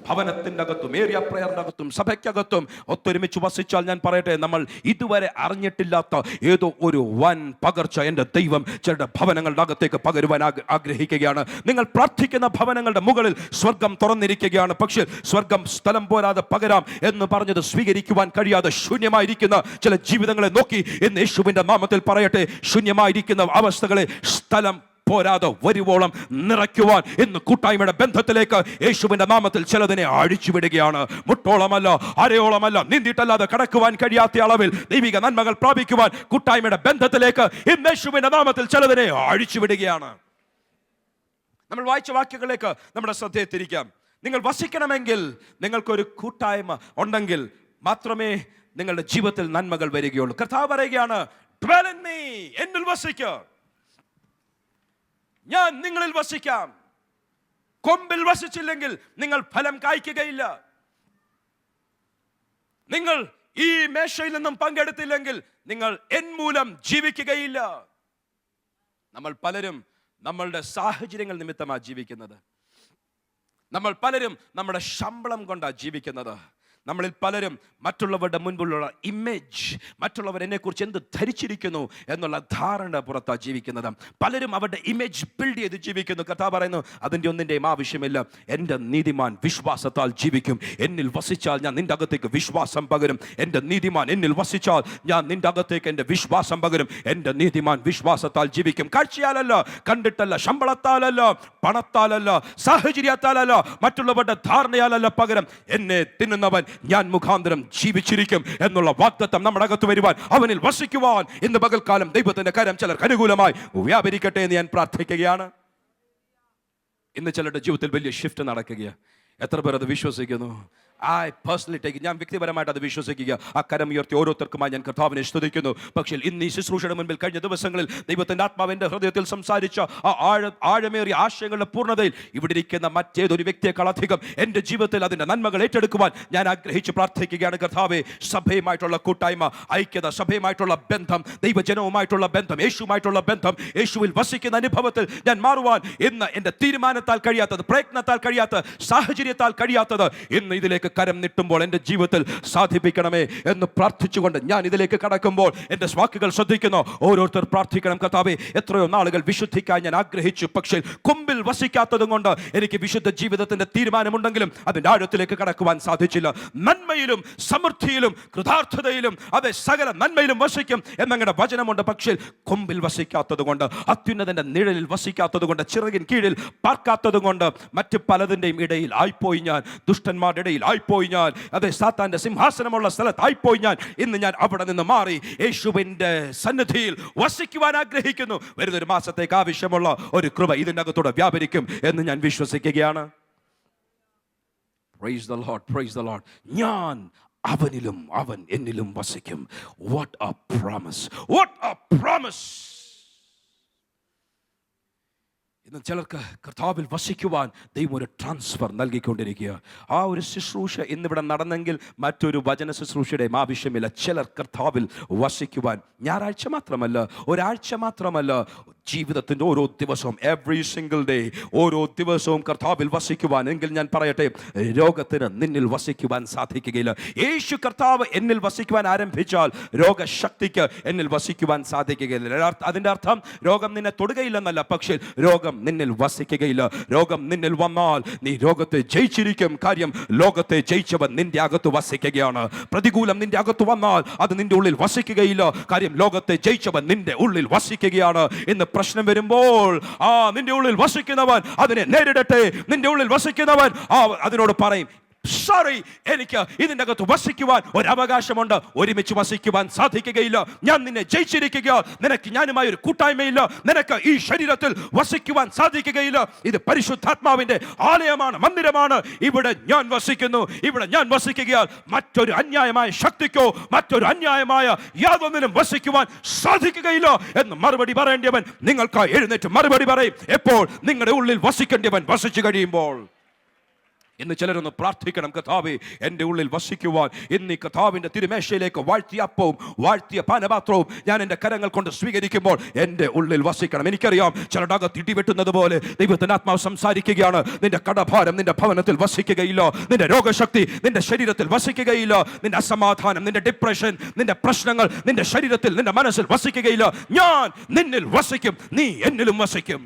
ഭവനത്തിൻ്റെ അകത്തും ഏരിയ പ്രയറിൻ്റെ അകത്തും സഭയ്ക്കകത്തും ഒത്തൊരുമിച്ച് വസിച്ചാൽ ഞാൻ പറയട്ടെ, നമ്മൾ ഇതുവരെ അറിഞ്ഞിട്ടില്ലാത്ത ഏതോ ഒരു വൻ പകർച്ച എൻ്റെ ദൈവം ചിലരുടെ ഭവനങ്ങളുടെ അകത്തേക്ക് പകരുവാൻ ആഗ്രഹിക്കുകയാണ്. നിങ്ങൾ പ്രാർത്ഥിക്കുന്ന ഭവനങ്ങളുടെ മുകളിൽ സ്വർഗം തുറന്നിരിക്കുകയാണ്. പക്ഷേ സ്വർഗം സ്ഥലം പോരാതെ പകരാം എന്ന് പറഞ്ഞത് സ്വീകരിക്കുവാൻ കഴിയാതെ ശൂന്യമായിരിക്കുന്ന ചില ജീവിതങ്ങളെ നോക്കി എന്ന് യേശുവിൻ്റെ നാമത്തിൽ പറയട്ടെ, ശൂന്യമായിരിക്കുന്ന അവസ്ഥകളെ സ്ഥലം പോരാതെ വരുവോളം നിറയ്ക്കുവാൻ ഇന്ന് കൂട്ടായ്മയുടെ ബന്ധത്തിലേക്ക് യേശുവിന്റെ നാമത്തിൽ ചിലതിനെ അഴിച്ചുവിടുകയാണ്. മുട്ടോളമല്ല, അരയോളമല്ല, നീന്തിയിട്ടല്ലാതെ കടക്കുവാൻ കഴിയാത്ത അളവിൽ ദൈവിക നന്മകൾ പ്രാപിക്കുവാൻ കൂട്ടായ്മയുടെ ബന്ധത്തിലേക്ക് ഇന്ന് യേശുവിന്റെ നാമത്തിൽ ചിലതിനെ അഴിച്ചുവിടുകയാണ്. നമ്മൾ വായിച്ച വാക്യങ്ങളിലേക്ക് നമ്മുടെ ശ്രദ്ധയെ തിരിക്കാം. നിങ്ങൾ വസിക്കണമെങ്കിൽ, നിങ്ങൾക്കൊരു കൂട്ടായ്മ ഉണ്ടെങ്കിൽ മാത്രമേ നിങ്ങളുടെ ജീവിതത്തിൽ നന്മകൾ വരികയുള്ളൂ. കർത്താവ് പറയുകയാണ്, dwell in me, എന്നിൽ വസിക്കുക, ഞാൻ നിങ്ങളിൽ വസിക്കാം. കൊമ്പിൽ വസിച്ചില്ലെങ്കിൽ നിങ്ങൾ ഫലം കായ്ക്കുകയില്ല. നിങ്ങൾ ഈ മേശയിൽ നിന്നും പങ്കെടുത്തില്ലെങ്കിൽ നിങ്ങൾ എൻ മൂലം ജീവിക്കുകയില്ല. നമ്മൾ പലരും നമ്മളുടെ സാഹചര്യങ്ങൾ നിമിത്തമാണ് ജീവിക്കുന്നത്. നമ്മൾ പലരും നമ്മുടെ ശമ്പളം കൊണ്ടാണ് ജീവിക്കുന്നത്. നമ്മളിൽ പലരും മറ്റുള്ളവരുടെ മുൻപിലുള്ള ഇമേജ്, മറ്റുള്ളവർ എന്നെക്കുറിച്ച് എന്ത് ധരിച്ചിരിക്കുന്നു എന്നുള്ള ധാരണ പുറത്താണ് ജീവിക്കുന്നത്. പലരും അവരുടെ ഇമേജ് ബിൽഡ് ചെയ്ത് ജീവിക്കുന്നു. കർത്താവ് പറയുന്നു, അതിൻ്റെ ഒന്നിൻ്റെയും ആവശ്യമില്ല. എൻ്റെ നീതിമാൻ വിശ്വാസത്താൽ ജീവിക്കും. എന്നിൽ വസിച്ചാൽ ഞാൻ നിൻ്റെ അകത്തേക്ക് വിശ്വാസം പകരും. എൻ്റെ നീതിമാൻ എന്നിൽ വസിച്ചാൽ ഞാൻ നിൻ്റെ അകത്തേക്ക് എൻ്റെ വിശ്വാസം പകരും. എൻ്റെ നീതിമാൻ വിശ്വാസത്താൽ ജീവിക്കും. കാഴ്ചയാലല്ല, കണ്ടിട്ടല്ല, ശമ്പളത്താലല്ല, പണത്താലല്ല, സാഹചര്യത്താലല്ല, മറ്റുള്ളവരുടെ ധാരണയാലല്ല, പകരം എന്നെ തിന്നുന്നവൻ ഞാൻ മുഖാന്തരം ജീവിച്ചിരിക്കും എന്നുള്ള വാഗ്ദത്തം നമ്മുടെ അകത്ത് വരുവാൻ, അവനിൽ വസിക്കുവാൻ ഇന്ന് പകൽക്കാലം ദൈവത്തിന്റെ കരം ചിലർക്ക് അനുകൂലമായി വ്യാപരിക്കട്ടെ എന്ന് ഞാൻ പ്രാർത്ഥിക്കുകയാണ്. ഇന്ന് ചിലരുടെ ജീവിതത്തിൽ വലിയ ഷിഫ്റ്റ് നടക്കുകയാണ്. എത്ര പേർ അത് വിശ്വസിക്കുന്നു? I personally take it. ഞാൻ വ്യക്തിപരമായിട്ട് അത് വിശ്വസിക്കുക. ആ കരം ഉയർത്തി ഓരോരുത്തർക്കുമായി ഞാൻ കർത്താവിനെ സ്തുതിക്കുന്നു. പക്ഷേ ഇന്ന് ഈ ശുശ്രൂഷയുടെ മുൻപിൽ കഴിഞ്ഞ ദിവസങ്ങളിൽ ദൈവത്തിന്റെ ആത്മാവിന്റെ ഹൃദയത്തിൽ സംസാരിച്ച ആ ആഴമേറിയ ആശയങ്ങളുടെ പൂർണ്ണതയിൽ ഇവിടെ ഇരിക്കുന്ന മറ്റേതൊരു വ്യക്തിയെക്കാൾ അധികം എൻ്റെ ജീവിതത്തിൽ അതിൻ്റെ നന്മകൾ ഏറ്റെടുക്കുവാൻ ഞാൻ ആഗ്രഹിച്ച് പ്രാർത്ഥിക്കുകയാണ്. കർത്താവേ, സഭയുമായിട്ടുള്ള കൂട്ടായ്മ, ഐക്യത, സഭയുമായിട്ടുള്ള ബന്ധം, ദൈവജനവുമായിട്ടുള്ള ബന്ധം, യേശുവുമായിട്ടുള്ള ബന്ധം, യേശുവിൽ വസിക്കുന്ന അനുഭവത്തിൽ ഞാൻ മാറുവാൻ ഇന്ന് എൻ്റെ തീരുമാനത്താൽ കഴിയാത്തത്, പ്രയത്നത്താൽ കഴിയാത്തത്, സാഹചര്യത്താൽ കഴിയാത്തത് ഇന്ന് ഇതിലേക്ക് കരം നീട്ടുമ്പോൾ എൻ്റെ ജീവിതത്തിൽ സാധിപ്പിക്കണമേ എന്ന് പ്രാർത്ഥിച്ചുകൊണ്ട് ഞാൻ ഇതിലേക്ക് കടക്കുമ്പോൾ എൻ്റെ വാക്കുകൾ ശ്രദ്ധിക്കുന്നു. ഓരോരുത്തർ പ്രാർത്ഥിക്കണം. കർത്താവേ, എത്രയോ നാളുകൾ വിശുദ്ധിക്കായി ഞാൻ ആഗ്രഹിച്ചു, പക്ഷേ കൊമ്പിൽ വസിക്കാത്തതും കൊണ്ട് എനിക്ക് വിശുദ്ധ ജീവിതത്തിന്റെ തീരുമാനമുണ്ടെങ്കിലും അതിൻ്റെ ആഴത്തിലേക്ക് കടക്കുവാൻ സാധിച്ചില്ല. നന്മയിലും സമൃദ്ധിയിലും കൃതാർത്ഥതയിലും അതെ സകല നന്മയിലും വസിക്കും എന്നങ്ങനെ വചനമുണ്ട്. പക്ഷേ കൊമ്പിൽ വസിക്കാത്തത് കൊണ്ട്, അത്യുന്നതന്റെ നിഴലിൽ വസിക്കാത്തത് കൊണ്ട്, ചിറകിൻ കീഴിൽ പാർക്കാത്തത് കൊണ്ട് മറ്റ് പലതിൻ്റെയും ഇടയിൽ ആയിപ്പോയി ഞാൻ, ദുഷ്ടന്മാരുടെ ഇടയിൽ ആയിപ്പോയി ഞാൻ, അതെ സാത്താന്റെ സിംഹാസനമുള്ള സ്ഥലത്ത് ആയിപ്പോയി ഞാൻ. ഇന്ന് ഞാൻ അവിടെ നിന്ന് മാറി യേശുവിന്റെ സന്നിധിയിൽ വസിക്കുവാൻ ആഗ്രഹിക്കുന്നു. വരുന്നൊരു മാസത്തേക്ക് ആവശ്യമുള്ള ഒരു കൃപ ഇതിൻ്റെ അകത്തൂടെ വ്യാപരിക്കും എന്ന് ഞാൻ വിശ്വസിക്കുകയാണ്. Praise the Lord, praise the Lord. ഞാൻ അവനിലും അവൻ എന്നിലും വസിക്കും. What a promise, what a promise. ഇന്ന് ചിലർക്ക് കർത്താവിൽ വസിക്കുവാൻ ദൈവം ഒരു ട്രാൻസ്ഫർ നൽകിക്കൊണ്ടിരിക്കുക. ആ ഒരു ശുശ്രൂഷ ഇന്നിവിടെ നടന്നെങ്കിൽ മറ്റൊരു വചന ശുശ്രൂഷയുടെയും ആവശ്യമില്ല. ചിലർ കർത്താവിൽ വസിക്കുവാൻ ഞായറാഴ്ച മാത്രമല്ല, ഒരാഴ്ച മാത്രമല്ല, ജീവിതത്തിൻ്റെ ഓരോ ദിവസവും, എവറി സിംഗിൾ ഡേ, ഓരോ ദിവസവും കർത്താവിൽ വസിക്കുവാൻ. എങ്കിൽ ഞാൻ പറയട്ടെ, രോഗത്തിന് നിന്നിൽ വസിക്കുവാൻ സാധിക്കുകയില്ല. യേശു കർത്താവ് എന്നിൽ വസിക്കുവാൻ ആരംഭിച്ചാൽ രോഗശക്തിക്ക് എന്നിൽ വസിക്കുവാൻ സാധിക്കുകയില്ല. അതിൻ്റെ അർത്ഥം രോഗം നിന്നെ തൊടുകയില്ലെന്നല്ല, പക്ഷേ രോഗം നിന്നിൽ വസിക്കുകയില്ല. രോഗം നിന്നിൽ വന്നാൽ നീ രോഗത്തെ ജയിച്ചിരിക്കും. കാര്യം, ലോകത്തെ ജയിച്ചവൻ നിന്റെ അകത്ത് വസിക്കുകയാണ്. പ്രതികൂലം നിന്റെ അകത്ത് വന്നാൽ അത് നിന്റെ ഉള്ളിൽ വസിക്കുകയില്ല. കാര്യം, ലോകത്തെ ജയിച്ചവൻ നിന്റെ ഉള്ളിൽ വസിക്കുകയാണ്. ഇന്ന് പ്രശ്നം വരുമ്പോൾ നിന്റെ ഉള്ളിൽ വസിക്കുന്നവൻ അതിനെ നേരിടട്ടെ. നിന്റെ ഉള്ളിൽ വസിക്കുന്നവൻ അതിനോട് പറയും, സോറി, എനിക്ക് ഇതിൻ്റെ അകത്ത് വസിക്കുവാൻ ഒരു അവകാശമുണ്ട്. ഒരുമിച്ച് വസിക്കുവാൻ സാധിക്കുകയില്ല. ഞാൻ നിന്നെ ജയിച്ചിരിക്കുക. നിനക്ക് ഞാനുമായി ഒരു കൂട്ടായ്മയില്ല. നിനക്ക് ഈ ശരീരത്തിൽ വസിക്കുവാൻ സാധിക്കുകയില്ല. ഇത് പരിശുദ്ധാത്മാവിന്റെ ആലയമാണ്, മന്ദിരമാണ്. ഇവിടെ ഞാൻ വസിക്കുന്നു. ഇവിടെ ഞാൻ വസിക്കുകയാൽ മറ്റൊരു അന്യായമായ ശക്തിക്കോ മറ്റൊരു അന്യായമായ യാതൊന്നിനും വസിക്കുവാൻ സാധിക്കുകയില്ല എന്ന് മറുപടി പറയേണ്ടവൻ നിങ്ങൾക്ക് എഴുന്നേറ്റ് മറുപടി പറയും. എപ്പോൾ? നിങ്ങളുടെ ഉള്ളിൽ വസിക്കേണ്ടവൻ വസിച്ചു കഴിയുമ്പോൾ. ഇന്ന് ചിലരൊന്ന് പ്രാർത്ഥിക്കണം, കർത്താവേ, എൻ്റെ ഉള്ളിൽ വസിക്കുവാൻ ഇന്ന് ഈ കർത്താവിൻ്റെ തിരുമേശയിലേക്ക് വാഴ്ത്തിയ അപ്പവും വാഴ്ത്തിയ പാനപാത്രവും ഞാൻ എൻ്റെ കരങ്ങൾ കൊണ്ട് സ്വീകരിക്കുമ്പോൾ എൻ്റെ ഉള്ളിൽ വസിക്കണം. എനിക്കറിയാം, ചിലരുടെ അകത്ത് ഇടിവെട്ടുന്നത് പോലെ ദൈവത്തിൻ്റെ ആത്മാവ് സംസാരിക്കുകയാണ്. നിന്റെ കടഭാരം നിന്റെ ഭവനത്തിൽ വസിക്കുകയില്ല. നിന്റെ രോഗശക്തി നിന്റെ ശരീരത്തിൽ വസിക്കുകയില്ല. നിന്റെ അസമാധാനം, നിന്റെ ഡിപ്രഷൻ, നിന്റെ പ്രശ്നങ്ങൾ നിന്റെ ശരീരത്തിൽ, നിന്റെ മനസ്സിൽ വസിക്കുകയില്ല. ഞാൻ നിന്നിൽ വസിക്കും, നീ എന്നിലും വസിക്കും.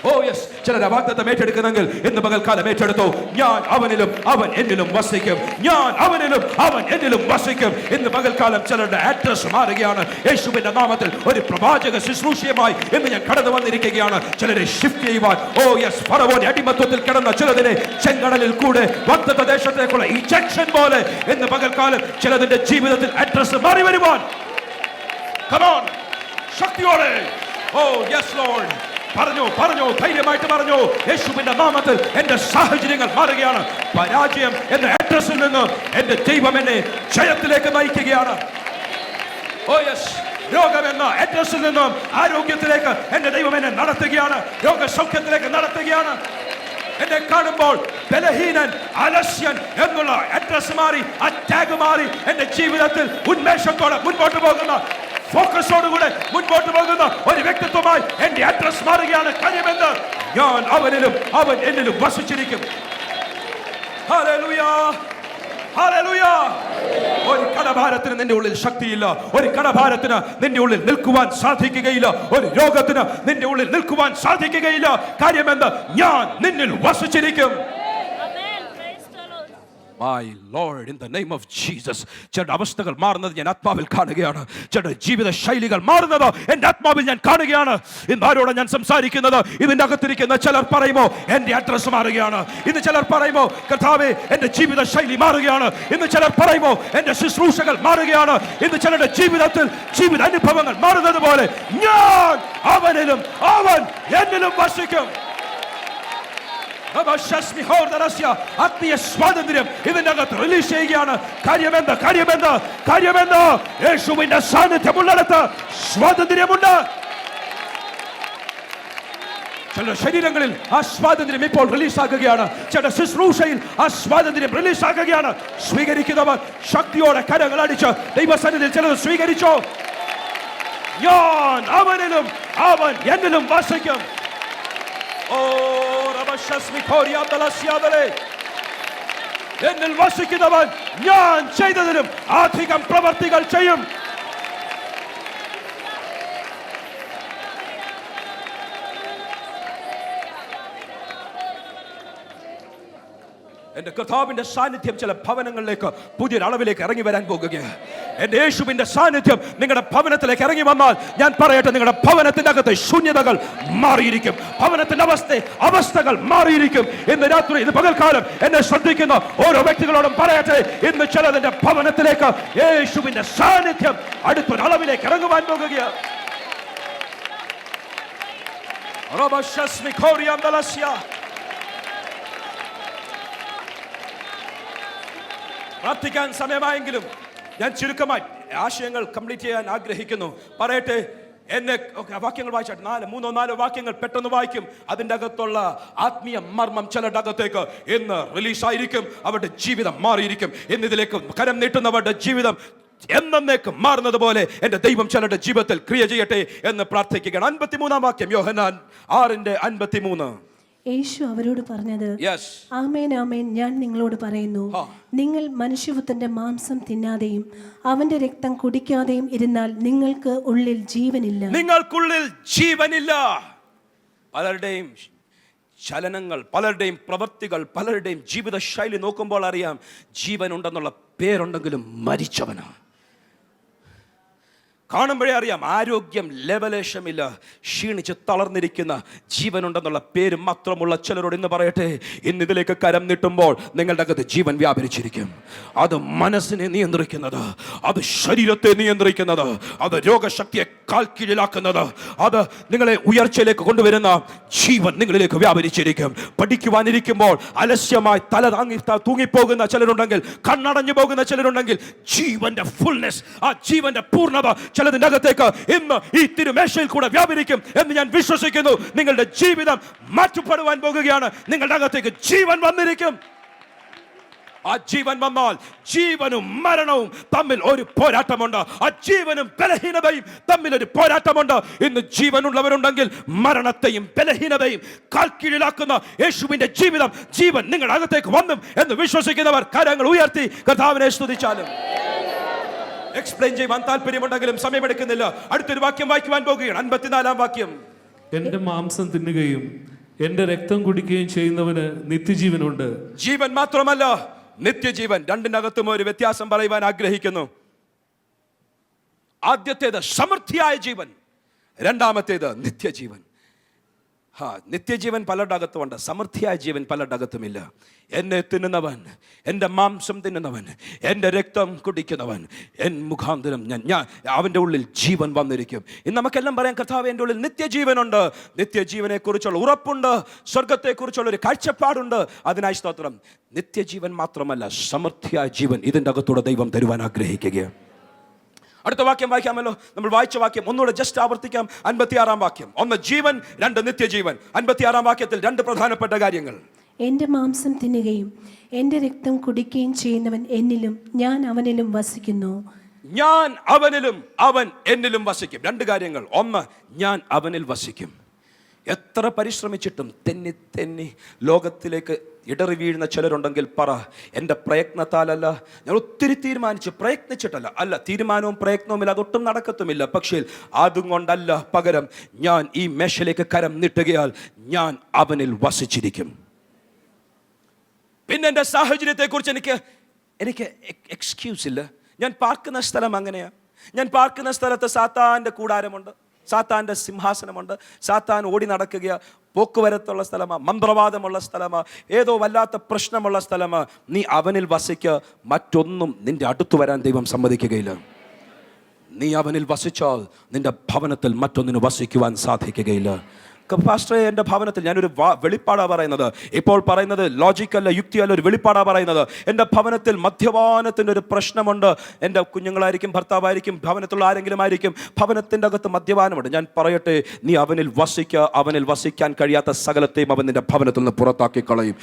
ഓ യെസ്, ചിലർ വാഗ്ദത്തം ഏറ്റെടുക്കുന്നെങ്കിൽ ഇന്ന് പകൽക്കാലം ഏറ്റെടുത്തു. ഞാൻ അവനിലും അവൻ എന്നിലും വസിക്കും. ഞാൻ അവനിലും അവൻ എന്നിലും വസിക്കും. ഇന്ന് പകൽക്കാലം ചിലരുടെ അഡ്രസ് മാറുകയാണ്. യേശുവിന്റെ നാമത്തിൽ ഒരു പ്രവാചക ശുശ്രൂഷയുമായി ഇന്ന് ഞാൻ കടന്നു വന്നിരിക്കുകയാണ്. ചിലരെ ഷിഫ്റ്റ് ചെയ്യുവാൻ, ഓ യെസ്, ഫറവോന്റെ അടിമത്വത്തിൽ കിടന്ന ചിലതിനെ ചെങ്കടലിൽ കൂടെ വാഗ്ദത്ത ദേശത്തേക്കുള്ള ഈ ജംഗ്ഷൻ പോലെ ഇന്ന് പകൽക്കാലം ചിലതിന്റെ ജീവിതത്തിൽ അഡ്രസ് മാറി വരുവാൻ. Come on, ശക്തിയോടെ. Oh yes Lord. പറഞ്ഞു ധൈര്യമായിട്ട് പറഞ്ഞു, യേശുവിന്റെ നാമത്തിൽ എന്റെ സാഹചര്യങ്ങൾ മാറുകയാണ്. പരാജയം എന്ന അഡ്രസ്സിൽ നിന്ന് എന്റെ ദൈവം എന്നെ ജയത്തിലേക്ക് നയിക്കുകയാണ്. ഓ യെസ്, രോഗം എന്ന അഡ്രസ്സിൽ നിന്നും ആരോഗ്യത്തിലേക്ക് എന്റെ ദൈവം എന്നെ നടത്തുകയാണ്. രോഗസൗഖ്യത്തിലേക്ക് നടത്തുകയാണ്. എന്നെ കാണുമ്പോൾ ബലഹീനൻ, അലസ്യൻ എന്നുള്ള അഡ്രസ് മാറി, അറ്റാഗ് മാറി, എന്റെ ജീവിതത്തിൽ ഉന്മേഷത്തോടെ മുൻപോട്ട് പോകുന്ന, ഫോക്കസോടുകൂടെ മുൻപോട്ട് പോകുന്ന ഒരു വ്യക്തിത്വമായി എന്റെ അഡ്രസ് മാറുകയാണ്. കാര്യമെന്ന് ഞാൻ അവനിലും അവൻ എന്നിലും വസിച്ചിരിക്കും. Hallelujah, hallelujah. ഒരു കടഭാരത്തിന് നിന്റെ ഉള്ളിൽ ശക്തിയില്ല. ഒരു കടഭാരത്തിന് നിന്റെ ഉള്ളിൽ നിൽക്കുവാൻ സാധിക്കുകയില്ല. ഒരു രോഗത്തിന് നിന്റെ ഉള്ളിൽ നിൽക്കുവാൻ സാധിക്കുകയില്ല. കാര്യമെന്ന് ഞാൻ നിന്നിൽ വസിച്ചിരിക്കും. My Lord, in the name of Jesus. ചിലരുടെ അവസ്ഥകൾ മാറുന്നത് ഞാൻ ആത്മാവിൽ കാണുകയാണ്. ചിലരുടെ ജീവിത ശൈലികൾ മാറുന്നത് എൻ്റെ ആത്മാവിൽ ഞാൻ കാണുകയാണ്. ഇന്ന് ആരോട് ഞാൻ സംസാരിക്കുന്നത്? ഇതിൻ്റെ അകത്തിരിക്കുന്ന ചിലർ പറയുമോ എൻ്റെ അഡ്രസ് മാറുകയാണ്. ഇന്ന് ചിലർ പറയുമോ കർത്താവേ എൻ്റെ ജീവിത ശൈലി മാറുകയാണ്. ഇന്ന് ചിലർ പറയുമോ എൻ്റെ ശുശ്രൂഷകൾ മാറുകയാണ്. ഇന്ന് ചിലരുടെ ജീവിതത്തിൽ ജീവിത അനുഭവങ്ങൾ മാറുന്നത് പോലെ ഞാൻ അവനിലും അവൻ എന്നിലും വസിക്കും. ആത്മീയ സ്വാതന്ത്ര്യം ഇതിന്റെ അകത്ത് റിലീസ് ചെയ്യുകയാണ്. കാര്യമെന്ത് യേശുവിന്റെ സാന്നിധ്യമുള്ളിടത്ത് സ്വാതന്ത്ര്യമുണ്ട്. ചില ശരീരങ്ങളിൽ ആ സ്വാതന്ത്ര്യം ഇപ്പോൾ റിലീസാക്കുകയാണ്. ചില ശുശ്രൂഷയിൽ ആ സ്വാതന്ത്ര്യം റിലീസാക്കുകയാണ്. സ്വീകരിക്കുന്നവർ ശക്തിയോടെ കരങ്ങൾ അടിച്ച് ദൈവസന്നിധിയിൽ ചിലത് സ്വീകരിച്ചോ. ഞാൻ അവനിലും അവൻ എന്നിലും വസിക്കും. എന്നിൽ വസിക്കുന്നവൻ ഞാൻ ചെയ്തതിലും അധികം പ്രവർത്തികൾ ചെയ്യും. എന്റെ കർത്താവിന്റെ സാന്നിധ്യം ചില ഭവനങ്ങളിലേക്ക് പുതിയൊരു അളവിലേക്ക് ഇറങ്ങി വരാൻ പോകുകയാണ്. എന്റെ യേശുവിന്റെ സാന്നിധ്യം നിങ്ങളുടെ ഭവനത്തിലേക്ക് ഇറങ്ങി വന്നാൽ ഞാൻ പറയട്ടെ, നിങ്ങളുടെ ഭവനത്തിന്റെ അകത്തെ ശൂന്യതകൾ മാറിയിരിക്കും. ഭവനത്തിന്റെ അവസ്ഥകൾ മാറിയിരിക്കും. ഇന്ന് രാത്രി, ഇന്ന് പകൽക്കാലം എന്നെ ശ്രദ്ധിക്കുന്ന ഓരോ വ്യക്തികളോടും പറയട്ടെ, ഇന്ന് ചിലതിന്റെ ഭവനത്തിലേക്ക് യേശുവിന്റെ സാന്നിധ്യം അടുത്തൊരു അളവിലേക്ക് ഇറങ്ങുവാൻ പോകുകയാണ്. പ്രാർത്ഥിക്കാൻ സമയമായെങ്കിലും ഞാൻ ചുരുക്കമായി ആശയങ്ങൾ കംപ്ലീറ്റ് ചെയ്യാൻ ആഗ്രഹിക്കുന്നു. പറയട്ടെ, എന്നെ വാക്യങ്ങൾ വായിച്ചാട്ട് 3-4 വാക്യങ്ങൾ പെട്ടെന്ന് വായിക്കും. അതിൻ്റെ അകത്തുള്ള ആത്മീയ മർമ്മം ചിലരുടെ അകത്തേക്ക് ഇന്ന് റിലീസായിരിക്കും. അവരുടെ ജീവിതം മാറിയിരിക്കും. ഇന്നിതിലേക്ക് കരം നീട്ടുന്നവരുടെ ജീവിതം എന്നേക്ക് മാറുന്നത് പോലെ എന്റെ ദൈവം ചിലരുടെ ജീവിതത്തിൽ ക്രിയ ചെയ്യട്ടെ എന്ന് പ്രാർത്ഥിക്കുകയാണ്. 53-ാം വാക്യം, യോഹന്നാൻ 6:53. യേശു അവരോട് പറഞ്ഞത്, ആമേൻ ആമേൻ ഞാൻ നിങ്ങളോട് പറയുന്നു, നിങ്ങൾ മനുഷ്യപുത്രന്റെ മാംസം തിന്നാതെയും അവന്റെ രക്തം കുടിക്കാതെയും ഇരുന്നാൽ നിങ്ങൾക്ക് ഉള്ളിൽ ജീവനില്ല. നിങ്ങൾക്കുള്ളിൽ ജീവനില്ല. പലരുടെയും ചലനങ്ങൾ, പലരുടെയും പ്രവൃത്തികൾ, പലരുടെയും ജീവിത ശൈലി നോക്കുമ്പോൾ അറിയാം ജീവൻ ഉണ്ടെന്നുള്ള പേരുണ്ടെങ്കിലും മരിച്ചവനാണ്. കാണുമ്പോഴേ അറിയാം ആരോഗ്യം ലെവലേശമില്ല, ക്ഷീണിച്ച് തളർന്നിരിക്കുന്ന, ജീവനുണ്ടെന്നുള്ള പേര് മാത്രമുള്ള ചിലരോട് ഇന്ന് പറയട്ടെ, ഇന്ന് ഇതിലേക്ക് കരം നീട്ടുമ്പോൾ നിങ്ങളുടെ അകത്ത് ജീവൻ വ്യാപരിച്ചിരിക്കും. അത് മനസ്സിനെ നിയന്ത്രിക്കുന്നത്, അത് ശരീരത്തെ നിയന്ത്രിക്കുന്നത്, അത് രോഗശക്തിയെ കാൽക്കീഴിലാക്കുന്നത്, അത് നിങ്ങളെ ഉയർച്ചയിലേക്ക് കൊണ്ടുവരുന്ന ജീവൻ നിങ്ങളിലേക്ക് വ്യാപരിച്ചിരിക്കും. പഠിക്കുവാനിരിക്കുമ്പോൾ അലസ്യമായി തല തൂങ്ങിപ്പോകുന്ന ചിലരുണ്ടെങ്കിൽ, കണ്ണടഞ്ഞു പോകുന്ന ചിലരുണ്ടെങ്കിൽ, ജീവന്റെ ഫുൾനെസ്, ആ ജീവന്റെ പൂർണ്ണത ചിലതിന്റെ അകത്തേക്ക് ഇന്ന് ഈ തിരുമേശയിൽ കൂടെ വ്യാപരിക്കും എന്ന് ഞാൻ വിശ്വസിക്കുന്നു. നിങ്ങളുടെ ജീവിതം മാറ്റപ്പെടുവാൻ പോകുകയാണ്. നിങ്ങളുടെ അകത്തേക്ക് ജീവൻ വന്നിരിക്കും. ആ ജീവൻ വന്നാൽ ജീവനും മരണവും തമ്മിൽ ഒരു പോരാട്ടമുണ്ട്. ആ ജീവനും ബലഹീനതയും തമ്മിൽ ഒരു പോരാട്ടമുണ്ട്. ഇന്ന് ജീവനുള്ളവരുണ്ടെങ്കിൽ മരണത്തെയും ബലഹീനതയും കാൽക്കീഴിലാക്കുന്ന യേശുവിന്റെ ജീവൻ നിങ്ങളുടെ അകത്തേക്ക് വന്നും എന്ന് വിശ്വസിക്കുന്നവർ കരങ്ങൾ ഉയർത്തി കർത്താവിനെ സ്തുതിച്ചാലും. എക്സ്പ്ലെയിൻ ചെയ്യുവാൻ താല്പര്യമുണ്ടെങ്കിലും സമയമെടുക്കുന്നില്ല. അടുത്തൊരു വാക്യം വായിക്കുവാൻ പോകുകയാണ്. 54-ാം വാക്യം, എന്റെ മാംസം തിന്നുകയും എന്റെ രക്തം കുടിക്കുകയും ചെയ്യുന്നവന് നിത്യജീവനുണ്ട്. ജീവൻ മാത്രമല്ല, നിത്യജീവൻ. രണ്ടിനകത്തും ഒരു വ്യത്യാസം പറയുവാൻ ആഗ്രഹിക്കുന്നു. ആദ്യത്തേത് സമൃദ്ധിയായ ജീവൻ, രണ്ടാമത്തേത് നിത്യജീവൻ. നിത്യജീവൻ പലരുടെ അകത്തുമുണ്ട്, സമൃദ്ധിയായ ജീവൻ പലരുടെ അകത്തുമില്ല. എന്നെ തിന്നുന്നവൻ, എൻ്റെ മാംസം തിന്നുന്നവൻ, എൻ്റെ രക്തം കുടിക്കുന്നവൻ, എൻ മുഖാന്തരം ഞാൻ അവൻ്റെ ഉള്ളിൽ ജീവൻ വന്നിരിക്കും. ഇന്ന് നമുക്കെല്ലാം പറയാം, കർത്താവ് എൻ്റെ ഉള്ളിൽ നിത്യജീവനുണ്ട്. നിത്യജീവനെ കുറിച്ചുള്ള ഉറപ്പുണ്ട്, സ്വർഗത്തെക്കുറിച്ചുള്ള ഒരു കാഴ്ചപ്പാടുണ്ട്. അതിനായി സ്തോത്രം. നിത്യജീവൻ മാത്രമല്ല, സമൃദ്ധിയായ ജീവൻ ഇതിൻ്റെ അകത്തൂടെ ദൈവം തരുവാൻ ആഗ്രഹിക്കുകയാണ്. അടുത്ത വാക്യം വായിക്കാമല്ലോ. നമ്മൾ വായിച്ച വാക്യം ഒന്നുകൂടെ ജസ്റ്റ് ആവർത്തിക്കാം. 56-ാം വാക്യം. ഒന്ന് ജീവൻ, രണ്ട് നിത്യജീവൻ. 56-ാം വാക്യത്തിൽ രണ്ട് പ്രധാനപ്പെട്ട കാര്യങ്ങൾ. എന്റെ മാംസം തിന്നുകയും എന്റെ രക്തം കുടിക്കുകയും ചെയ്യുന്നവൻ എന്നിലും ഞാൻ അവനിലും വസിക്കുന്നു. ഞാൻ അവനിലും അവൻ എന്നിലും വസിക്കും. രണ്ട് കാര്യങ്ങൾ. ഒന്ന്, ഞാൻ അവനിൽ വസിക്കും. എത്ര പരിശ്രമിച്ചിട്ടും തെന്നി ലോകത്തിലേക്ക് ഇടറി വീഴുന്ന ചിലരുണ്ടെങ്കിൽ പറ, എൻ്റെ പ്രയത്നത്താലല്ല, ഞാൻ ഒത്തിരി പ്രയത്നിച്ചിട്ടല്ല. അല്ല, തീരുമാനവും പ്രയത്നവുമില്ല, അതൊട്ടും നടക്കത്തുമില്ല. പക്ഷേ അതും കൊണ്ടല്ല, പകരം ഞാൻ ഈ മേശയിലേക്ക് കരം നീട്ടുകയാൽ ഞാൻ അവനിൽ വസിച്ചിരിക്കും. പിന്നെ എൻ്റെ സാഹചര്യത്തെക്കുറിച്ച് എനിക്ക് എക്സ്ക്യൂസ് ഇല്ല. ഞാൻ പാർക്കുന്ന സ്ഥലം അങ്ങനെയാണ്. ഞാൻ പാർക്കുന്ന സ്ഥലത്ത് സാത്താൻ്റെ കൂടാരമുണ്ട്, സാത്താൻ്റെ സിംഹാസനമുണ്ട്. സാത്താൻ ഓടി നടക്കുക, പോക്കുവരത്തുള്ള സ്ഥലമാണ്, മന്ത്രവാദമുള്ള സ്ഥലമാണ്, ഏതോ വല്ലാത്ത പ്രശ്നമുള്ള സ്ഥലമാണ്. നീ അവനിൽ വസിക്കുക, മറ്റൊന്നും നിന്റെ അടുത്തു വരാൻ ദൈവം സമ്മതിക്കുകയില്ല. നീ അവനിൽ വസിച്ചാൽ നിന്റെ ഭവനത്തിൽ മറ്റൊന്നിന് വസിക്കുവാൻ സാധിക്കുകയില്ല. പാസ്റ്ററെ, എൻ്റെ ഭവനത്തിൽ ഞാനൊരു വെളിപ്പാടാണ് പറയുന്നത്. ഇപ്പോൾ പറയുന്നത് ലോജിക്കല്ല, യുക്തിയല്ല, ഒരു വെളിപ്പാടാണ് പറയുന്നത്. എൻ്റെ ഭവനത്തിൽ മദ്യപാനത്തിൻ്റെ ഒരു പ്രശ്നമുണ്ട്. എൻ്റെ കുഞ്ഞുങ്ങളായിരിക്കും, ഭർത്താവായിരിക്കും, ഭവനത്തിലുള്ള ആരെങ്കിലും ആയിരിക്കും, ഭവനത്തിൻ്റെ അകത്ത് മദ്യപാനമുണ്ട്. ഞാൻ പറയട്ടെ, നീ അവനിൽ വസിക്കുക. അവനിൽ വസിക്കാൻ കഴിയാത്ത സകലത്തെയും അവൻ നിന്റെ ഭവനത്തിൽ നിന്ന് പുറത്താക്കി കളയും.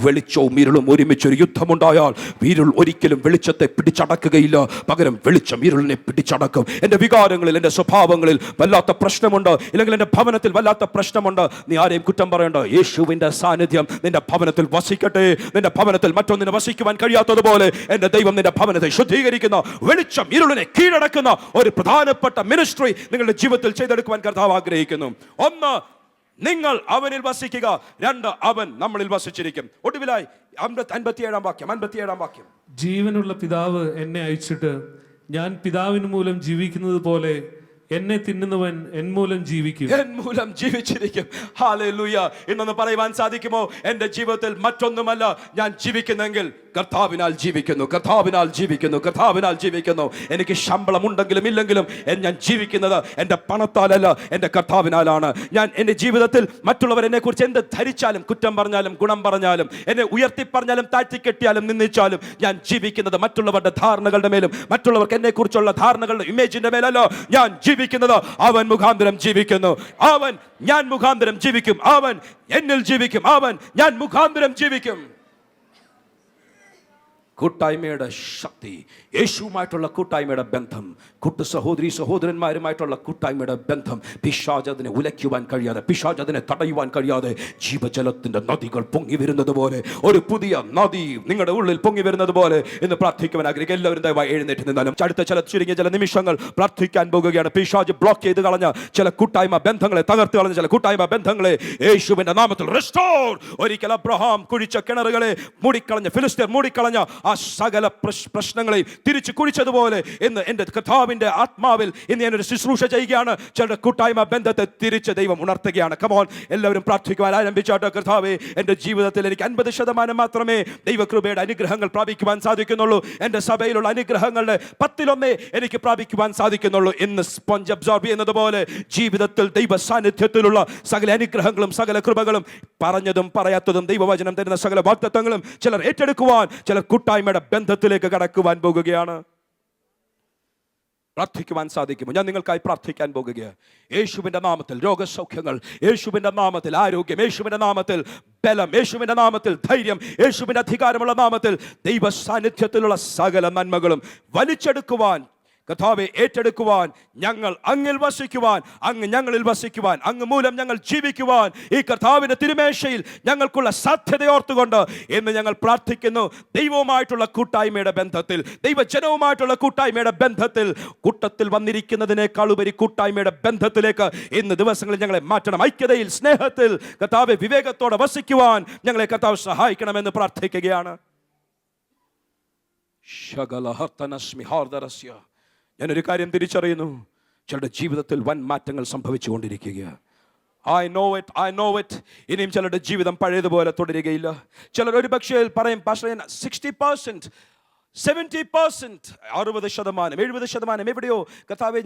വെളിച്ചവും ഇരുളും ഒരുമിച്ചൊരു യുദ്ധമുണ്ടായാൽ ഇരുൾ ഒരിക്കലും വെളിച്ചത്തെ പിടിച്ചടക്കുകയില്ല, പകരം വെളിച്ചം ഇരുളിനെ പിടിച്ചടക്കും. എൻ്റെ വികാരങ്ങളിൽ, എൻ്റെ സ്വഭാവങ്ങളിൽ വല്ലാത്ത പ്രശ്നമുണ്ട്, ഇല്ലെങ്കിൽ എൻ്റെ ഭവനത്തിൽ വല്ലാത്ത പ്രശ്നമുണ്ട്, നീ ആരെയും കുറ്റം പറയണ്ട. യേശുവിന്റെ സാന്നിധ്യം നിന്റെ ഭവനത്തിൽ വസിക്കട്ടെ. നിന്റെ ഭവനത്തിൽ മറ്റൊന്നിനെ വസിക്കുവാൻ കഴിയാത്തതുപോലെ എൻ്റെ ദൈവം നിന്റെ ഭവനത്തെ ശുദ്ധീകരിക്കുന്ന, വെളിച്ചം ഇരുളിനെ കീഴടക്കുന്ന ഒരു പ്രധാനപ്പെട്ട മിനിസ്ട്രി നിങ്ങളുടെ ജീവിതത്തിൽ ചെയ്തെടുക്കുവാൻ കർത്താവ് ആഗ്രഹിക്കുന്നു. ഒന്ന്, നിങ്ങൾ അവനിൽ വസിക്കുക. രണ്ട്, അവൻ നമ്മളിൽ വസിച്ചിരിക്കും. ഒടുവിലായി 57 വാക്യം. ജീവനുള്ള പിതാവ് എന്നെ അയച്ചിട്ട് ഞാൻ പിതാവിന് മൂലം ജീവിക്കുന്നത് പോലെ എന്നെ തിന്നുന്നവൻ എൻ മൂലം ജീവിക്കും. എൻ മൂലം ജീവിച്ചിരിക്കും. ഹല്ലേലൂയ. ഇന്നൊന്ന് പറയുവാൻ സാധിക്കുമോ? എൻ്റെ ജീവിതത്തിൽ മറ്റൊന്നുമല്ല ഞാൻ ജീവിക്കുന്നെങ്കിൽ കർത്താവിനാൽ ജീവിക്കുന്നു, കർത്താവിനാൽ ജീവിക്കുന്നു, കർത്താവിനാൽ ജീവിക്കുന്നു. എനിക്ക് ശമ്പളം ഉണ്ടെങ്കിലും ഇല്ലെങ്കിലും ഞാൻ ജീവിക്കുന്നത് എൻ്റെ പണത്താലല്ല, എൻ്റെ കർത്താവിനാലാണ്. ഞാൻ എൻ്റെ ജീവിതത്തിൽ മറ്റുള്ളവർ എന്നെ കുറിച്ച് എന്ത് ധരിച്ചാലും, കുറ്റം പറഞ്ഞാലും ഗുണം പറഞ്ഞാലും, എന്നെ ഉയർത്തി പറഞ്ഞാലും താഴ്ത്തിക്കെട്ടിയാലും നിന്ദിച്ചാലും, ഞാൻ ജീവിക്കുന്നത് മറ്റുള്ളവരുടെ ധാരണകളുടെ മേലും, മറ്റുള്ളവർക്ക് എന്നെ കുറിച്ചുള്ള ധാരണകളുടെ ഇമേജിന്റെ മേലല്ലോ. ഞാൻ ജീവിക്കുന്നത് അവൻ മുഖാന്തരം ജീവിക്കുന്നു. അവൻ ഞാൻ മുഖാന്തരം ജീവിക്കും. അവൻ എന്നിൽ ജീവിക്കും. അവൻ ഞാൻ മുഖാന്തരം ജീവിക്കും. കൂട്ടായ്മയുടെ ശക്തി, യേശുവുമായിട്ടുള്ള കൂട്ടായ്മയുടെ ബന്ധം, സഹോദരി സഹോദരന്മാരുമായിട്ടുള്ള കൂട്ടായ്മയുടെ ബന്ധം, പിശാച് അതിനെ ഉലയ്ക്കുവാൻ കഴിയാതെ, പിശാച് അതിനെ തടയുവാൻ കഴിയാതെ ജീവജലത്തിന്റെ നദികൾ പൊങ്ങി വരുന്നത് പോലെ, ഒരു പുതിയ നദി നിങ്ങളുടെ ഉള്ളിൽ പൊങ്ങി വരുന്നത് പോലെ ഇന്ന് പ്രാർത്ഥിക്കുവാൻ ആഗ്രഹിക്കുക. എല്ലാവരും ദയവായി എഴുന്നേറ്റ് നിന്നാലും അടുത്ത ചുരുങ്ങിയ ചില നിമിഷങ്ങൾ പ്രാർത്ഥിക്കാൻ പോകുകയാണ്. പിശാച് ബ്ലോക്ക് ചെയ്ത് കളഞ്ഞ ചില കൂട്ടായ്മ ബന്ധങ്ങളെ, തകർത്ത് കളഞ്ഞ ചില കൂട്ടായ്മ ബന്ധങ്ങളെ യേശുവിന്റെ നാമത്തിൽ റിസ്റ്റോർ. ഒരിക്കൽ അബ്രഹാം കുഴിച്ച കിണറുകളെ മൂടിക്കളഞ്ഞ, ഫിലിസ്തീർ മൂടിക്കളഞ്ഞ ആ സകല പ്രശ്നങ്ങളെയും തിരിച്ചു കുഴിച്ചതുപോലെ ഇന്ന് എൻ്റെ കർത്താവിന്റെ ആത്മാവിൽ ഇന്ന് ഞാനൊരു ശുശ്രൂഷ ചെയ്യുകയാണ്. ചിലരുടെ കൂട്ടായ്മ ബന്ധത്തെ തിരിച്ച് ദൈവം ഉണർത്തുകയാണ്. കമോൺ, എല്ലാവരും പ്രാർത്ഥിക്കുവാൻ ആരംഭിച്ചാട്ടോ. കർത്താവേ, എൻ്റെ ജീവിതത്തിൽ എനിക്ക് 50% മാത്രമേ ദൈവകൃപയുടെ അനുഗ്രഹങ്ങൾ പ്രാപിക്കുവാൻ സാധിക്കുന്നുള്ളൂ. എൻ്റെ സഭയിലുള്ള അനുഗ്രഹങ്ങളുടെ 10% എനിക്ക് പ്രാപിക്കുവാൻ സാധിക്കുന്നുള്ളൂ. ഇന്ന് സ്പോഞ്ച് അബ്സോർബ് ചെയ്യുന്നത് പോലെ ജീവിതത്തിൽ ദൈവ സാന്നിധ്യത്തിലുള്ള സകല അനുഗ്രഹങ്ങളും സകല കൃപകളും, പറഞ്ഞതും പറയാത്തതും ദൈവവചനം തരുന്ന സകല വാഗ്ദത്തങ്ങളും ചിലർ ഏറ്റെടുക്കുവാൻ, ചിലർ കൂട്ടായ്മയുടെ ബന്ധത്തിലേക്ക് കടക്കുവാൻ പോകുകയാണ്. പ്രാർത്ഥിക്കുവാൻ സാധിക്കുമോ? ഞാൻ നിങ്ങൾക്കായി പ്രാർത്ഥിക്കാൻ പോകുകയാണ്. യേശുവിന്റെ നാമത്തിൽ രോഗസൗഖ്യങ്ങൾ, യേശുവിന്റെ നാമത്തിൽ ആരോഗ്യം, യേശുവിന്റെ നാമത്തിൽ ബലം, യേശുവിന്റെ നാമത്തിൽ ധൈര്യം, യേശുവിന്റെ അധികാരമുള്ള നാമത്തിൽ ദൈവ സാന്നിധ്യത്തിലുള്ള സകല നന്മകളും വലിച്ചെടുക്കുവാൻ, കർത്താവെ ഏറ്റെടുക്കുവാൻ, ഞങ്ങൾ അങ്ങിൽ വസിക്കുവാൻ, അങ്ങ് ഞങ്ങളിൽ വസിക്കുവാൻ, അങ്ങ് മൂലം ഞങ്ങൾ ജീവിക്കുവാൻ, ഈ കർത്താവിന്റെ തിരുമേശയിൽ ഞങ്ങൾക്കുള്ള സാധ്യതയോർത്തുകൊണ്ട് ഇന്ന് ഞങ്ങൾ പ്രാർത്ഥിക്കുന്നു. ദൈവവുമായിട്ടുള്ള കൂട്ടായ്മയുടെ ബന്ധത്തിൽ, ദൈവജനവുമായിട്ടുള്ള കൂട്ടായ്മയുടെ ബന്ധത്തിൽ, കൂട്ടത്തിൽ വന്നിരിക്കുന്നതിനേക്കാൾ ഉപരി കൂട്ടായ്മയുടെ ബന്ധത്തിലേക്ക് ഇന്ന് ദിവസങ്ങളിൽ ഞങ്ങളെ മാറ്റണം. ഐക്യതയിൽ, സ്നേഹത്തിൽ കർത്താവെ വിവേകത്തോടെ വസിക്കുവാൻ ഞങ്ങളെ കർത്താവ് സഹായിക്കണമെന്ന് പ്രാർത്ഥിക്കുകയാണ്. ഞാനൊരു കാര്യം തിരിച്ചറിയുന്നു, ചിലരുടെ ജീവിതത്തിൽ വൻ മാറ്റങ്ങൾ സംഭവിച്ചു കൊണ്ടിരിക്കുകയാണ്. I know it. ഇനിയും ചിലരുടെ ജീവിതം പഴയതുപോലെ തുടരുകയില്ല. ചിലർ ഒരു പക്ഷേ പറയും, പാസ്റ്റർ 60%, 70%, 60%, 70% എവിടെയോ കർത്താവേ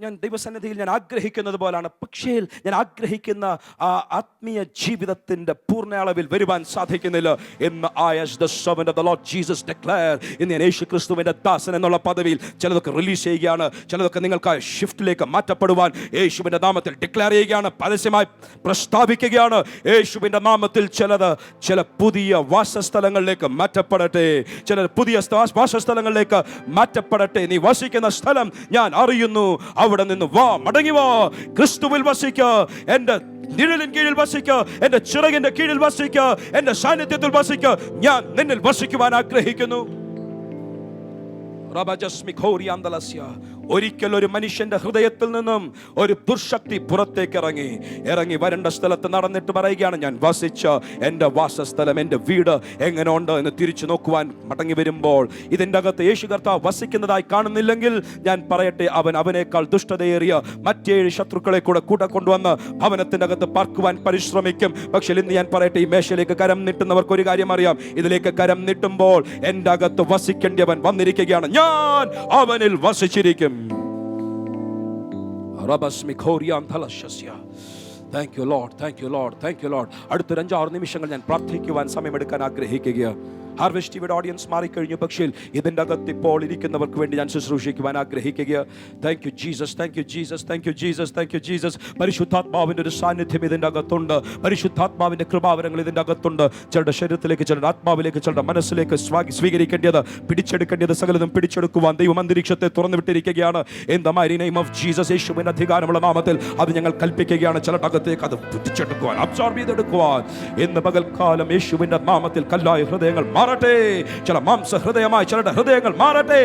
ഞാൻ ദൈവസന്നിധിയിൽ ഞാൻ ആഗ്രഹിക്കുന്നത് പോലാണ്. പക്ഷേ ഞാൻ ആഗ്രഹിക്കുന്ന ആ ആത്മീയ ജീവിതത്തിൻ്റെ പൂർണ്ണ അളവിൽ വരുവാൻ സാധിക്കുന്നില്ല എന്ന് as the servant of the Lord Jesus declare, ഇന്ന് ഞാൻ യേശു ക്രിസ്തുവിൻ്റെ ദാസൻ എന്നുള്ള പദവിയിൽ ചിലതൊക്കെ റിലീസ് ചെയ്യുകയാണ്. ചിലതൊക്കെ നിങ്ങൾക്കായി ഷിഫ്റ്റിലേക്ക് മാറ്റപ്പെടുവാൻ യേശുവിൻ്റെ നാമത്തിൽ ഡിക്ലെയർ ചെയ്യുകയാണ്, പരസ്യമായി പ്രസ്താവിക്കുകയാണ്. യേശുവിൻ്റെ നാമത്തിൽ ചില പുതിയ വാസസ്ഥലങ്ങളിലേക്ക് മാറ്റപ്പെടട്ടെ, ചില പുതിയ വാസസ്ഥലങ്ങളിലേക്ക് മാറ്റപ്പെടട്ടെ. നീ വസിക്കുന്ന സ്ഥലം ഞാൻ അറിയുന്നു, അവിടെ നിന്ന് മടങ്ങി വാ. ക്രിസ്തുവിൽ വസിക്ക, എൻ്റെ നിഴലിൻ കീഴിൽ വസിക്ക, എൻ്റെ ചിറകിന്റെ കീഴിൽ വസിക്ക, എൻ്റെ സാന്നിധ്യത്തിൽ വസിക്ക. ഞാൻ നിന്നിൽ വസിക്കുവാൻ ആഗ്രഹിക്കുന്നു. ഒരിക്കൽ ഒരു മനുഷ്യന്റെ ഹൃദയത്തിൽ നിന്നും ഒരു ദുർശക്തി പുറത്തേക്ക് ഇറങ്ങി വരേണ്ട സ്ഥലത്ത് നടന്നിട്ട് പറയുകയാണ്, ഞാൻ വസിച്ച എൻ്റെ വാസസ്ഥലം, എൻ്റെ വീട് എങ്ങനെയുണ്ട് എന്ന് തിരിച്ചു നോക്കുവാൻ മടങ്ങി വരുമ്പോൾ ഇതിൻ്റെ അകത്ത് യേശു കർത്താവ് വസിക്കുന്നതായി കാണുന്നില്ലെങ്കിൽ ഞാൻ പറയട്ടെ, അവനേക്കാൾ ദുഷ്ടതയേറിയ മറ്റേഴ് ശത്രുക്കളെ കൂടെ കൊണ്ടുവന്ന് ഭവനത്തിൻ്റെ അകത്ത് പാർക്കുവാൻ പരിശ്രമിക്കും. പക്ഷേ ഇന്ന് ഞാൻ പറയട്ടെ, ഈ മേശയിലേക്ക് കരം നീട്ടുന്നവർക്ക് ഒരു കാര്യം അറിയാം, ഇതിലേക്ക് കരം നീട്ടുമ്പോൾ എൻ്റെ അകത്ത് വസിക്കേണ്ടവൻ വന്നിരിക്കുകയാണ്. ഞാൻ അവനിൽ വസിച്ചിരിക്കും. Thank you lord, thank you lord, thank you lord. അടുത്തൊരു 5-6 നിമിഷങ്ങൾ ഞാൻ പ്രാർത്ഥിക്കുവാൻ സമയമെടുക്കാൻ ആഗ്രഹിക്കുകയാണ്. ഹാർവെസ്റ്റ് ടിവിയുടെ ഓഡിയൻസ് മാറിക്കഴിഞ്ഞു, പക്ഷേ ഇതിൻ്റെ അകത്ത് ഇപ്പോൾ ഇരിക്കുന്നവർക്ക് വേണ്ടി ഞാൻ ശുശ്രൂഷിക്കുവാൻ ആഗ്രഹിക്കുക. Thank you Jesus, thank you Jesus, thank you Jesus, thank you Jesus. പരിശുദ്ധാത്മാവിൻ്റെ ഒരു സാന്നിധ്യം ഇതിൻ്റെ അകത്തുണ്ട്. പരിശുദ്ധാത്മാവിൻ്റെ കൃപാവരങ്ങൾ ഇതിൻ്റെ അകത്തുണ്ട്. ചിലരുടെ ശരീരത്തിലേക്ക്, ചിലരുടെ ആത്മാവിലേക്ക്, ചിലരുടെ മനസ്സിലേക്ക് സ്വീകരിക്കേണ്ടത്, പിടിച്ചെടുക്കേണ്ടത് സകലതും പിടിച്ചെടുക്കുവാൻ ദൈവം അന്തരീക്ഷത്തെ തുറന്നു വിട്ടിരിക്കുകയാണ്. In the mighty name of Jesus, യേശുവിന്റെ അധികാരമുള്ള നാമത്തിൽ അത് ഞങ്ങൾ കൽപ്പിക്കുകയാണ്. ചിലരുടെ അകത്തേക്ക് അത് പിടിച്ചെടുക്കുവാൻ, അബ്സോർബ് ചെയ്തെടുക്കുവാൻ ഇന്ന് പകൽക്കാലം യേശുവിന്റെ നാമത്തിൽ കല്ലായ ഹൃദയങ്ങൾ മാറട്ടെ. ചില മാംസ ഹൃദയമായി ചിലരുടെ ഹൃദയങ്ങൾ മാറട്ടെ.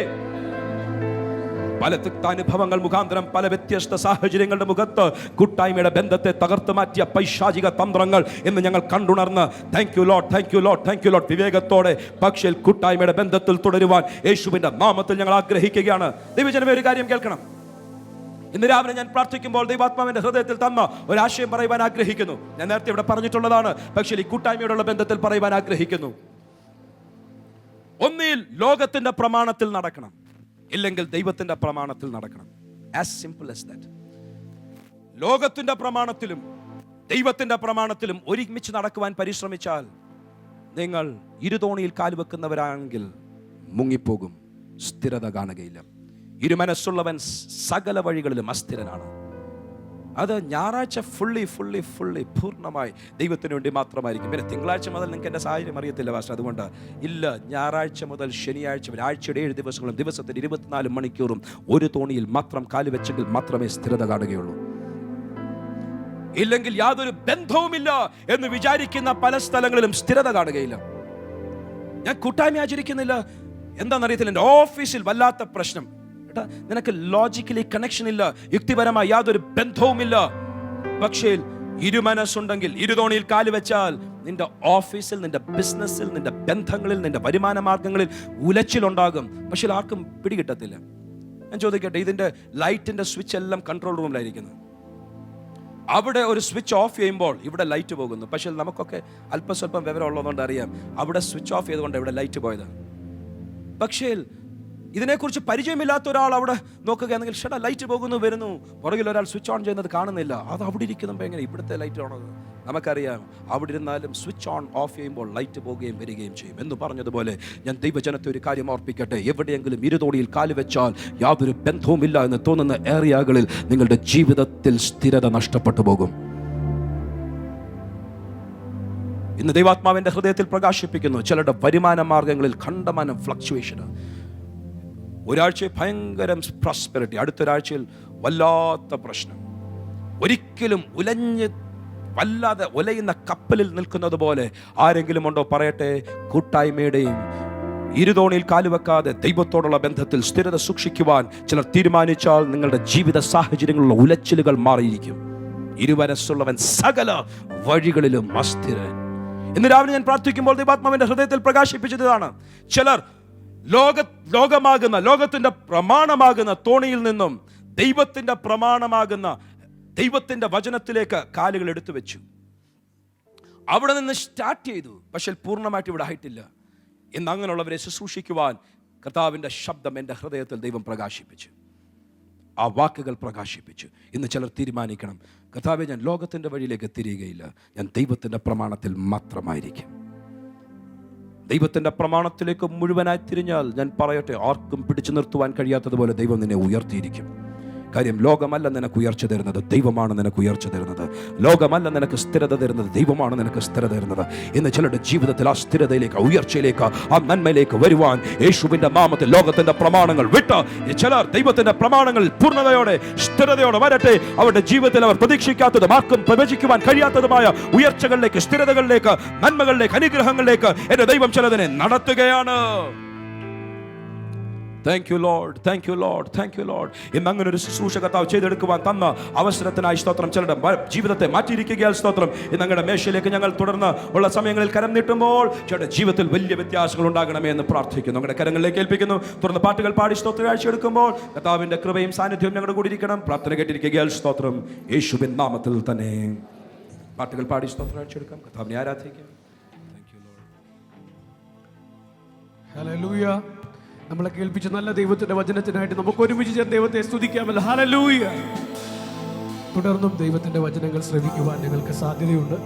പല തിക്താനുഭവങ്ങൾ മുഖാന്തരം, പല വ്യത്യസ്ത സാഹചര്യങ്ങളുടെ മുഖത്ത് കൂട്ടായ്മയുടെ ബന്ധത്തെ തകർത്ത് മാറ്റിയ പൈശാചിക തന്ത്രങ്ങൾ എന്ന് ഞങ്ങൾ കണ്ടുണർന്ന്, thank you lord, thank you lord, thank you lord, വിവേകത്തോടെ പക്ഷേ കൂട്ടായ്മയുടെ ബന്ധത്തിൽ തുടരുവാൻ യേശുവിന്റെ നാമത്തിൽ ഞങ്ങൾ ആഗ്രഹിക്കുകയാണ്. ദൈവജനമേ, ഒരു കാര്യം കേൾക്കണം. ഇന്ന് രാവിലെ ഞാൻ പ്രാർത്ഥിക്കുമ്പോൾ ദൈവാത്മാവിന്റെ ഹൃദയത്തിൽ തന്ന ഒരാശയം പറയുവാൻ ആഗ്രഹിക്കുന്നു. ഞാൻ നേരത്തെ ഇവിടെ പറഞ്ഞിട്ടുള്ളതാണ്, പക്ഷേ ഈ കൂട്ടായ്മയോടുള്ള ബന്ധത്തിൽ പറയുവാൻ ആഗ്രഹിക്കുന്നു. ഒന്നിൽ ലോകത്തിന്റെ പ്രമാണത്തിൽ നടക്കണം, ഇല്ലെങ്കിൽ ദൈവത്തിന്റെ പ്രമാണത്തിൽ നടക്കണം. As simple as that. ലോകത്തിന്റെ പ്രമാണത്തിലും ദൈവത്തിന്റെ പ്രമാണത്തിലും ഒരുമിച്ച് നടക്കുവാൻ പരിശ്രമിച്ചാൽ നിങ്ങൾ ഇരുതോണിയിൽ കാലുവെക്കുന്നവരാണെങ്കിൽ മുങ്ങിപ്പോകും, സ്ഥിരത കാണുകയില്ല. ഇരുമനസ്സുള്ളവൻ സകല വഴികളിലും അസ്ഥിരനാണ്. അത് ഞായറാഴ്ച ഫുള്ളി പൂർണ്ണമായി ദൈവത്തിന് വേണ്ടി മാത്രമായിരിക്കും. പിന്നെ തിങ്കളാഴ്ച മുതൽ നിങ്ങൾക്ക് എൻ്റെ സാഹചര്യം അറിയത്തില്ല പാസ്റ്റർ, അതുകൊണ്ട് ഇല്ല. ഞായറാഴ്ച മുതൽ ശനിയാഴ്ച വരെ ആഴ്ചയുടെ 7 ദിവസങ്ങളും ദിവസത്തിന് 24 മണിക്കൂറും ഒരു തോണിയിൽ മാത്രം കാലുവെച്ചെങ്കിൽ മാത്രമേ സ്ഥിരത കാണുകയുള്ളൂ. ഇല്ലെങ്കിൽ യാതൊരു ബന്ധവുമില്ല എന്ന് വിചാരിക്കുന്ന പല സ്ഥലങ്ങളിലും സ്ഥിരത കാണുകയില്ല. ഞാൻ കൂട്ടായ്മ ആചരിക്കുന്നില്ല, എന്താണെന്നറിയത്തില്ല. എൻ്റെ ഓഫീസിൽ വല്ലാത്ത പ്രശ്നം, നിനക്ക് ലോജിക്കലി കണക്ഷൻ ഇല്ല, യുക്തിപരമായി യാതൊരു ബന്ധവുമില്ല. പക്ഷേ ഇരുമനസ്സുണ്ടെങ്കിൽ, ഇരുതോണിയിൽ കാലുവെച്ചാൽ നിന്റെ ഓഫീസിൽ, നിന്റെ ബിസിനസ്സിൽ, നിന്റെ ബന്ധങ്ങളിൽ, നിന്റെ വരുമാന മാർഗങ്ങളിൽ ഉലച്ചിലുണ്ടാകും. പക്ഷെ ആർക്കും പിടികിട്ടത്തില്ല. ഞാൻ ചോദിക്കട്ടെ, ഇതിന്റെ ലൈറ്റിന്റെ സ്വിച്ച് എല്ലാം കൺട്രോൾ റൂമിലായിരിക്കുന്നത്. അവിടെ ഒരു സ്വിച്ച് ഓഫ് ചെയ്യുമ്പോൾ ഇവിടെ ലൈറ്റ് പോകുന്നു. പക്ഷെ നമുക്കൊക്കെ അല്പസ്വല്പം വിവരം ഉള്ളതുകൊണ്ട് അറിയാം, അവിടെ സ്വിച്ച് ഓഫ് ചെയ്തുകൊണ്ട് ഇവിടെ ലൈറ്റ് പോയത്. പക്ഷേ ഇതിനെക്കുറിച്ച് പരിചയമില്ലാത്ത ഒരാൾ അവിടെ നോക്കുകയാണെങ്കിൽ, ഷടാ ലൈറ്റ് പോകുന്നു വരുന്നു, പുറകിൽ ഒരാൾ സ്വിച്ച് ഓൺ ചെയ്യുന്നത് കാണുന്നില്ല. അത് അവിടെ ഇരിക്കുമ്പോൾ എങ്ങനെ ഇവിടുത്തെ ലൈറ്റ് ഓണത് നമുക്കറിയാം. അവിടെ ഇരുന്നാലും സ്വിച്ച് ഓൺ ഓഫ് ചെയ്യുമ്പോൾ ലൈറ്റ് പോവുകയും വരികയും ചെയ്യും. എന്ന് പറഞ്ഞതുപോലെ ഞാൻ ദൈവജനത്തെ ഒരു കാര്യം ഓർപ്പിക്കട്ടെ. എവിടെയെങ്കിലും ഇരുതോണിയിൽ കാലുവെച്ചാൽ യാതൊരു ബന്ധവുമില്ല എന്ന് തോന്നുന്ന ഏരിയകളിൽ നിങ്ങളുടെ ജീവിതത്തിൽ സ്ഥിരത നഷ്ടപ്പെട്ടു പോകും. ഇന്ന് ദൈവാത്മാവിന്റെ ഹൃദയത്തിൽ പ്രകാശിപ്പിക്കുന്നു, ചിലരുടെ വരുമാന മാർഗങ്ങളിൽ കണ്ടമാനം ഫ്ലക്ച്വേഷന്. ഒരാഴ്ച ഭയങ്കര പ്രോസ്പെരിറ്റി, അടുത്തൊരാഴ്ചയിൽ വല്ലാത്ത പ്രശ്നം. ഒരിക്കലും വല്ലാതെ ഉലയുന്ന കപ്പലിൽ നിൽക്കുന്നത് പോലെ ആരെങ്കിലും ഉണ്ടോ? പറയട്ടെ, കൂട്ടായ്മയുടെയും ഇരുതോണിയിൽ കാലുവെക്കാതെ ദൈവത്തോടുള്ള ബന്ധത്തിൽ സ്ഥിരത സൂക്ഷിക്കുവാൻ ചിലർ തീരുമാനിച്ചാൽ നിങ്ങളുടെ ജീവിത സാഹചര്യങ്ങളിലുള്ള ഉലച്ചിലുകൾ മാറിയിരിക്കും. ഇരുമനസ്സുള്ളവൻ സകല വഴികളിലും അസ്ഥിരൻ. ഇന്ന് രാവിലെ ഞാൻ പ്രാർത്ഥിക്കുമ്പോൾ ദൈവാത്മാവിന്റെ ഹൃദയത്തിൽ പ്രകാശിപ്പിച്ചതാണ്, ചിലർ ലോകത്തിന്റെ പ്രമാണമാകുന്ന തോണിയിൽ നിന്നും ദൈവത്തിന്റെ പ്രമാണമാകുന്ന ദൈവത്തിന്റെ വചനത്തിലേക്ക് കാലുകൾ എടുത്തു വെച്ചു. അവിടെ നിന്ന് സ്റ്റാർട്ട് ചെയ്തു, പക്ഷെ പൂർണ്ണമായിട്ട് ഇവിടെ ആയിട്ടില്ല. ഇന്ന് അങ്ങനെയുള്ളവരെ ശുശ്രൂഷിക്കുവാൻ കർത്താവിന്റെ ശബ്ദം എൻ്റെ ഹൃദയത്തിൽ ദൈവം പ്രകാശിപ്പിച്ചു, ആ വാക്കുകൾ പ്രകാശിപ്പിച്ചു. ഇന്ന് ചിലർ തീരുമാനിക്കണം, കർത്താവേ, ഞാൻ ലോകത്തിന്റെ വഴിയിലേക്ക് തിരിയുകയില്ല, ഞാൻ ദൈവത്തിന്റെ പ്രമാണത്തിൽ മാത്രമായിരിക്കും. ദൈവത്തിന്റെ പ്രമാണത്തിലേക്ക് മുഴുവനായി തിരിഞ്ഞാൽ ഞാൻ പറയട്ടെ, ആർക്കും പിടിച്ചു നിർത്തുവാൻ കഴിയാത്തതുപോലെ ദൈവം നിന്നെ ഉയർത്തിയിരിക്കും. കാര്യം ലോകമല്ല നിനക്ക് ഉയർച്ച തരുന്നത്, ദൈവമാണ് നിനക്ക് ഉയർച്ച തരുന്നത്. ലോകമല്ല നിനക്ക് സ്ഥിരത തരുന്നത്, ദൈവമാണ് നിനക്ക് സ്ഥിരത തരുന്നത്. ഇന്ന് ചിലരുടെ ജീവിതത്തിൽ ആ സ്ഥിരതയിലേക്ക്, ആ ഉയർച്ചയിലേക്ക്, ആ നന്മയിലേക്ക് വരുവാൻ യേശുവിന്റെ നാമത്തിൽ ലോകത്തിന്റെ പ്രമാണങ്ങൾ വിട്ട് ചിലർ ദൈവത്തിന്റെ പ്രമാണങ്ങളിൽ പൂർണ്ണതയോടെ സ്ഥിരതയോടെ വരട്ടെ. അവരുടെ ജീവിതത്തിൽ അവർ പ്രതീക്ഷിക്കാത്തതും ആർക്കും പ്രവചിക്കുവാൻ കഴിയാത്തതുമായ ഉയർച്ചകളിലേക്ക്, സ്ഥിരതകളിലേക്ക്, നന്മകളിലേക്ക്, അനുഗ്രഹങ്ങളിലേക്ക് എന്റെ ദൈവം ചിലതിനെ നടത്തുകയാണ്. Thank you lord, thank you lord, thank you Lord. ഇന്ന് അങ്ങനെ ഒരു ശുശ്രൂഷ കർത്താവ് ചെയ്തെടുക്കുവാൻ തന്ന അവസരത്തിനായി സ്തോത്രം. ചിലരുടെ ജീവിതത്തെ മാറ്റിയിരിക്കുകയാൽ സ്തോത്രം. ഇന്ന് ഞങ്ങളുടെ മേശയിലേക്ക് ഞങ്ങൾ തുടർന്ന് ഉള്ള സമയങ്ങളിൽ കരം നീട്ടുമ്പോൾ ചിലരുടെ ജീവിതത്തിൽ വലിയ വ്യത്യാസങ്ങൾ ഉണ്ടാകണമേ എന്ന് പ്രാർത്ഥിക്കുന്നു. ഞങ്ങളുടെ കരങ്ങളിലേക്ക് ഏൽപ്പിക്കുന്നു. തുടർന്ന് പാട്ടുകൾ പാടി സ്തോത്ര കാഴ്ച എടുക്കുമ്പോൾ കർത്താവിന്റെ കൃപയും സാന്നിധ്യവും ഞങ്ങളുടെ കൂടി ഇരിക്കണം. പ്രാർത്ഥന കേട്ടിരിക്കുകയാൽ സ്തോത്രം. യേശുവിൻ നാമത്തിൽ തന്നെ പാട്ടുകൾ പാടി സ്തോത്ര കാഴ്ച എടുക്കാം. കർത്താവിനെ ആരാധിക്കാം. Thank you Lord. ഹല്ലേലൂയ. നമ്മളെ കേൾപ്പിച്ച നല്ല ദൈവത്തിന്റെ വചനത്തിനായിട്ട് നമുക്ക് ഒരുമിച്ച് ചേർന്ന് ദൈവത്തെ സ്തുതിക്കാമല്ലോ. ഹല്ലേലൂയ. തുടർന്നും ദൈവത്തിൻ്റെ വചനങ്ങൾ ശ്രവിക്കുവാൻ ഞങ്ങൾക്ക് സാധ്യതയുണ്ട്.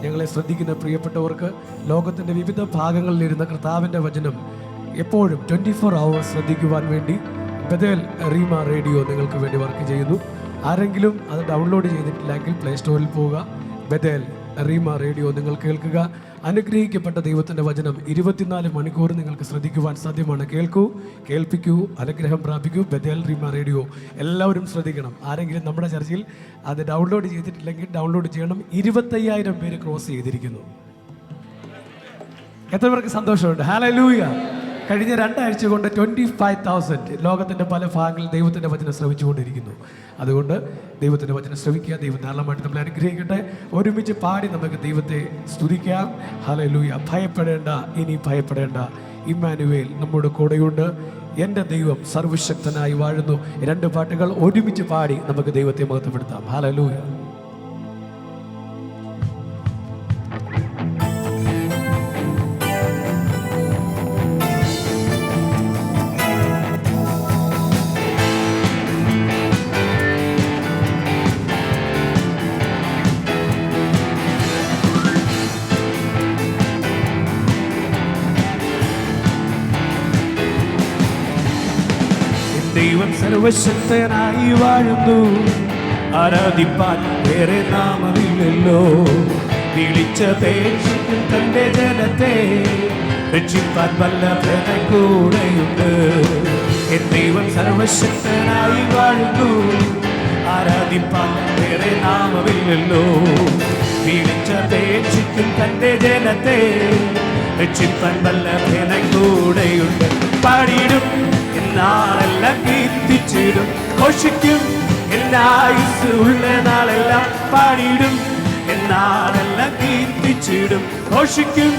ഞങ്ങളെ ശ്രദ്ധിക്കുന്ന പ്രിയപ്പെട്ടവർക്ക് ലോകത്തിൻ്റെ വിവിധ ഭാഗങ്ങളിലിരുന്ന കർത്താവിൻ്റെ വചനം എപ്പോഴും 24 hours ശ്രദ്ധിക്കുവാൻ വേണ്ടി ബഥേൽ റീമ റേഡിയോ നിങ്ങൾക്ക് വേണ്ടി വർക്ക് ചെയ്യുന്നു. ആരെങ്കിലും അത് ഡൗൺലോഡ് ചെയ്തിട്ടില്ലെങ്കിൽ പ്ലേ സ്റ്റോറിൽ പോവുക, ബഥേൽ റീമ റേഡിയോ നിങ്ങൾ കേൾക്കുക. അനുഗ്രഹിക്കപ്പെട്ട ദൈവത്തിൻ്റെ വചനം 24 മണിക്കൂർ നിങ്ങൾക്ക് ശ്രദ്ധിക്കുവാൻ സാധ്യമാണ്. കേൾക്കൂ, കേൾപ്പിക്കൂ, അനുഗ്രഹം പ്രാപിക്കൂ. ബഥേൽ റീമ റേഡിയോ എല്ലാവരും ശ്രദ്ധിക്കണം. ആരെങ്കിലും നമ്മുടെ ചർച്ചയിൽ അത് ഡൗൺലോഡ് ചെയ്തിട്ടില്ലെങ്കിൽ ഡൗൺലോഡ് ചെയ്യണം. 25,000 പേര് ക്രോസ് ചെയ്തിരിക്കുന്നു. എത്ര പേർക്ക് സന്തോഷമുണ്ട്? ഹല്ലേലൂയ. കഴിഞ്ഞ 2 ആഴ്ച കൊണ്ട് 25,000 ലോകത്തിൻ്റെ പല ഭാഗങ്ങളിൽ ദൈവത്തിൻ്റെ വചനം ശ്രവിച്ചുകൊണ്ടിരിക്കുന്നു. അതുകൊണ്ട് ദൈവത്തിൻ്റെ വചനം ശ്രവിക്കുക. ദൈവം ധാരാളമായിട്ട് നമ്മളെ അനുഗ്രഹിക്കട്ടെ. ഒരുമിച്ച് പാടി നമുക്ക് ദൈവത്തെ സ്തുതിക്കാം. ഹല്ലേലൂയ. ഭയപ്പെടേണ്ട, ഇനി ഭയപ്പെടേണ്ട, ഇമ്മാനുവേൽ നമ്മുടെ കൂടെയുണ്ട്. എൻ്റെ ദൈവം സർവശക്തനായി വാഴുന്നു. 2 പാട്ടുകൾ ഒരുമിച്ച് പാടി നമുക്ക് ദൈവത്തെ മഹത്വപ്പെടുത്താം. ഹല്ലേലൂയ. ദൈവം സർവശക്തനായി വാഴുന്നു. ആരാധിപ്പാൻ വേറെ നാമമില്ലല്ലോ. വിളിച്ചപേക്ഷിക്കും തന്റെ ജനത്തെ രക്ഷിപ്പാൻ വല്ലഭൻ കൂടെയുണ്ട്. ദൈവം സർവശക്തനായി വാഴുന്നു. ആരാധിപ്പാൻ വേറെ നാമമില്ലല്ലോ. വിളിച്ചപേക്ഷിക്കും തന്റെ ജനത്തെ രക്ഷിപ്പാൻ വല്ലഭൻ കൂടെയുണ്ട്. പാടിയിടും നാളെല്ലാം കീർത്തിച്ചിടും, ഘോഷിക്കും എന്നായുസ് ഉള്ള നാളെല്ലാം. പാടിയിടും എന്നാളെല്ലാം കീർത്തിച്ചിടും, ഘോഷിക്കും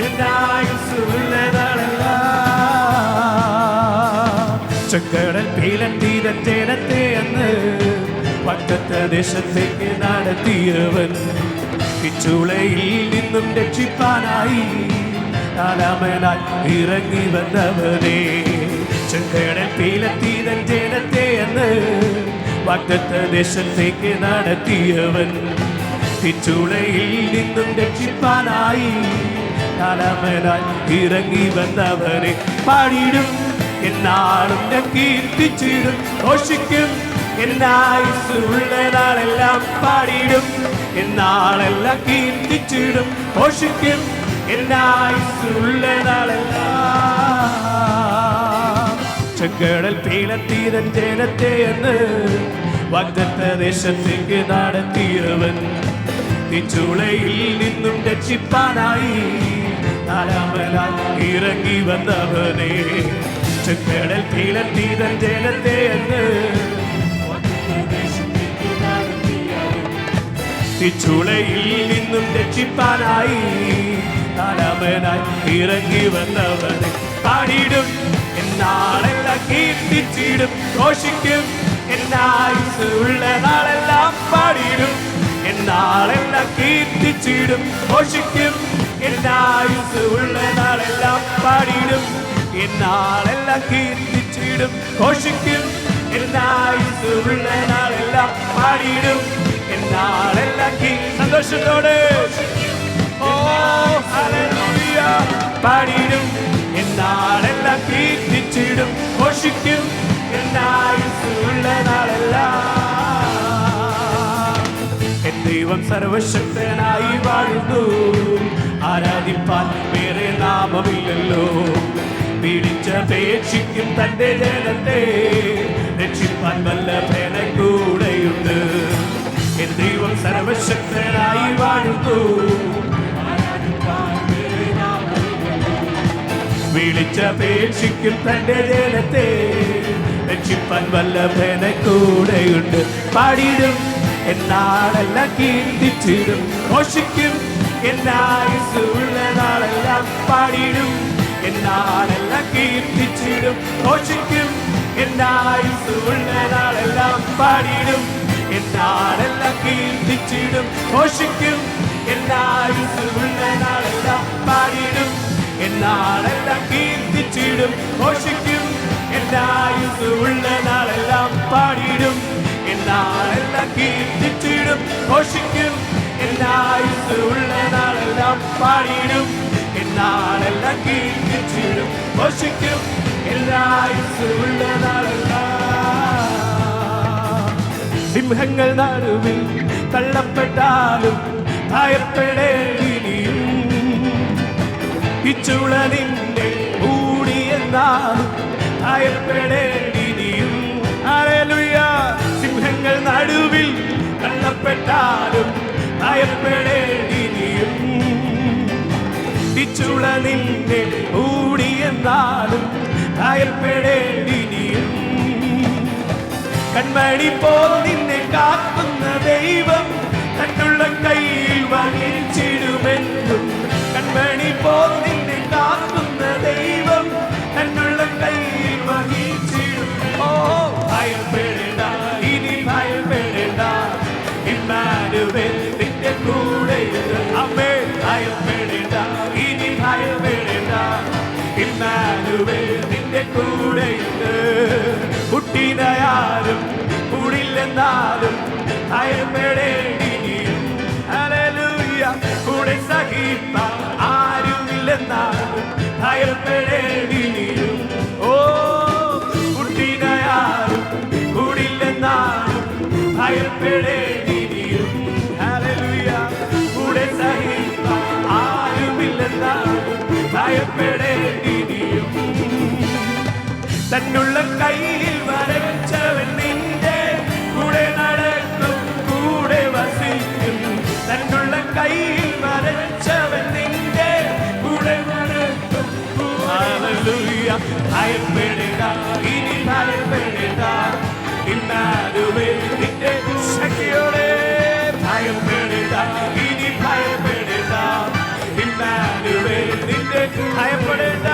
എന്നായുസ് ഉള്ള നാളെല്ലാം. ചെങ്കടൽ പീലത്തീര ജനത്തെ അന്ന് വാഗ്ദത്ത ദേശത്തേക്ക് നടത്തിയവൻ, പിച്ചുളയിൽ നിന്നും രക്ഷിപ്പാനായി നാലാമനായി ഇറങ്ങി വന്നവനെ. ചെങ്കടൽ പീലത്തീര ജനത്തെ അന്ന് വാഗ്ദത്ത ദേശത്തേക്ക് നടത്തിയവൻ, പിച്ചുളയിൽ നിന്നും രക്ഷിപ്പാനായി നാലാമനായി ഇറങ്ങി വന്നവനെ. പാടിയിടും എന്നാളും ഞാൻ കീർത്തിച്ചിടും, ഘോഷിക്കും എന്നായുസ് ഉള്ള നാളെല്ലാം. പാടിയിടും എന്നാളെല്ലാം കീർത്തിച്ചിടും, ഘോഷിക്കും എന്നായുസ് ഉള്ള നാളെല്ലാം. ചെങ്കടൽ പീലത്തീര ജനത്തെ എന്ന് വാഗ്ദത്ത ദേശത്തേക്ക് നടത്തിയവൻ, തിച്ചുളയിൽ നിന്നും രക്ഷിപ്പാനായി നാലാമനായി ഇറങ്ങി വന്നവനെ. ചെങ്കടൽ പീലത്തീര ജനത്തെ എന്ന് തിച്ചുളയിൽ നിന്നും രക്ഷിപ്പാനായി നാലാമനായി ഇറങ്ങി വന്നവനെ. പാടിയിടും എന്നാളെല്ലാം കീർത്തിച്ചിടും, ഘോഷിക്കും എന്നായുസ് ഉള്ള നാളെല്ലാം. പാടിയിടും എന്നാളെല്ലാം കീർത്തിച്ചിടും, ഘോഷിക്കും എന്നായുസ് ഉള്ള നാളെല്ലാം. പാടിയിടും എന്നാളെല്ലാം കീർത്തിച്ചിടും, ഘോഷിക്കും എന്നായുസ് ഉള്ള നാളെല്ലാം. പാടിയിടും എന്നാളെല്ലാം സന്തോഷത്തോടെ ഹല്ലേലൂയ. പാടിയിടും എന്നാളെല്ലാം കീർത്തിച്ചിടും, ഘോഷിക്കും എന്നായുസ് ഉള്ള നാളെല്ലാം. ദൈവം സർവശക്തനായി വാഴുന്നു. ആരാധിപ്പാൻ വേറെ നാമമില്ലല്ലോ. വിളിച്ചപേക്ഷിക്കും തന്റെ ജനത്തെ രക്ഷിപ്പാൻ വല്ലഭൻ കൂടെയുണ്ട്. ദൈവം സർവശക്തനായി വാഴുന്നു. വിളിച്ചപേക്ഷിക്കും തന്റെ ജനത്തെ രക്ഷിപ്പാൻ വല്ലഭൻ കൂടെയുണ്ട്. പാടിയിടും എന്നാളെല്ലാം കീർത്തിച്ചിടും, ഘോഷിക്കും എന്നായുസ് ഉള്ള നാളെല്ലാം. പാടിയിടും എന്നാളെല്ലാം കീർത്തിച്ചിടും, ഘോഷിക്കും എന്നായുസ് ഉള്ള നാളെല്ലാം. പാടിയിടും എന്നാളെല്ലാം കീർത്തിച്ചിടും, ഘോഷിക്കും എന്നായുസ് ഉള്ള നാളെല്ലാം. പാടിയിടും എന്നാളെല്ലാം കീർത്തിച്ചിടും, ഘോഷിക്കും എന്നായുസ് ഉള്ള നാളെല്ലാം. പാടിയിടും എന്നാളെല്ലാം കീർത്തിച്ചിടും ഘോഷിക്കും എന്നായുസ്സുള്ള നാളെല്ലാം പാടിയിടും എന്നാളെല്ലാം കീർത്തിച്ചിടും ഘോഷിക്കും എന്നായുസ്സുള്ള നാളെല്ലാം സിംഹങ്ങൾ നടുവിൽ തള്ളപ്പെട്ടാലും ഭയപ്പെടേണ്ടിയും പിച്ചുള നിന്നെ മൂടിയെന്നാലും ഭയപ്പെടേണ്ടിയും ഹല്ലേലൂയ സിംഹങ്ങൾ നടുവിൽ തള്ളപ്പെട്ടാലും ഭയപ്പെടേണ്ടിയും പിച്ചുള നിന്നെ മൂടിയെന്നാലും ഭയപ്പെടേണ്ടിയും കൺമണി പോൽ നിന്നെ കാക്കുന്ന ദൈവം തന്നുള്ള കയ്യിൽ വഹിച്ചിടുമെന്നും കൺമണി പോൽ നിന്നെ കാക്കുന്ന ദൈവം തന്നുള്ള കയ്യിൽ വഹിച്ചിടും ഓ ഭയപ്പെടേണ്ട ഇനി ഭയപ്പെടേണ്ട ഇമ്മാനുവേൽ നിന്റെ കൂടെയുണ്ട് അമ്മേ ഭയപ്പെടേണ്ട ഇനി ഭയപ്പെടേണ്ട ഇമ്മാനുവേൽ നിന്റെ കൂടെയുണ്ട് കുട്ടിനായാലും കൂടില്ലെന്നാലും ഭയപ്പെടേണ്ടിയും ഹല്ലേലൂയ കൂടെ സഹിപ്പാൻ ആരുമില്ലെന്നാലും ഭയപ്പെടേണ്ടിയും ഓ കുട്ടിനായാലും കൂടില്ലെന്നാലും ഭയപ്പെടേണ്ടിയും ഹല്ലേലൂയ കൂടെ സഹിപ്പാൻ ആരുമില്ലെന്നാലും ഭയപ്പെടേണ്ടിയും തന്നുള്ള കയ്യിൽ വരച്ചവൻ നിന്റെ കൂടെ നടക്കും കൂടെ വസിക്കും തന്നുള്ള കയ്യിൽ വരച്ചവൻ നിന്റെ കൂടെ നടക്കും ഹല്ലേലൂയ ഭയപ്പെടേണ്ട ഇനി ഭയപ്പെടേണ്ട ഇമ്മാനുവേൽ നിന്റെ ശക്തിയോടെ ഭയപ്പെടേണ്ട ഇനി ഭയപ്പെടേണ്ട ഇമ്മാനുവേൽ നിന്റെ ഭയപ്പെടേണ്ട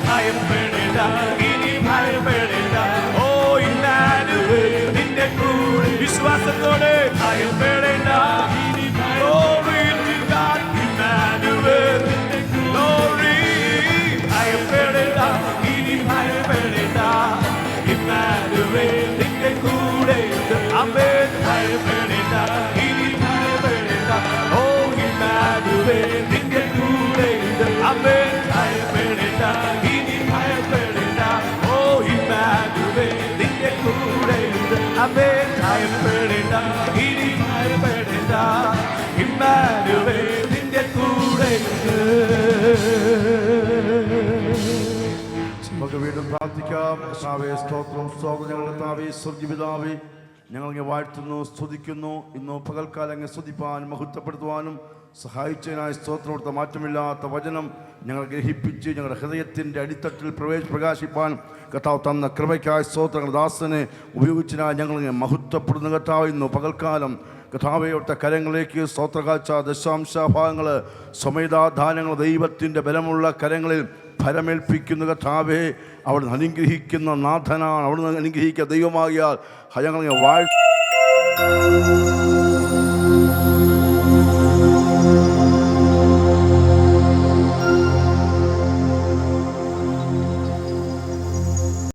ഭയപ്പെടേണ്ട ഇനി ഭയപ്പെടേണ്ട ഓ ഇമ്മാനുവേൽ നിന്റെ കൂടെ വിശ്വാസത്തോടെ ഭയപ്പെടേണ്ട Glory to God, Emmanuel, glory. ഭയപ്പെടേണ്ട ഇനി ഭയപ്പെടേണ്ട ഇമ്മാനുവേൽ നിന്റെ കൂടെയുണ്ട് ആമേൻ ഭയപ്പെടേണ്ട ഇനി ഭയപ്പെടേണ്ട ഓ ഇമ്മാനുവേൽ നിന്റെ കൂടെയുണ്ട് ആമേൻ ഭയപ്പെടേണ്ട ഇനി ഭയപ്പെടേണ്ട ഓ ഇമ്മാനുവേൽ നിന്റെ കൂടെയുണ്ട് ആമേൻ ഭയപ്പെടേണ്ട ഇനി ഭയപ്പെടേണ്ട ഇമ്മാനുവേൽ നിന്റെ കൂടെയുണ്ട്. നമുക്ക് വീണ്ടും പ്രാർത്ഥിക്കാം. കർത്താവേ സ്തോത്രം സ്തോത്രം ഞങ്ങളുടെ കർത്താവേ സ്വർഗ്ഗപിതാവേ ഞങ്ങൾ വാഴ്ത്തുന്നു സ്തുതിക്കുന്നു. ഇന്ന് പകൽക്കാലം അങ്ങ് സ്തുതിപ്പാനും മഹത്വപ്പെടുത്തുവാനും സഹായിച്ചതിനായി സ്തോത്രം കൊടുത്ത മാറ്റമില്ലാത്ത വചനം ഞങ്ങൾ ഗ്രഹിപ്പിച്ച് ഞങ്ങളുടെ ഹൃദയത്തിൻ്റെ അടിത്തട്ടിൽ പ്രകാശിപ്പാൻ കർത്താവ് തന്ന കൃപയ്ക്കായി സ്തോത്രങ്ങളുടെ ദാസനെ ഉപയോഗിച്ചതിനായി ഞങ്ങൾ മഹത്വപ്പെടുന്ന കർത്താവ് ഇന്ന് പകൽക്കാലം കർത്താവയുടെ കരങ്ങളിലേക്ക് സ്തോത്രകാഴ്ച ദശാംശഭാഗങ്ങൾ സ്വമേധാദാനങ്ങൾ ദൈവത്തിൻ്റെ ബലമുള്ള കരങ്ങളിൽ ഫലമേൽപ്പിക്കുന്ന കർത്താവേ അവിടുന്ന് അനുഗ്രഹിക്കുന്ന നാഥനാണ്. അവിടുന്ന് അനുഗ്രഹിക്കുക ദൈവമാകിയാൽ ഞങ്ങൾ